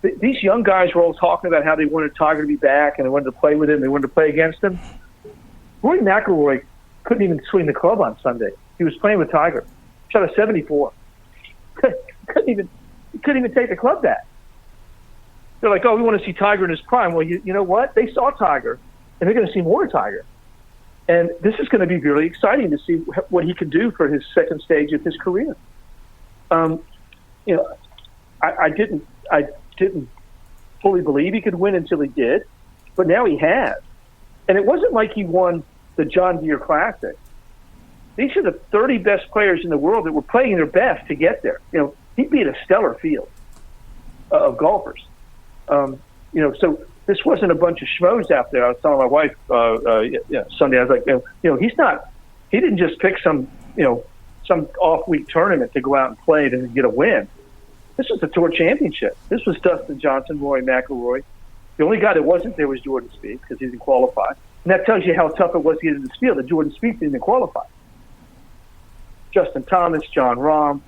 These young guys were all talking about how they wanted Tiger to be back and they wanted to play with him. They wanted to play against him. Rory McIlroy couldn't even swing the club on Sunday. He was playing with Tiger. Shot a 74. couldn't even take the club back. They're like, oh, we want to see Tiger in his prime. Well, you know what? They saw Tiger, and they're going to see more Tiger. And this is going to be really exciting to see what he can do for his second stage of his career. I didn't fully believe he could win until he did, but now he has. And it wasn't like he won the John Deere Classic. These are the 30 best players in the world that were playing their best to get there. He beat a stellar field of golfers. So this wasn't a bunch of schmoes out there. I was telling my wife Sunday, I was like, he didn't just pick some off-week tournament to go out and play to get a win. This was the Tour Championship. This was Dustin Johnson, Rory McIlroy. The only guy that wasn't there was Jordan Spieth because he didn't qualify. And that tells you how tough it was to get into this field that Jordan Spieth didn't qualify. Justin Thomas, John Rahm. I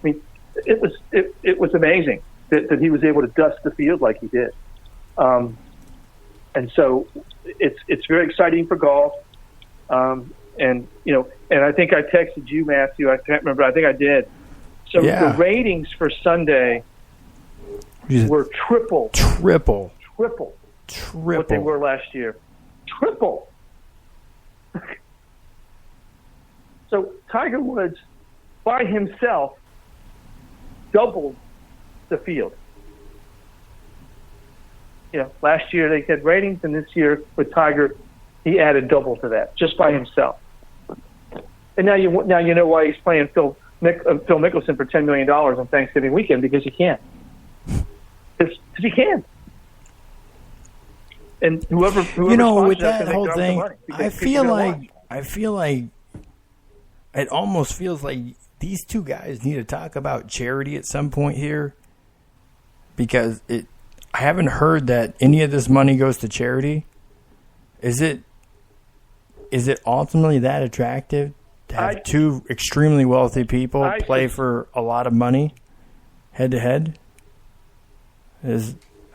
mean, it was amazing that he was able to dust the field like he did. And so it's very exciting for golf. And I think I texted you, Matthew. I can't remember. I think I did. So the ratings for Sunday were triple what they were last year. Triple. So Tiger Woods, by himself, doubled the field. Last year they had ratings, and this year with Tiger, he added double to that just by himself. And now you know why he's playing Phil Mickelson for $10 million on Thanksgiving weekend, because he can. Because he can. And whoever with that whole thing, I feel like it almost feels like these two guys need to talk about charity at some point here, because I haven't heard that any of this money goes to charity. Is it ultimately that attractive to have two extremely wealthy people play for a lot of money head to head?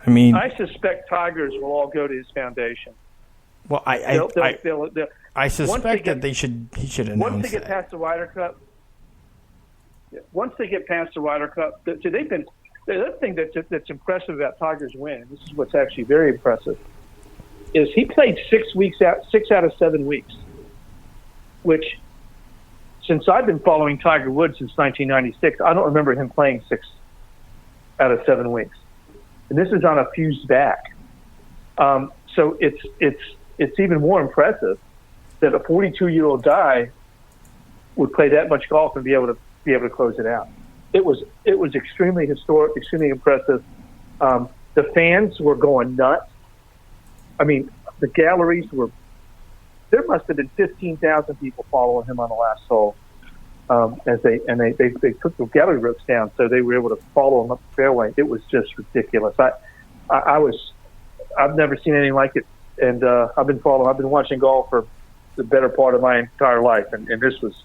I suspect Tigers will all go to his foundation. Well, I suspect that he should announce once they get past the Ryder Cup. Once they get past the Ryder Cup, the other thing that's impressive about Tiger's win, this is what's actually very impressive, is he played 6 out of 7 weeks, which, since I've been following Tiger Woods since 1996, I don't remember him playing 6 out of 7 weeks. And this is on a fused back. So it's even more impressive that a 42-year-old guy would play that much golf and be able to close it out. It was extremely historic, extremely impressive. The fans were going nuts. I mean, the galleries were. There must have been 15,000 people following him on the last hole, as they took the gallery ropes down, so they were able to follow him up the fairway. It was just ridiculous. I've never seen anything like it, and I've been watching golf for the better part of my entire life, and this was.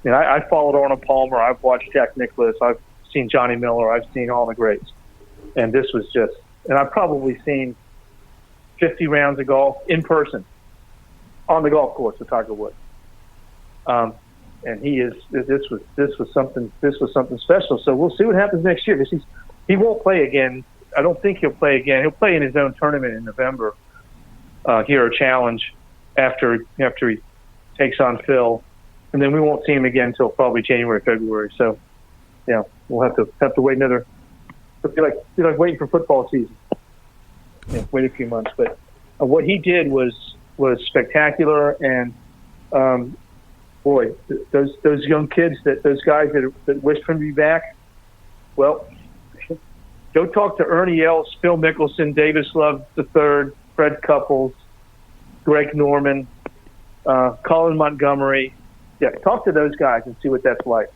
I followed Arnold Palmer. I've watched Jack Nicklaus. I've seen Johnny Miller. I've seen all the greats, and this was just. And I've probably seen 50 rounds of golf in person on the golf course with Tiger Woods. And this was something special. So we'll see what happens next year. He won't play again. I don't think he'll play again. He'll play in his own tournament in November, here a challenge after he takes on Phil, and then we won't see him again until probably January, February. So, we'll have to wait another. It'll be like waiting for football season. Wait a few months, but what he did was spectacular, and those young kids, those guys that wished for him to be back, well, Go talk to Ernie Els, Phil Mickelson, Davis Love III, Fred Couples, Greg Norman, Colin Montgomery. Yeah, talk to those guys and see what that's like.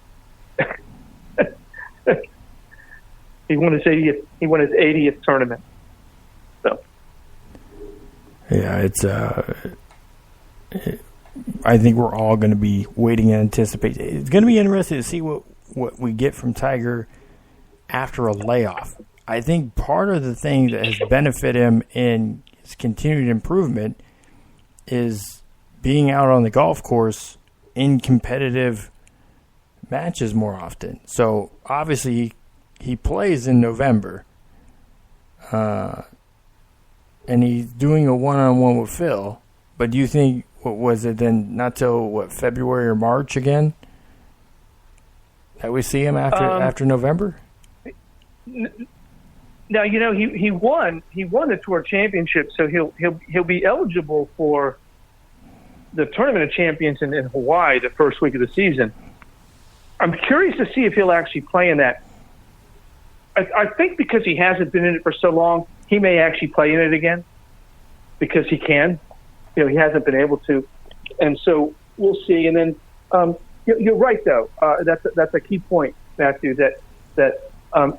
He won his 80th tournament. So. Yeah, I think we're all going to be waiting and anticipating. It's going to be interesting to see what we get from Tiger after a layoff. I think part of the thing that has benefited him in his continued improvement is being out on the golf course in competitive matches more often. So obviously he plays in November, and he's doing a one-on-one with Phil. But do you think, what was it then, not till February or March again that we see him after November? Now he won the Tour Championship, so he'll be eligible for the Tournament of Champions in Hawaii the first week of the season. I'm curious to see if he'll actually play in that. I think because he hasn't been in it for so long, he may actually play in it again because he can. He hasn't been able to, and so we'll see. And then you're right, though. That's a key point, Matthew. That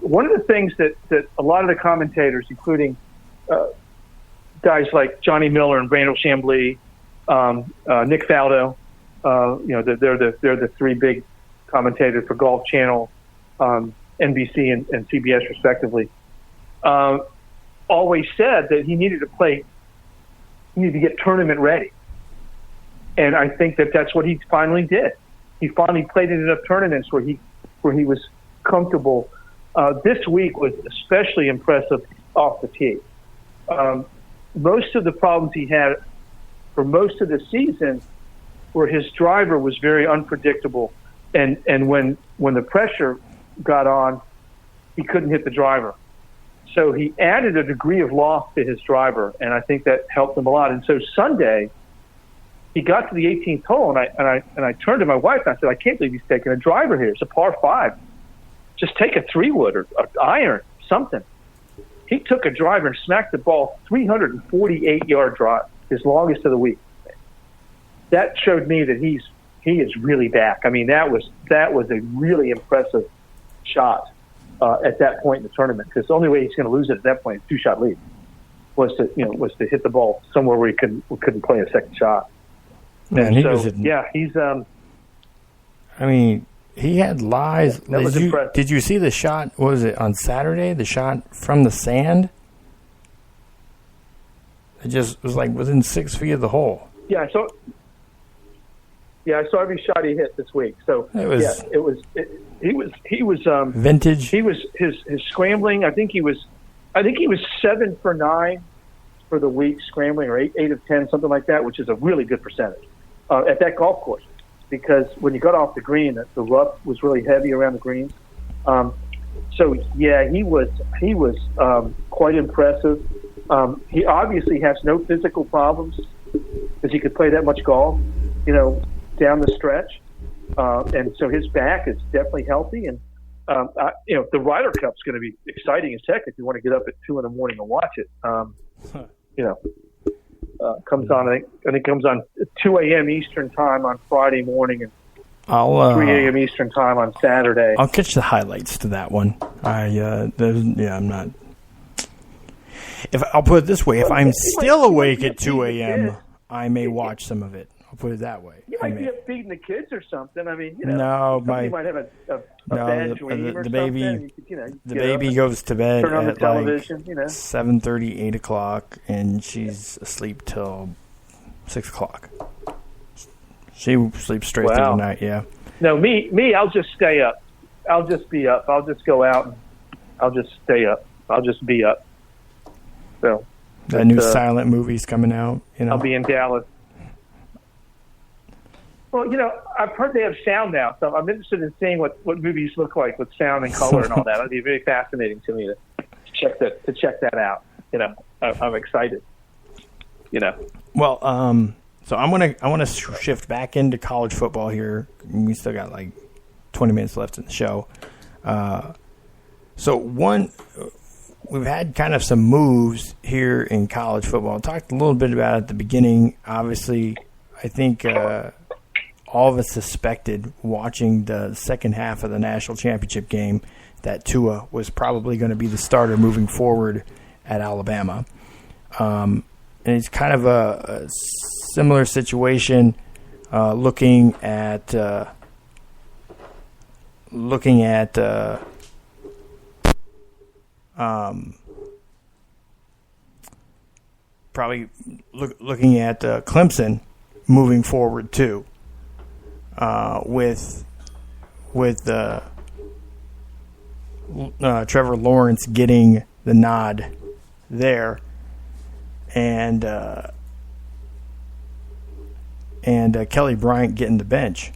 one of the things that a lot of the commentators, including guys like Johnny Miller and Randall Chambly, Nick Faldo, they're the three big commentators for Golf Channel, NBC and CBS respectively, always said that he needed to play. He needed to get tournament ready, and I think that's what he finally did. He finally played in enough tournaments where he was comfortable. This week was especially impressive off the tee. Most of the problems he had for most of the season were his driver was very unpredictable, and when the pressure got on, he couldn't hit the driver. So he added a degree of loft to his driver, and I think that helped him a lot. And so Sunday, he got to the 18th hole, and I turned to my wife and I said, "I can't believe he's taking a driver here. It's a par 5. Just take a 3-wood or an iron, something." He took a driver and smacked the ball 348-yard drive, his longest of the week. That showed me that he is really back. I mean, that was a really impressive shot at that point in the tournament, because the only way he's going to lose it at that point, 2-shot lead, was to hit the ball somewhere where he couldn't play a second shot. Man, he's. I mean, he had lies. That was impressive. Did you see the shot? What was it on Saturday? The shot from the sand. It just was like within 6 feet of the hole. Yeah, I saw every shot he hit this week. So he was vintage. He was his scrambling. I think he was 7 for 9 for the week scrambling, or 8 of 10, something like that, which is a really good percentage at that golf course. Because when you got off the green, the rough was really heavy around the greens. So yeah, he was quite impressive. He obviously has no physical problems because he could play that much golf, down the stretch, and so his back is definitely healthy. And the Ryder Cup's going to be exciting as heck if you want to get up at 2 a.m. and watch it. Comes on. I think comes on 2 a.m. Eastern time on Friday morning, and 3 a.m. Eastern time on Saturday. I'll catch the highlights to that one. I'm not. I'll put it this way: if I'm still awake at 2 a.m., I may watch some of it. I'll put it that way. You might be up feeding the kids or something. I mean, no, somebody might have a bad dream or something. The baby goes to bed turn on the at television, 7:30, 8 o'clock, and she's asleep till 6 o'clock. She sleeps straight through the night. Yeah. No, me, I'll just stay up. I'll just be up. I'll just go out and I'll just stay up. I'll just be up. So that new silent movie's coming out. I'll be in Dallas. Well, I've heard they have sound now, so I'm interested in seeing what movies look like with sound and color and all that. It'd be very fascinating to me to check that out. I'm excited. Well, so I want to shift back into college football here. We still got 20 minutes left in the show. So one we've had kind of some moves here in college football. I talked a little bit about it at the beginning. Obviously, I think all of us suspected watching the second half of the national championship game that Tua was probably going to be the starter moving forward at Alabama. And it's kind of a similar situation looking at Clemson moving forward too, with Trevor Lawrence getting the nod there, and Kelly Bryant getting the bench.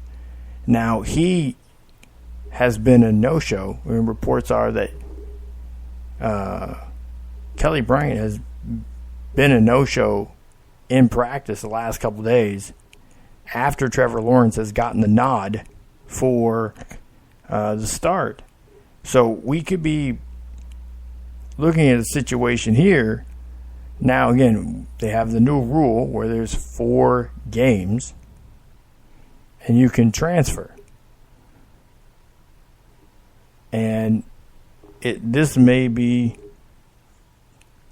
Now he has been a no-show. Reports are that Kelly Bryant has been a no-show in practice the last couple of days after Trevor Lawrence has gotten the nod for the start. So we could be looking at a situation here. Now, again, they have the new rule where there's 4 games and you can transfer. And this may be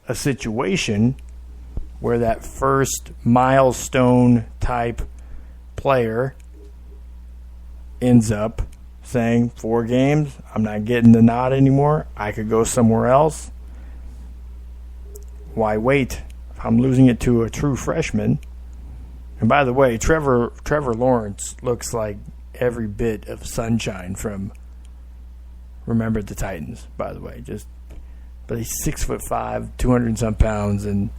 a situation where that first milestone type player ends up saying 4 games, I'm not getting the nod anymore, I could go somewhere else. Why wait if I'm losing it to a true freshman? And by the way, Trevor Lawrence looks like every bit of sunshine from Remember the Titans, by the way. But he's 6'5", 200 and some pounds, and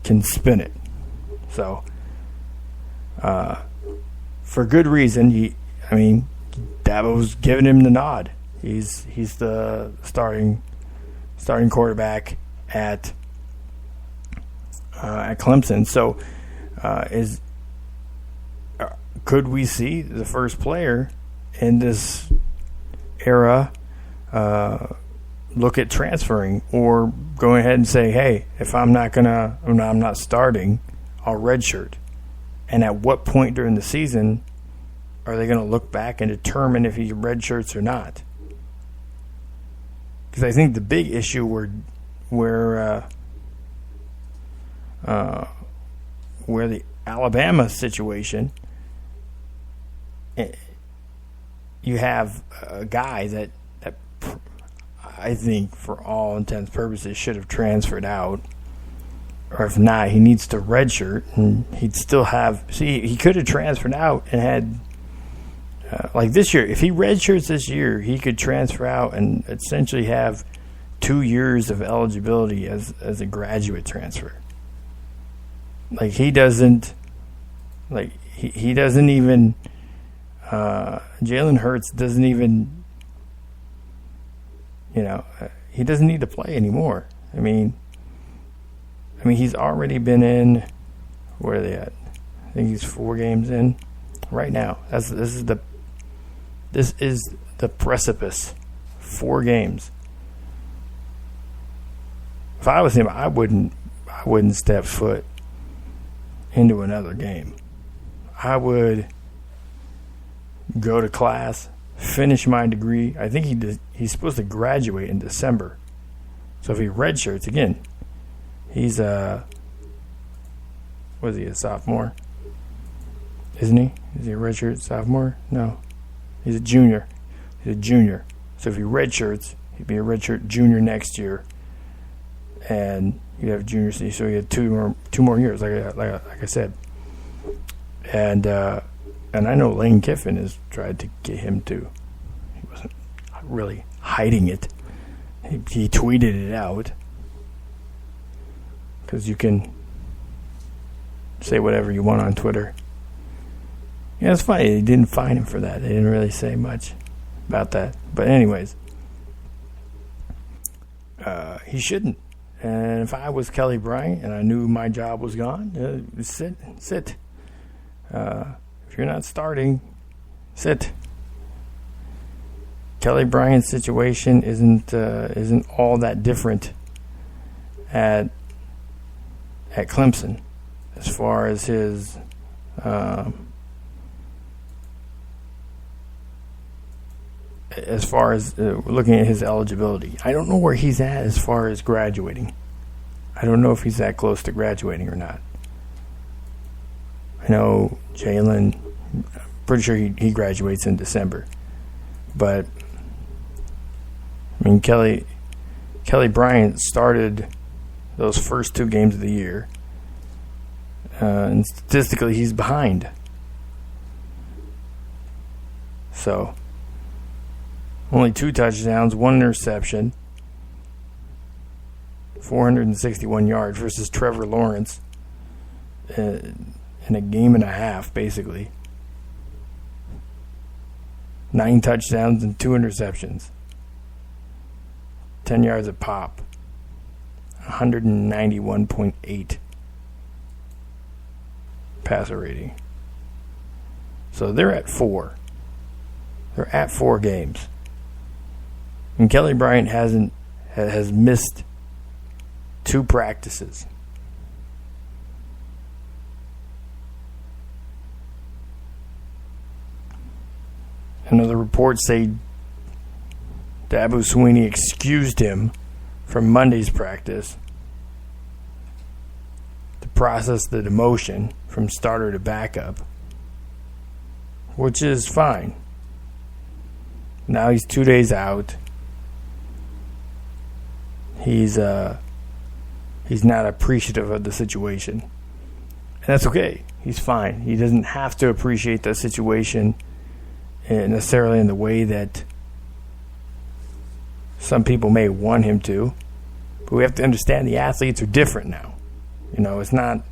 can spin it. So, for good reason, Dabo's giving him the nod. He's the starting quarterback at Clemson. So, could we see the first player in this era look at transferring or going ahead and say, hey, if I'm not starting, I'll redshirt? And at what point during the season are they going to look back and determine if he redshirts or not? Because I think the big issue where the Alabama situation, you have a guy that I think for all intents and purposes should have transferred out, or if not, he needs to redshirt, and he'd still have. See, he could have transferred out and had like this year. If he redshirts this year, he could transfer out and essentially have 2 years of eligibility as a graduate transfer. Like he doesn't even. Jalen Hurts doesn't even. He doesn't need to play anymore. I mean, he's already been in. Where are they at? I think he's 4 games in right now. This is the precipice. 4 games. If I was him, I wouldn't step foot into another game. I would go to class, finish my degree. I think he's supposed to graduate in December. So if he redshirts again, he's a sophomore? Isn't he? Is he a redshirt sophomore? No. He's a junior. So if he redshirts, he'd be a redshirt junior next year. And you'd have junior season, so you had 2 more years, like I said. And I know Lane Kiffin has tried to get him to. He wasn't really hiding it. He tweeted it out. Because you can say whatever you want on Twitter. Yeah, it's funny. They didn't fine him for that. They didn't really say much about that. But anyways, he shouldn't. And if I was Kelly Bryant and I knew my job was gone, sit. If you're not starting, sit. Kelly Bryant's situation isn't all that different at Clemson as far as his looking at his eligibility. I don't know where he's at as far as graduating. I don't know if he's that close to graduating or not. I know Jalen, I'm pretty sure he graduates in December. But, I mean, Kelly Bryant started those first 2 games of the year. And statistically, he's behind. So, only 2 touchdowns, 1 interception, 461 yards versus Trevor Lawrence in a game and a half, basically. 9 touchdowns and 2 interceptions. 10 yards a pop. 191.8 passer rating. So they're at 4. They're at 4 games. And Kelly Bryant has missed 2 practices. Another report say Dabo Swinney excused him from Monday's practice to process the demotion from starter to backup, which is fine. Now he's 2 days out. He's not appreciative of the situation. And that's okay. He's fine. He doesn't have to appreciate the situation necessarily in the way that some people may want him to. But we have to understand the athletes are different now. You know, it's not,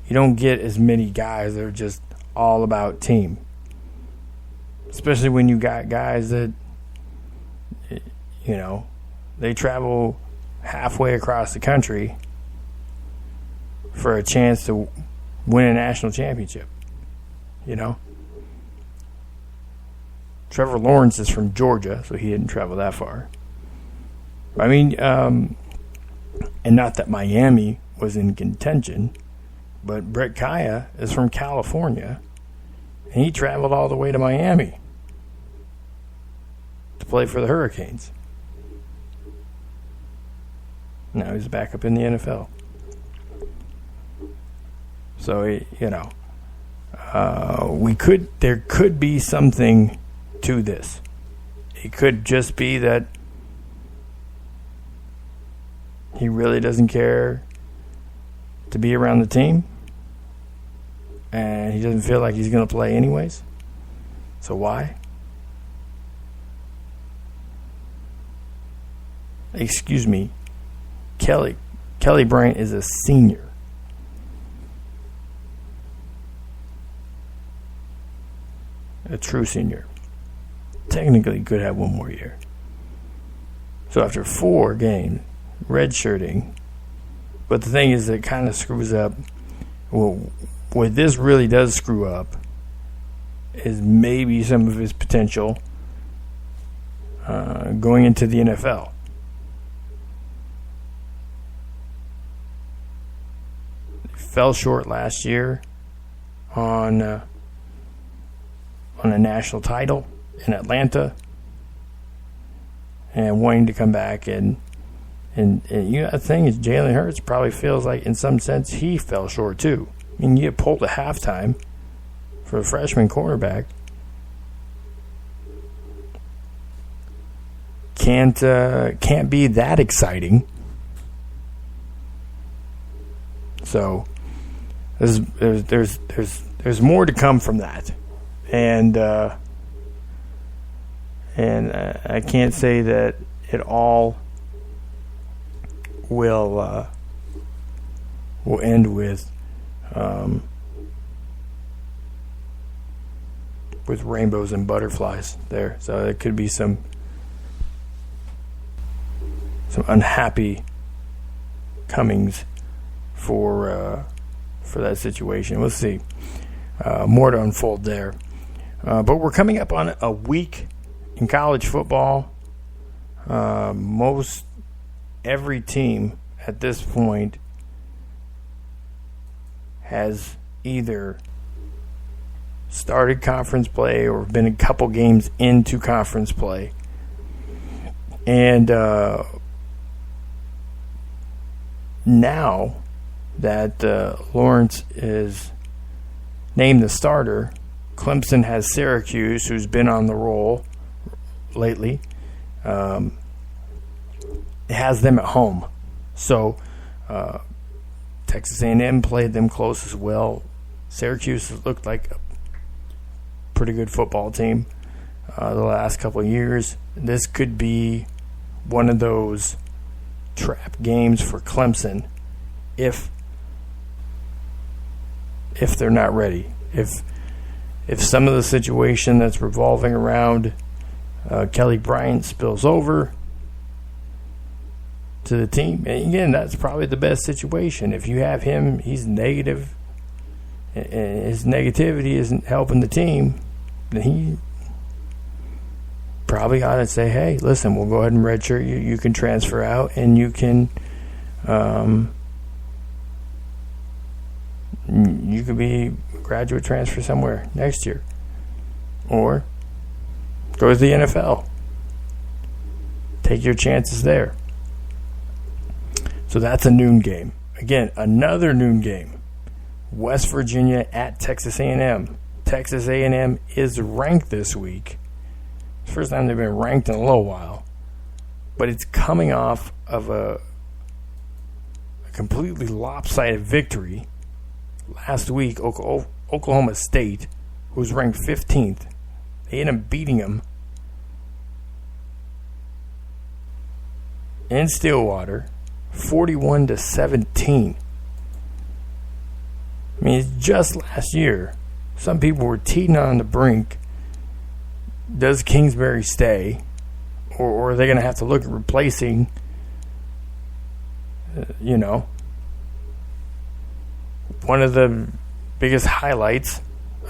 you don't get as many guys that are just all about team. Especially when you got guys that, you know, they travel halfway across the country for a chance to win a national championship. You know? Trevor Lawrence is from Georgia, so he didn't travel that far. I mean, and not that Miami was in contention, but Brett Kaya is from California, and he traveled all the way to Miami to play for the Hurricanes. Now he's back up in the NFL. So, you know, there could be something to this. It could just be that he really doesn't care to be around the team, and he doesn't feel like he's going to play anyways. So why? Excuse me. Kelly Bryant is a senior. A true senior. Technically could have 1 more year. So after 4 games, redshirting. But the thing is, it kind of screws up. Well, what this really does screw up is maybe some of his potential going into the NFL. He fell short last year on a national title in Atlanta, and wanting to come back and you know, the thing is, Jalen Hurts probably feels like in some sense he fell short too. I mean, you get pulled at halftime for a freshman quarterback. Can't be that exciting. So there's more to come from that, and I can't say that it all will end with rainbows and butterflies there. So it could be some unhappy comings for that situation. We'll see. More to unfold there. But we're coming up on a week in college football, most every team at this point has either started conference play or been a couple games into conference play. And now that Lawrence is named the starter, Clemson has Syracuse, who's been on the roll lately. It has them at home. So Texas A&M played them close as well. Syracuse has looked like a pretty good football team the last couple of years. This could be one of those trap games for Clemson if they're not ready. If some of the situation that's revolving around Kelly Bryant spills over to the team, and again, that's probably the best situation. If you have him, he's negative, and his negativity isn't helping the team, then he probably ought to say, hey, listen, we'll go ahead and redshirt you. You can transfer out, and you can you could be a graduate transfer somewhere next year. Or go to the NFL. Take your chances there. So that's a noon game. Again, another noon game. West Virginia at Texas A&M. Texas A&M is ranked this week. It's the first time they've been ranked in a little while. But it's coming off of a completely lopsided victory. Last week, Oklahoma State, who was ranked 15th, they ended up beating them in Stillwater, 41-17. I mean, it's just last year. Some people were teeting on the brink. Does Kingsbury stay? Or are they going to have to look at replacing, one of the biggest highlights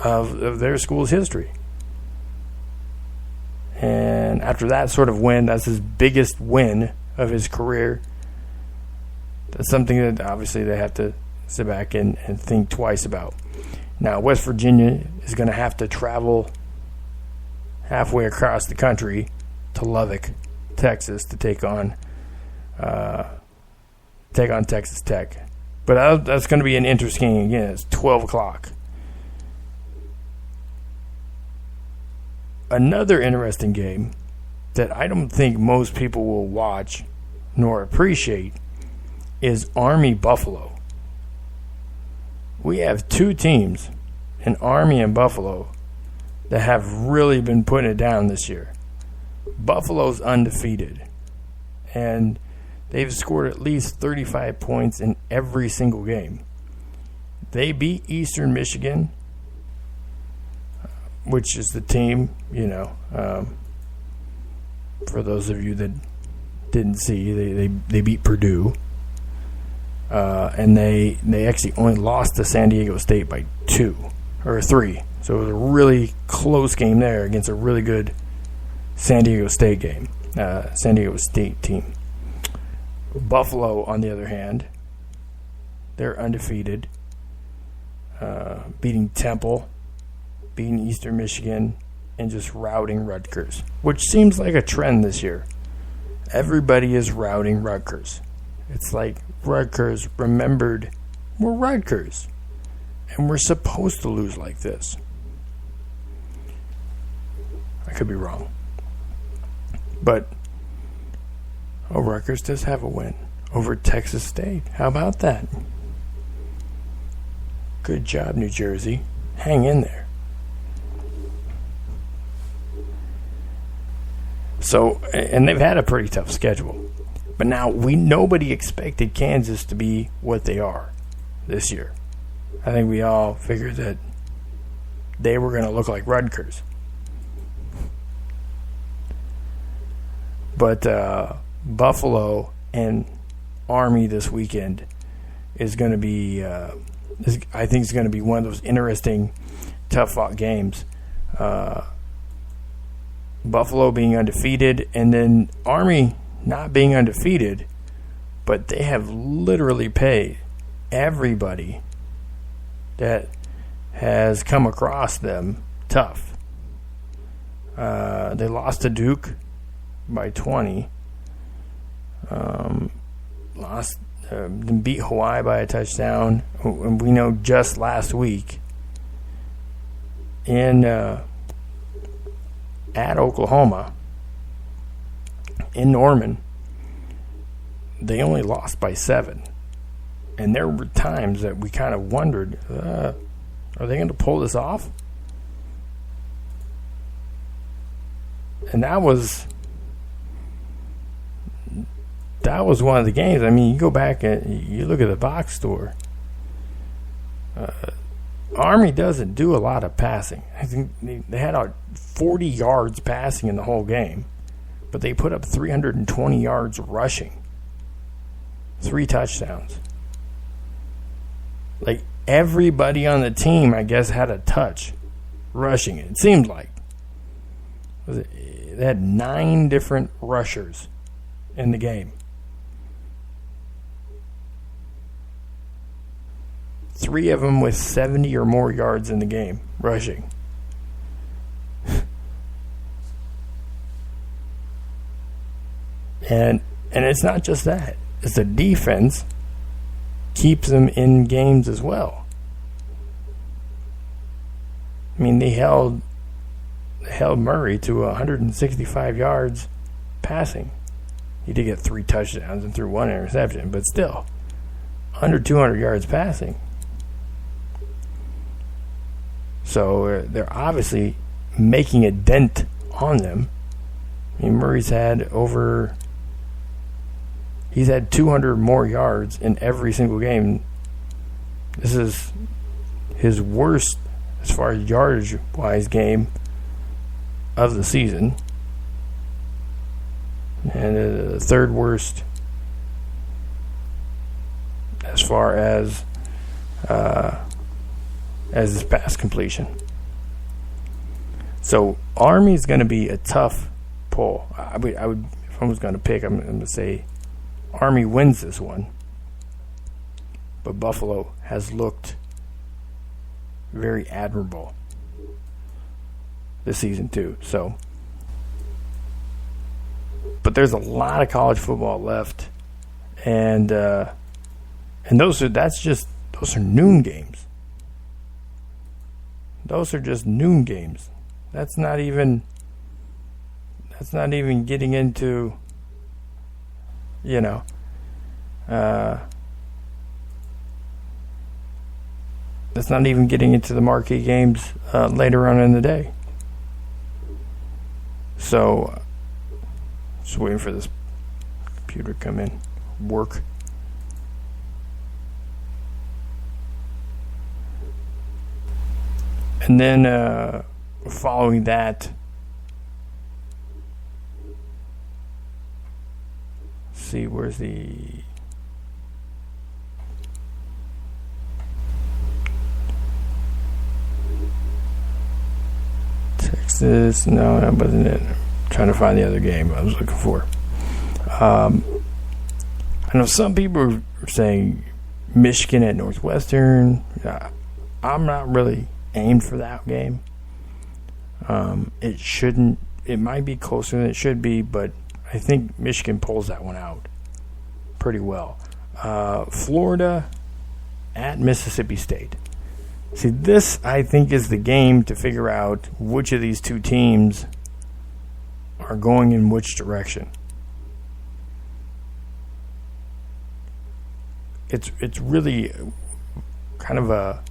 of their school's history? And after that sort of win, that's his biggest win of his career. That's something that obviously they have to sit back and think twice about. Now, West Virginia is going to have to travel halfway across the country to Lubbock, Texas, to take on Texas Tech. But that's going to be an interesting game. Again, it's 12 o'clock. Another interesting game that I don't think most people will watch nor appreciate is Army-Buffalo. We have two teams, in Army and Buffalo, that have really been putting it down this year. Buffalo's undefeated, and they've scored at least 35 points in every single game. They beat Eastern Michigan, which is the team, for those of you that didn't see, they beat Purdue. And they actually only lost to San Diego State by 2 or 3. So it was a really close game there against a really good San Diego State team. Buffalo, on the other hand, they're undefeated, beating Temple, beating Eastern Michigan, and just routing Rutgers, which seems like a trend this year. Everybody is routing Rutgers. It's like Rutgers remembered we're Rutgers, and we're supposed to lose like this. I could be wrong. But Rutgers does have a win over Texas State. How about that? Good job, New Jersey. Hang in there. So, and they've had a pretty tough schedule. But now nobody expected Kansas to be what they are this year. I think we all figured that they were going to look like Rutgers. But Buffalo and Army this weekend is going to be, I think it's going to be one of those interesting, tough-fought games. Buffalo being undefeated, and then Army not being undefeated, but they have literally paid everybody that has come across them tough. They lost to Duke by 20. Beat Hawaii by a touchdown. And we know just last week at Oklahoma, in Norman, they only lost by 7. And there were times that we kind of wondered, are they going to pull this off? And that was one of the games. I mean, you go back and you look at the box score. Army doesn't do a lot of passing. I think they had 40 yards passing in the whole game, but they put up 320 yards rushing. 3 touchdowns. Like, everybody on the team, I guess, had a touch rushing it. It seemed like. They had 9 different rushers in the game. 3 of them with 70 or more yards in the game, rushing. And it's not just that. It's the defense keeps them in games as well. I mean, they held Murray to 165 yards passing. He did get 3 touchdowns and threw 1 interception, but still, under 200 yards passing. So they're obviously making a dent on them. I mean, Murray's had 200 more yards in every single game. This is his worst, as far as yardage-wise, game of the season. And the 3rd worst as far as his pass completion. So Army's going to be a tough pull. I would, if I was going to pick, I'm going to say Army wins this one. But Buffalo has looked very admirable this season too. So, but there's a lot of college football left, and those are noon games. Those are just noon games. That's not even getting into, that's not even getting into the marquee games later on in the day. So, just waiting for this computer to come in, work. And then following that, see, where's the Texas? No, that wasn't it. I'm trying to find the other game I was looking for. I know some people are saying Michigan at Northwestern. I'm not really aimed for that game. It might be closer than it should be, but I think Michigan pulls that one out pretty well. Florida at Mississippi State. See, this, I think, is the game to figure out which of these two teams are going in which direction. It's really kind of a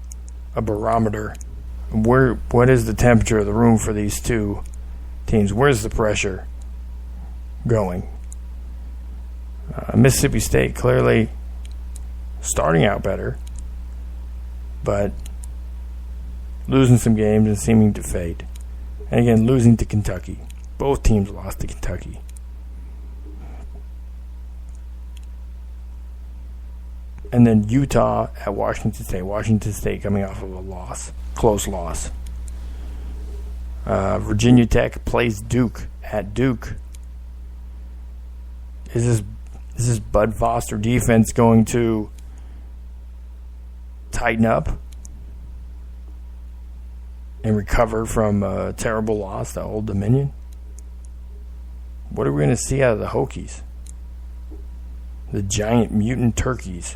barometer. What is the temperature of the room for these two teams? Where's the pressure going? Mississippi State clearly starting out better, but losing some games and seeming to fade. And again, losing to Kentucky. Both teams lost to Kentucky. And then Utah at Washington State. Washington State coming off of a loss. Close loss. Virginia Tech plays Duke at Duke. Is this Bud Foster defense going to tighten up and recover from a terrible loss to Old Dominion? What are we going to see out of the Hokies? The giant mutant turkeys.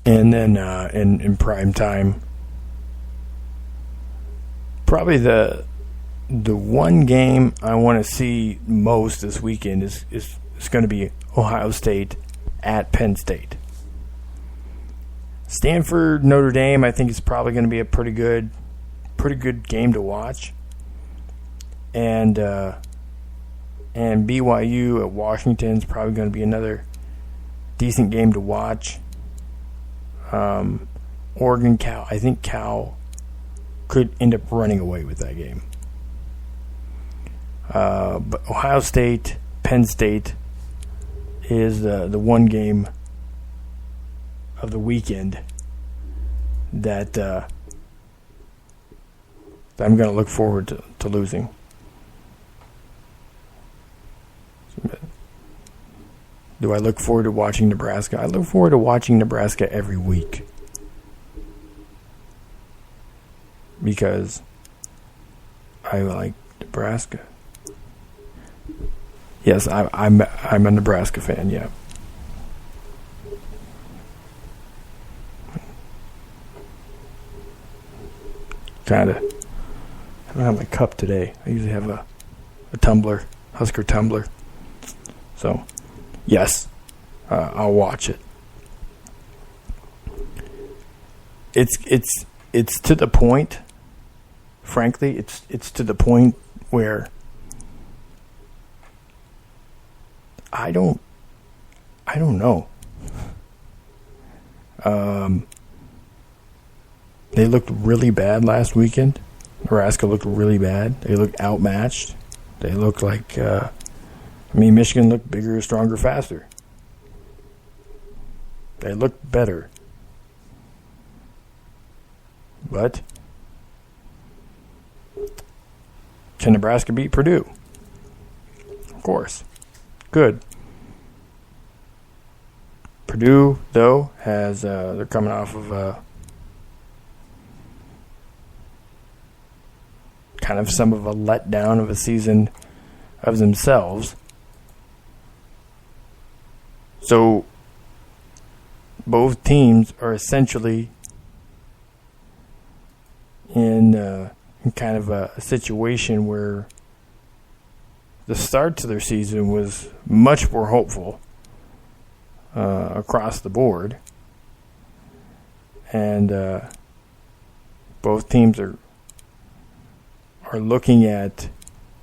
And then in prime time, probably the one game I want to see most this weekend is going to be Ohio State at Penn State. Stanford, Notre Dame, I think is probably going to be a pretty good game to watch. And BYU at Washington is probably going to be another decent game to watch. Oregon, Cal, I think Cal could end up running away with that game. But Ohio State, Penn State is the one game of the weekend that I'm going to look forward to losing. Do I look forward to watching Nebraska? I look forward to watching Nebraska every week. Because I like Nebraska. Yes, I'm a Nebraska fan, yeah. Kinda. I don't have my cup today. I usually have a tumbler, Husker tumbler. So, yes, I'll watch it. It's to the point. Frankly, it's to the point where I don't know. They looked really bad last weekend. Nebraska looked really bad. They looked outmatched. They looked like, Michigan looked bigger, stronger, faster. They looked better. But can Nebraska beat Purdue? Of course. Good. Purdue, though, has they're coming off of kind of some of a letdown of a season of themselves. So both teams are essentially in kind of a situation where the start to their season was much more hopeful across the board. And both teams are looking at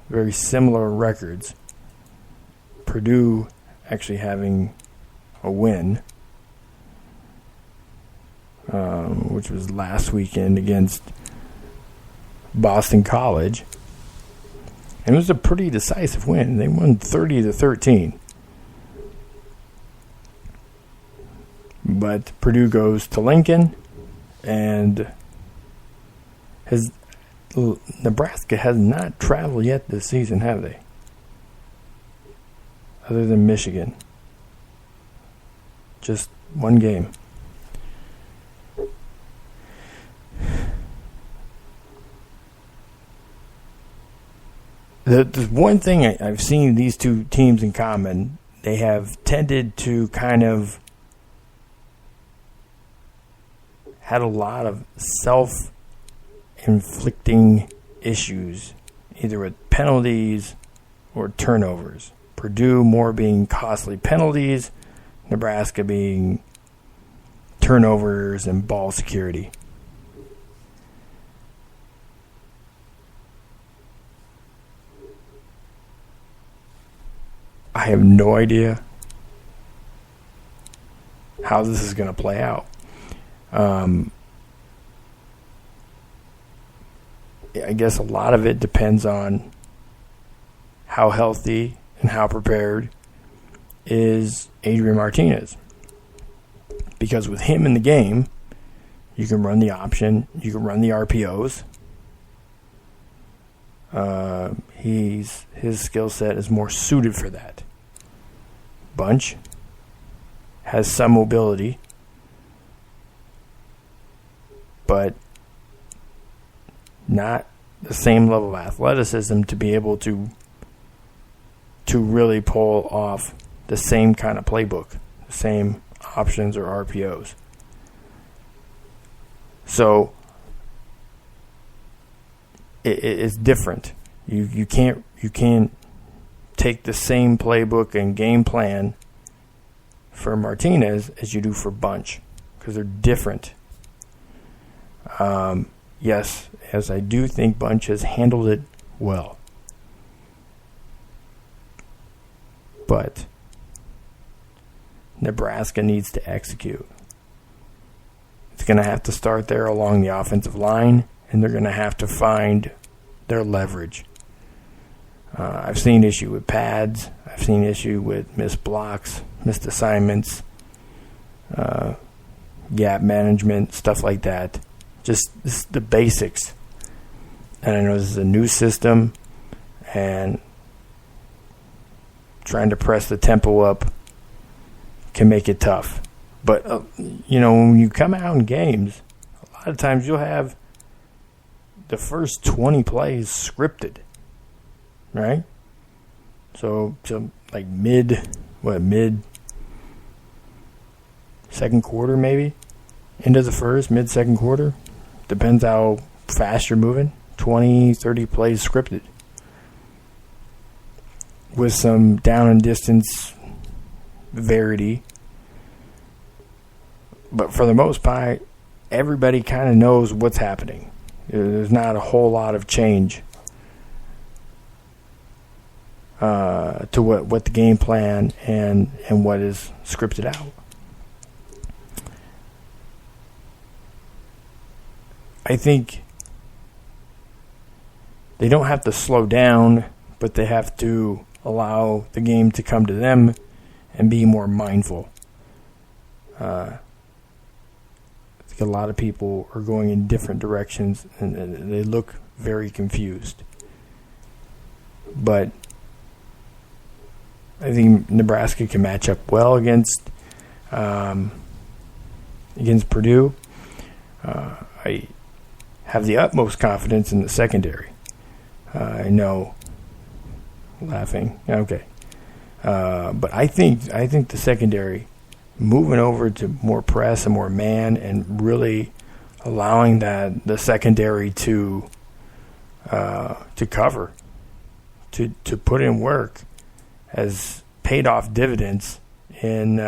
very similar records. Purdue actually having a win, which was last weekend against Boston College. And it was a pretty decisive win. They won 30-13. But Purdue goes to Lincoln, and Nebraska has not traveled yet this season, have they? Other than Michigan. Just one game. The one thing I've seen these two teams in common, they have tended to kind of had a lot of self-inflicting issues, either with penalties or turnovers. Purdue more being costly penalties, Nebraska being turnovers and ball security. I have no idea how this is going to play out. I guess a lot of it depends on how healthy and how prepared is Adrian Martinez. Because with him in the game, you can run the option, you can run the RPOs. His skill set is more suited for that. Bunch has some mobility, but not the same level of athleticism to be able to really pull off the same kind of playbook, the same options or RPOs. So it's different. You can't take the same playbook and game plan for Martinez as you do for Bunch, because they're different. Yes, as I do think Bunch has handled it well. But Nebraska needs to execute. It's going to have to start there along the offensive line, and they're going to have to find their leverage. I've seen issue with pads. I've seen issue with missed blocks, missed assignments, gap management, stuff like that. Just the basics. And I know this is a new system, and trying to press the tempo up can make it tough. But, when you come out in games, a lot of times you'll have the first 20 plays scripted, right? So like mid second quarter maybe, into the first, mid second quarter, depends how fast you're moving, 20, 30 plays scripted with some down and distance variety. But for the most part, everybody kind of knows what's happening. There's not a whole lot of change to what the game plan and what is scripted out. I think they don't have to slow down, but they have to allow the game to come to them and be more mindful. I think a lot of people are going in different directions and they look very confused. But I think Nebraska can match up well against Purdue. I have the utmost confidence in the secondary. I know, laughing. Okay, but I think the secondary moving over to more press and more man, and really allowing the secondary to cover, to put in work, has paid off dividends in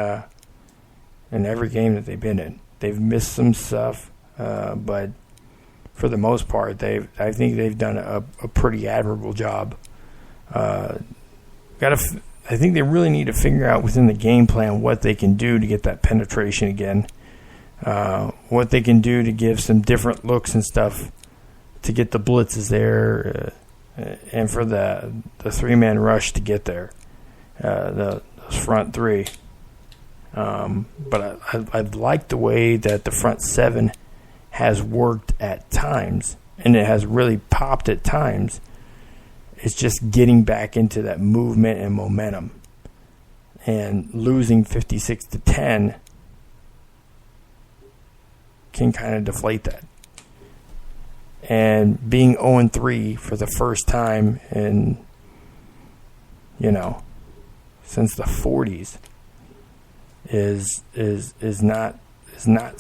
every game that they've been in. They've missed some stuff, but for the most part, I think they've done a pretty admirable job. I think they really need to figure out within the game plan what they can do to get that penetration again, what they can do to give some different looks and stuff to get the blitzes there, and for the three-man rush to get there, those front three. But I like the way that the front seven has worked at times, and it has really popped at times. It's just getting back into that movement and momentum, and losing 56-10 can kind of deflate that. And being 0-3 for the first time in, since the 40s is not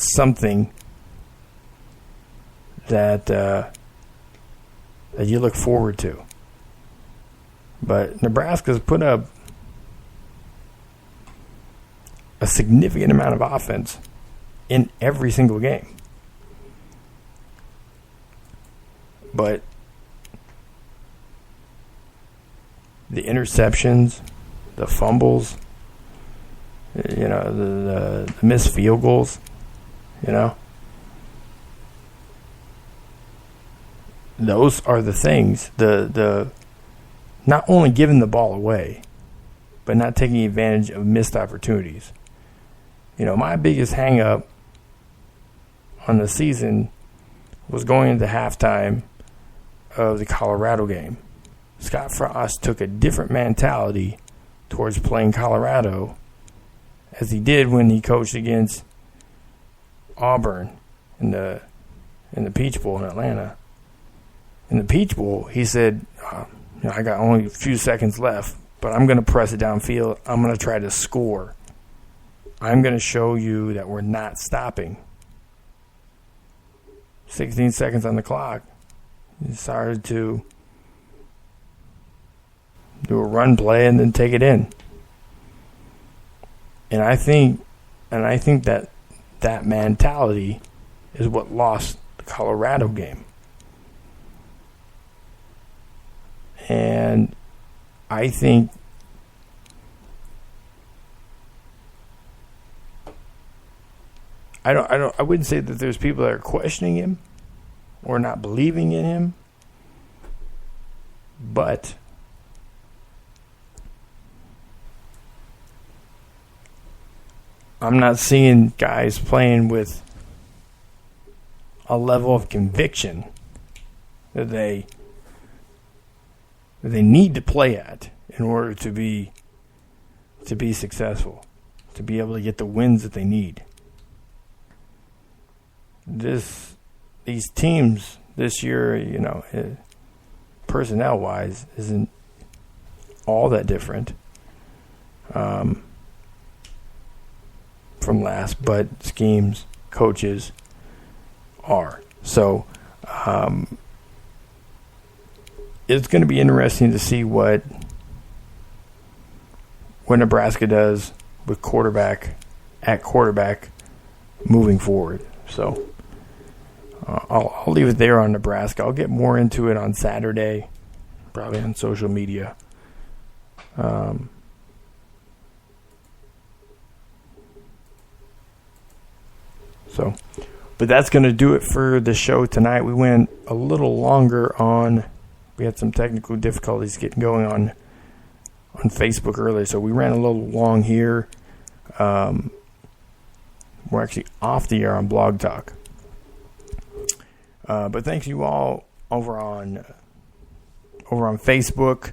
something that you look forward to. But Nebraska's put up a significant amount of offense in every single game. But the interceptions, the fumbles, the missed field goals, those are the things. The not only giving the ball away, but not taking advantage of missed opportunities. My biggest hang-up on the season was going into halftime of the Colorado game. Scott Frost took a different mentality towards playing Colorado as he did when he coached against Auburn in the Peach Bowl in Atlanta. In the Peach Bowl, he said, I got only a few seconds left, but I'm going to press it downfield. I'm going to try to score. I'm going to show you that we're not stopping. 16 seconds on the clock. He started to do a run play and then take it in. And I think that mentality is what lost the Colorado game. And I think I wouldn't say that there's people that are questioning him or not believing in him, but I'm not seeing guys playing with a level of conviction that they need to play at in order to be successful, to be able to get the wins that they need. These teams this year, personnel-wise, isn't all that different from last, but schemes, coaches are. So it's going to be interesting to see what Nebraska does with quarterback moving forward. So I'll leave it there on Nebraska. I'll get more into it on Saturday, probably on social media. But that's going to do it for the show tonight. We went a little longer on. We had some technical difficulties getting going on Facebook earlier, so we ran a little long here. We're actually off the air on Blog Talk. But thanks you all over on Facebook.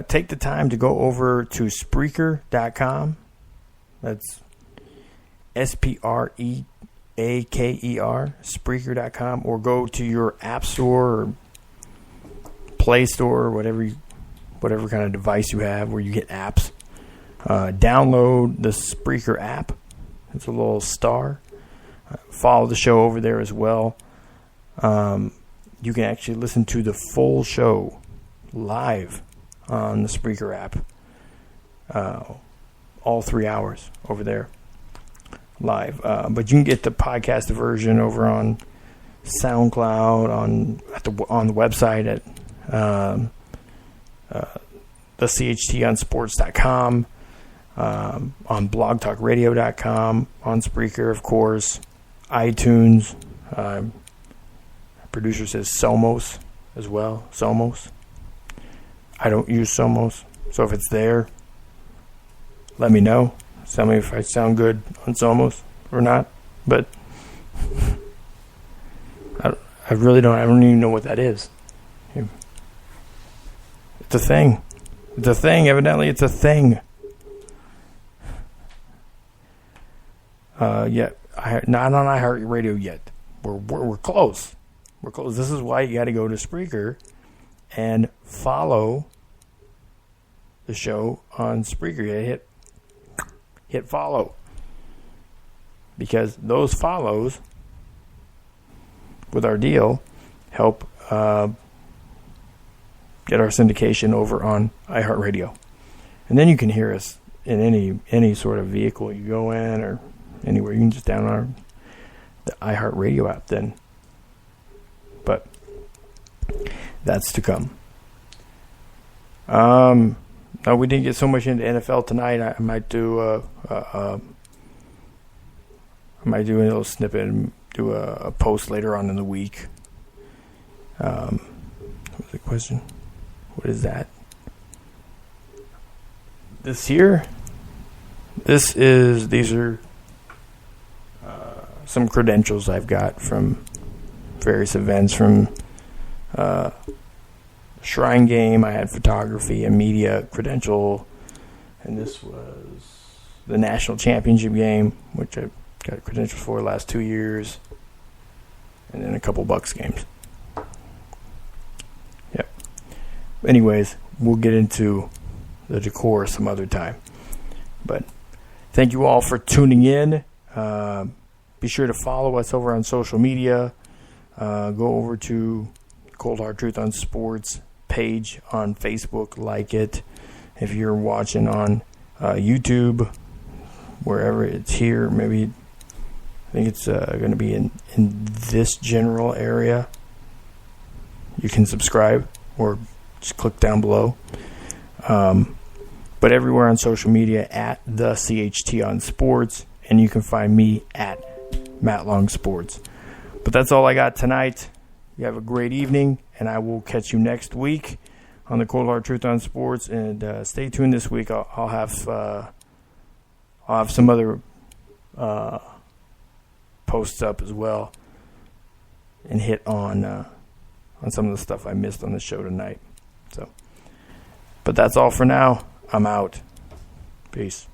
Take the time to go over to Spreaker.com. That's Spreaker, Spreaker.com, or go to your App Store or Play Store, or whatever kind of device you have where you get apps. Download the Spreaker app. It's a little star. Follow the show over there as well. You can actually listen to the full show live on the Spreaker app. All 3 hours over there live. But you can get the podcast version over on SoundCloud, on the website at the CHTonsports.com, on blogtalkradio.com, on Spreaker, of course, iTunes. Producer says Somos as well. Somos. I don't use Somos, so if it's there, let me know. Tell me if I sound good on Somos or not. But I really don't. I don't even know what that is. It's a thing. It's a thing. Evidently, it's a thing. Not on iHeartRadio yet. We're close. We're close. This is why you got to go to Spreaker and follow the show on Spreaker. You hit follow, because those follows with our deal help get our syndication over on iHeartRadio, and then you can hear us in any sort of vehicle you go in or anywhere. You can just download the iHeartRadio app then. But that's to come. No, we didn't get so much into NFL tonight. I might do a little snippet and do a post later on in the week. What was the question? What is that? These are some credentials I've got from various events. From Shrine Game, I had photography and media credential, and this was the National Championship Game, which I got credentials for the last 2 years, and then a couple Bucks games. Yep. Anyways, we'll get into the decor some other time. But thank you all for tuning in. Be sure to follow us over on social media. Go over to Cold Hard Truth on Sports page on Facebook. Like it. If you're watching on YouTube, wherever it's here, maybe I think it's going to be in this general area. You can subscribe or just click down below. But everywhere on social media at the CHT on Sports, and you can find me at Matt Long Sports. But that's all I got tonight. You have a great evening, and I will catch you next week on the Cold Hard Truth on Sports. And stay tuned this week. I'll have some other posts up as well, and hit on some of the stuff I missed on the show tonight. But that's all for now. I'm out. Peace.